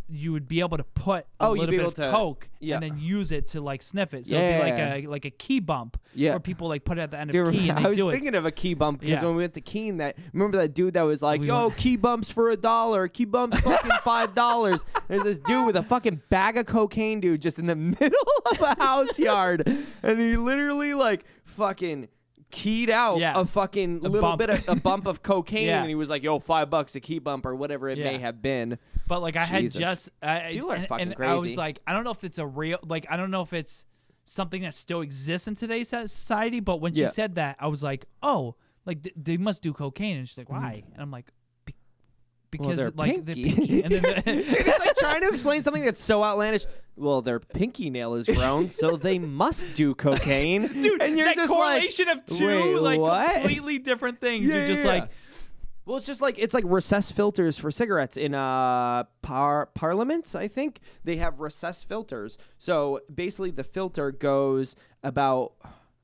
Speaker 2: You would be able to put a
Speaker 1: you'd
Speaker 2: little
Speaker 1: be
Speaker 2: bit
Speaker 1: able
Speaker 2: of
Speaker 1: to-
Speaker 2: coke
Speaker 1: yeah.
Speaker 2: and then use it to like sniff it. So it'd be like a key bump.
Speaker 1: Yeah.
Speaker 2: Where people like put it at the end
Speaker 1: Dude,
Speaker 2: of key and
Speaker 1: I
Speaker 2: they
Speaker 1: was
Speaker 2: do
Speaker 1: thinking of a key bump because
Speaker 2: Yeah.
Speaker 1: when we went to Keene, remember that dude that was like,
Speaker 2: We
Speaker 1: "Yo,
Speaker 2: went-
Speaker 1: key bumps for $1, key bumps fucking $5." There's this dude with a fucking bag of cocaine, dude, just in the middle of a house yard, and he literally like fucking keyed out a fucking little
Speaker 2: bump.
Speaker 1: bit of a bump of cocaine,
Speaker 2: Yeah.
Speaker 1: and he was like, "Yo, $5 a key bump or whatever it may
Speaker 2: Yeah.
Speaker 1: have been."
Speaker 2: But like I
Speaker 1: Jesus.
Speaker 2: had just
Speaker 1: People are fucking
Speaker 2: and I was
Speaker 1: crazy.
Speaker 2: like, I don't know if it's a real I don't know if it's something that still exists in today's society. But when she
Speaker 1: Yeah.
Speaker 2: said that, I was like, oh, like they must do cocaine. And she's like, why? And I'm like, because
Speaker 1: they're
Speaker 2: like the
Speaker 1: pinky.
Speaker 2: pinky. And then
Speaker 1: It's like trying to explain something that's so outlandish. Well, their pinky nail is grown, so they must do cocaine.
Speaker 2: Dude,
Speaker 1: and you're
Speaker 2: that
Speaker 1: just
Speaker 2: correlation
Speaker 1: like,
Speaker 2: of two
Speaker 1: wait,
Speaker 2: like
Speaker 1: what?
Speaker 2: completely different things.
Speaker 1: Yeah,
Speaker 2: You're just
Speaker 1: yeah.
Speaker 2: like,
Speaker 1: Well, it's just like recessed filters for cigarettes in parliaments. I think they have recessed filters. So basically, the filter goes about,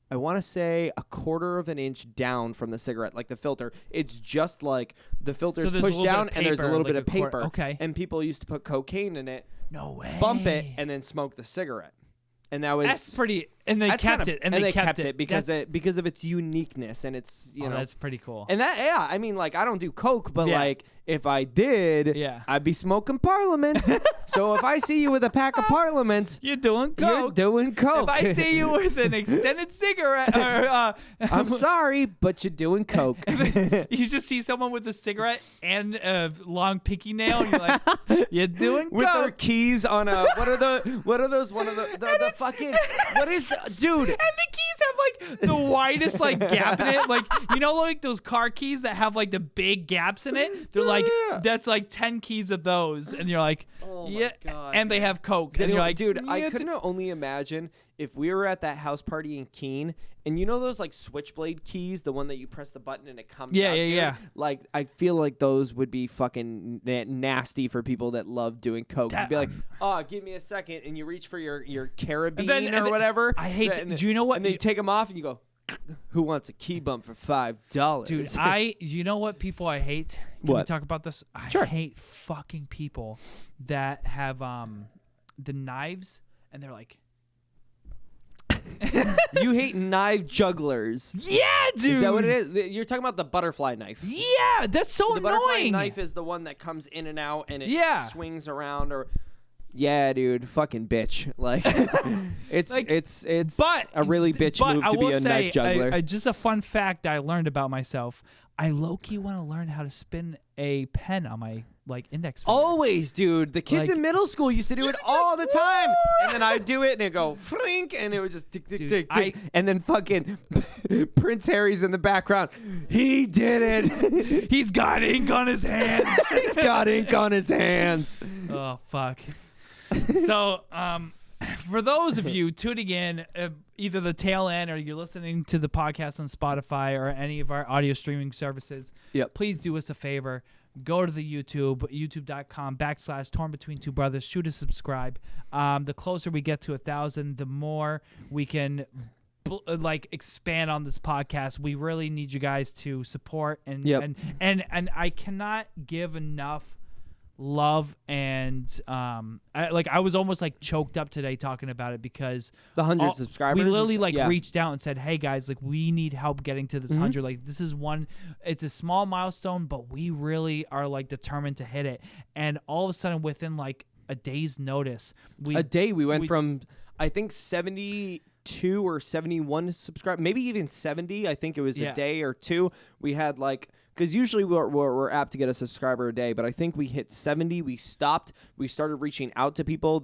Speaker 1: I want to say, 1/4 of an inch down from the cigarette. Like the filter, it's just like the filter's
Speaker 2: there's a
Speaker 1: pushed
Speaker 2: little bit
Speaker 1: down,
Speaker 2: of
Speaker 1: and there's a
Speaker 2: paper,
Speaker 1: little
Speaker 2: like
Speaker 1: bit
Speaker 2: a
Speaker 1: of paper.
Speaker 2: okay.
Speaker 1: And people used to put cocaine in it,
Speaker 2: no way.
Speaker 1: bump it, and then smoke the cigarette. And that was
Speaker 2: That's pretty. And they
Speaker 1: that's
Speaker 2: kept
Speaker 1: kinda-
Speaker 2: it. And they kept it
Speaker 1: because
Speaker 2: That's-
Speaker 1: because of its uniqueness, and it's you know
Speaker 2: that's pretty cool.
Speaker 1: and that, yeah, I mean, like, I don't do coke, but
Speaker 2: Yeah.
Speaker 1: like, if I did,
Speaker 2: Yeah.
Speaker 1: I'd be smoking Parliaments. So if I see you with a pack of Parliaments,
Speaker 2: You're doing
Speaker 1: you're
Speaker 2: coke.
Speaker 1: doing coke.
Speaker 2: If I see you with an extended cigarette, or
Speaker 1: I'm sorry, but you're doing coke.
Speaker 2: you just see someone with a cigarette and a long pinky nail, and you're like, you're doing
Speaker 1: With their
Speaker 2: coke.
Speaker 1: keys on a what are those one of the fucking what is dude?
Speaker 2: And the keys have like the widest like gap in it, like like those car keys that have like the big gaps in it. They're like
Speaker 1: Yeah.
Speaker 2: that's like 10 keys of those, and you're like,
Speaker 1: Oh my
Speaker 2: yeah,
Speaker 1: God.
Speaker 2: and they have coke, and
Speaker 1: Anyway,
Speaker 2: you're like,
Speaker 1: dude, I
Speaker 2: yeah,
Speaker 1: couldn't only imagine if we were at that house party in Keene, and you know those like switchblade keys, the one that you press the button and it comes
Speaker 2: Yeah,
Speaker 1: out,
Speaker 2: yeah,
Speaker 1: dude?
Speaker 2: yeah.
Speaker 1: Like, I feel like those would be fucking nasty for people that love doing coke. You'd be like, oh, give me a second, and you reach for your carabine
Speaker 2: and
Speaker 1: or
Speaker 2: then-
Speaker 1: whatever.
Speaker 2: I hate
Speaker 1: and-
Speaker 2: do you know what?
Speaker 1: And then you take them off, and you go, who wants a key bump for $5?
Speaker 2: Dude, you know what people I hate? Can we
Speaker 1: What?
Speaker 2: talk about this? I
Speaker 1: Sure.
Speaker 2: hate fucking people that have the knives and they're like
Speaker 1: You hate knife jugglers.
Speaker 2: Yeah, dude.
Speaker 1: Is that what it is? You're talking about the butterfly knife.
Speaker 2: Yeah, that's so
Speaker 1: The butterfly
Speaker 2: annoying.
Speaker 1: knife is the one that comes in and out and it
Speaker 2: Yeah.
Speaker 1: swings around. Or yeah, dude, fucking bitch. Like it's
Speaker 2: But
Speaker 1: a really bitch move
Speaker 2: I
Speaker 1: to be
Speaker 2: will
Speaker 1: a
Speaker 2: say,
Speaker 1: knife juggler.
Speaker 2: just a fun fact I learned about myself. I low-key want to learn how to spin a pen on my index finger.
Speaker 1: Always, dude. The kids
Speaker 2: Like-
Speaker 1: in middle school used to do it all the time. And then I'd do it and it'd go frink and it would just tick, tick,
Speaker 2: Dude,
Speaker 1: tick, tick. And then fucking Prince Harry's in the background. He did it.
Speaker 2: He's got ink on his hands.
Speaker 1: He's got ink on his hands.
Speaker 2: Oh, fuck. So, for those of you tuning in, either the tail end or you're listening to the podcast on Spotify or any of our audio streaming services,
Speaker 1: Yep.
Speaker 2: please do us a favor. Go to the youtube.com/Torn Between Two Brothers. Shoot a subscribe. The closer we get to 1,000, the more we can expand on this podcast. We really need you guys to support and
Speaker 1: Yep.
Speaker 2: and I cannot give enough love and I was almost choked up today talking about it because
Speaker 1: The 100 subscribers.
Speaker 2: we literally
Speaker 1: yeah.
Speaker 2: reached out and said, hey guys, we need help getting to this 100. This is it's a small milestone, but we really are determined to hit it. And all of a sudden within a day's notice, we
Speaker 1: went from I think 72 or 71 subscribers, maybe even 70. I think it was a day or two. We had because usually we're apt to get a subscriber a day, but I think we hit 70. We stopped. We started reaching out to people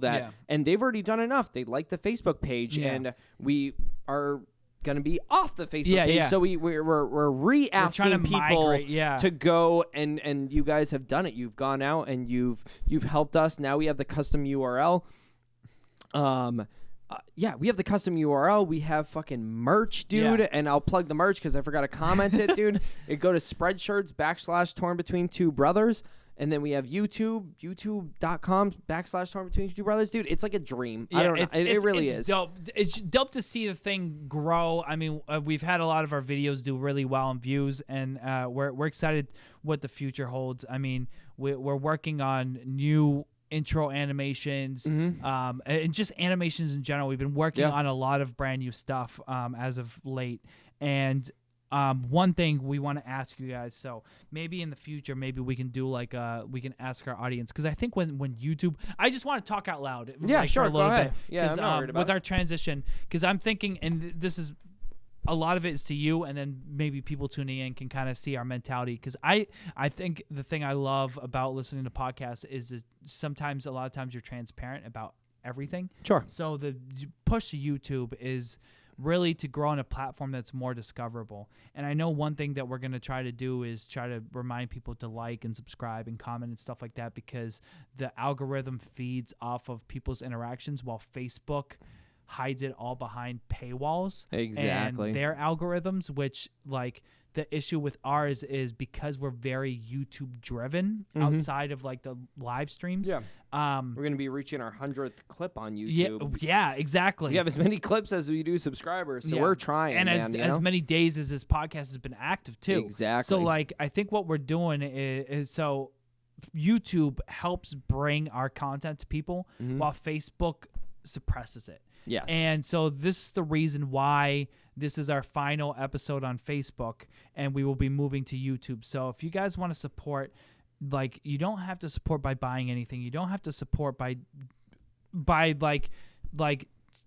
Speaker 1: and they've already done enough. They like the Facebook page, and we are gonna be off the Facebook page. So we're re-asking people to go, and you guys have done it. You've gone out and you've helped us. Now we have the custom URL. We have the custom URL. We have fucking merch, dude. And I'll plug the merch because I forgot to comment it, dude. Go to Spreadshirts /Torn Between Two Brothers. And then we have youtube.com /Torn Between Two Brothers. Dude, it's like a dream. I don't know. It really is.
Speaker 2: Dope. It's dope to see the thing grow. I mean, we've had a lot of our videos do really well in views, and we're excited what the future holds. I mean, we're working on new intro animations, and just animations in general. We've been working on a lot of brand new stuff as of late. And one thing we want to ask you guys, so maybe in the future, maybe we can do we can ask our audience, because I think when YouTube, I just want to talk out loud.
Speaker 1: Sure,
Speaker 2: for a little
Speaker 1: go ahead.
Speaker 2: bit.
Speaker 1: Yeah, I'm not worried about
Speaker 2: with our transition, because I'm thinking, and this is a lot of it is to you, and then maybe people tuning in can kind of see our mentality. Because I think the thing I love about listening to podcasts is that a lot of times you're transparent about everything.
Speaker 1: Sure.
Speaker 2: So the push to YouTube is really to grow on a platform that's more discoverable. And I know one thing that we're going to try to do is try to remind people to like and subscribe and comment and stuff like that, because the algorithm feeds off of people's interactions, while Facebook hides it all behind paywalls.
Speaker 1: Exactly.
Speaker 2: And their algorithms, which the issue with ours is because we're very YouTube driven outside of the live streams.
Speaker 1: Yeah. We're going to be reaching our 100th clip on YouTube.
Speaker 2: Yeah, exactly.
Speaker 1: We have as many clips as we do subscribers, so we're trying.
Speaker 2: And
Speaker 1: man,
Speaker 2: as many days as this podcast has been active too.
Speaker 1: Exactly.
Speaker 2: So I think what we're doing is so YouTube helps bring our content to people, while Facebook suppresses it.
Speaker 1: Yes.
Speaker 2: And so this is the reason why this is our final episode on Facebook, and we will be moving to YouTube. So if you guys want to support, you don't have to support by buying anything. You don't have to support by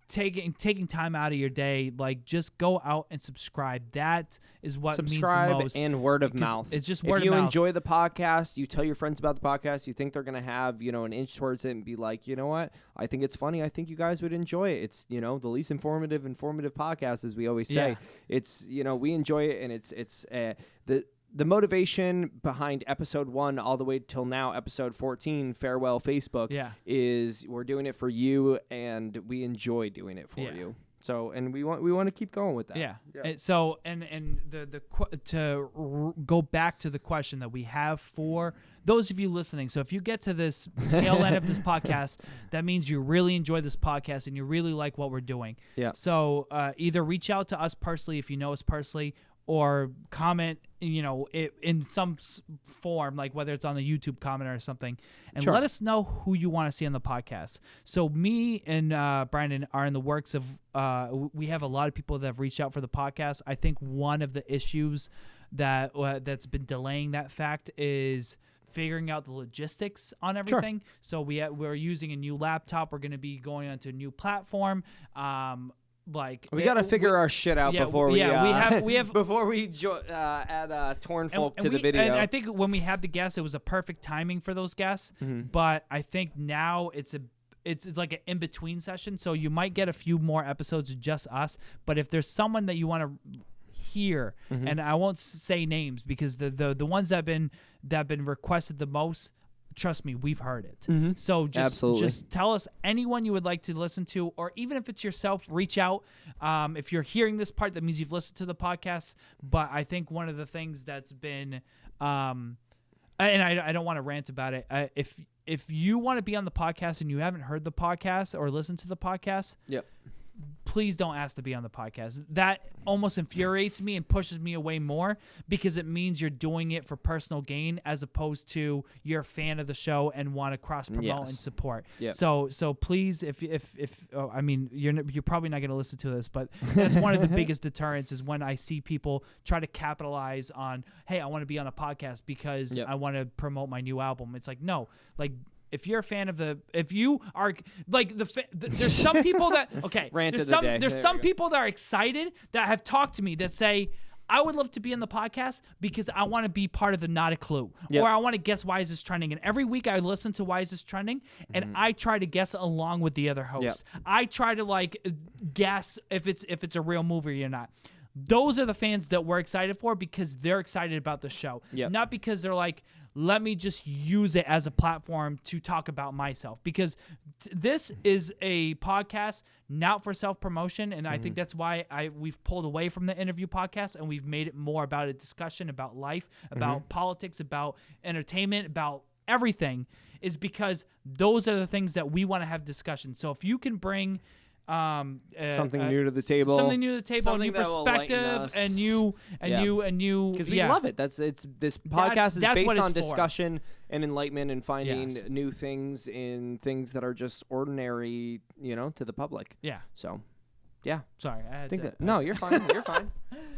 Speaker 2: taking time out of your day. Just go out and subscribe. That is what
Speaker 1: subscribe
Speaker 2: means the most.
Speaker 1: And word of mouth.
Speaker 2: It's just word
Speaker 1: of mouth. If you
Speaker 2: mouth.
Speaker 1: enjoy the podcast, you tell your friends about the podcast, you think they're going to have, an inch towards it and be like, you know what? I think it's funny. I think you guys would enjoy it. It's, the least informative podcast, as we always say.
Speaker 2: Yeah.
Speaker 1: It's, we enjoy it, and it's the motivation behind episode 1 all the way till now, episode 14, Farewell Facebook, is we're doing it for you, and we enjoy doing it for you. So, and we want to keep going with that.
Speaker 2: Yeah. And so, to go back to the question that we have for those of you listening. So if you get to this tail end of this podcast, that means you really enjoy this podcast and you really like what we're doing.
Speaker 1: Yeah.
Speaker 2: So either reach out to us personally if you know us personally, comment, in some form, like whether it's on the YouTube comment or something, and let us know who you want to see on the podcast. So me and Brandon are in the works of, we have a lot of people that have reached out for the podcast. I think one of the issues that's been delaying that fact is figuring out the logistics on everything. Sure. So we're using a new laptop. We're going to be going onto a new platform. We got
Speaker 1: to figure our shit out before we have before we add Torn Folk to the video.
Speaker 2: And I think when we had the guests, it was a perfect timing for those guests. Mm-hmm. But I think now it's like an in between session, so you might get a few more episodes of just us. But if there's someone that you want to hear, mm-hmm. and I won't say names because the ones that have been requested the most, trust me, we've heard it. Mm-hmm. So just tell us anyone you would like to listen to, or even if it's yourself, reach out. If you're hearing this part, that means you've listened to the podcast. But I think one of the things that's been, and I don't want to rant about it. If you want to be on the podcast and you haven't heard the podcast or listened to the podcast,
Speaker 1: yep.
Speaker 2: Please don't ask to be on the podcast. That almost infuriates me and pushes me away more, because it means you're doing it for personal gain as opposed to you're a fan of the show and want to cross promote and support. Yep. So please, if you're probably not going to listen to this, but that's one of the biggest deterrents is when I see people try to capitalize on, hey, I want to be on a podcast because I want to promote my new album. It's like, no, like, if you're a fan of if you are like there's some people that there's some people that are excited that have talked to me that say, I would love to be on the podcast because I want to be part of the Not a Clue, or I want to guess why is this trending. And every week I listen to why is this trending, and I try to guess along with the other hosts. I try to guess if it's a real movie or not. Those are the fans that we're excited for because they're excited about the show, not because they're like, let me just use it as a platform to talk about myself, because this is a podcast not for self-promotion, and I think that's why we've pulled away from the interview podcast and we've made it more about a discussion about life, about politics, about entertainment, about everything, is because those are the things that we want to have discussion. So if you can bring
Speaker 1: something new to the table,
Speaker 2: a new perspective, and new,
Speaker 1: because we love it. This podcast is based on discussion and enlightenment and finding new things in things that are just ordinary, to the public.
Speaker 2: Yeah.
Speaker 1: So, yeah.
Speaker 2: Sorry,
Speaker 1: you're fine. You're fine.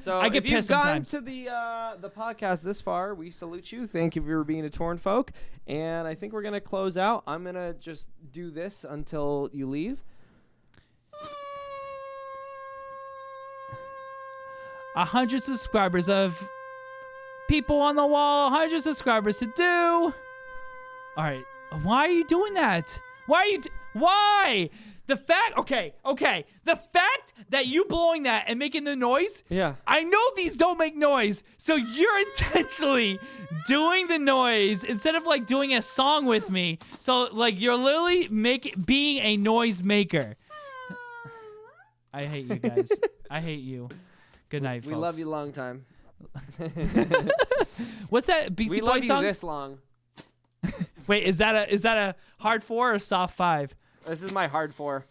Speaker 1: So
Speaker 2: I get
Speaker 1: if you've gotten
Speaker 2: sometimes.
Speaker 1: to the podcast this far, we salute you. Thank you for being a Torn Folk, and I think we're gonna close out. I'm gonna just do this until you leave.
Speaker 2: 100 subscribers of people on the wall. 100 subscribers to do. All right. Why are you doing that? Why? The fact. Okay. The fact that you blowing that and making the noise.
Speaker 1: Yeah.
Speaker 2: I know these don't make noise, so you're intentionally doing the noise instead of doing a song with me. So you're literally being a noise maker. I hate you guys. I hate you. Good night, folks.
Speaker 1: We love you long time.
Speaker 2: What's that BC Boy song?
Speaker 1: We love you this long.
Speaker 2: Wait, is that a hard 4 or soft 5?
Speaker 1: This is my hard 4.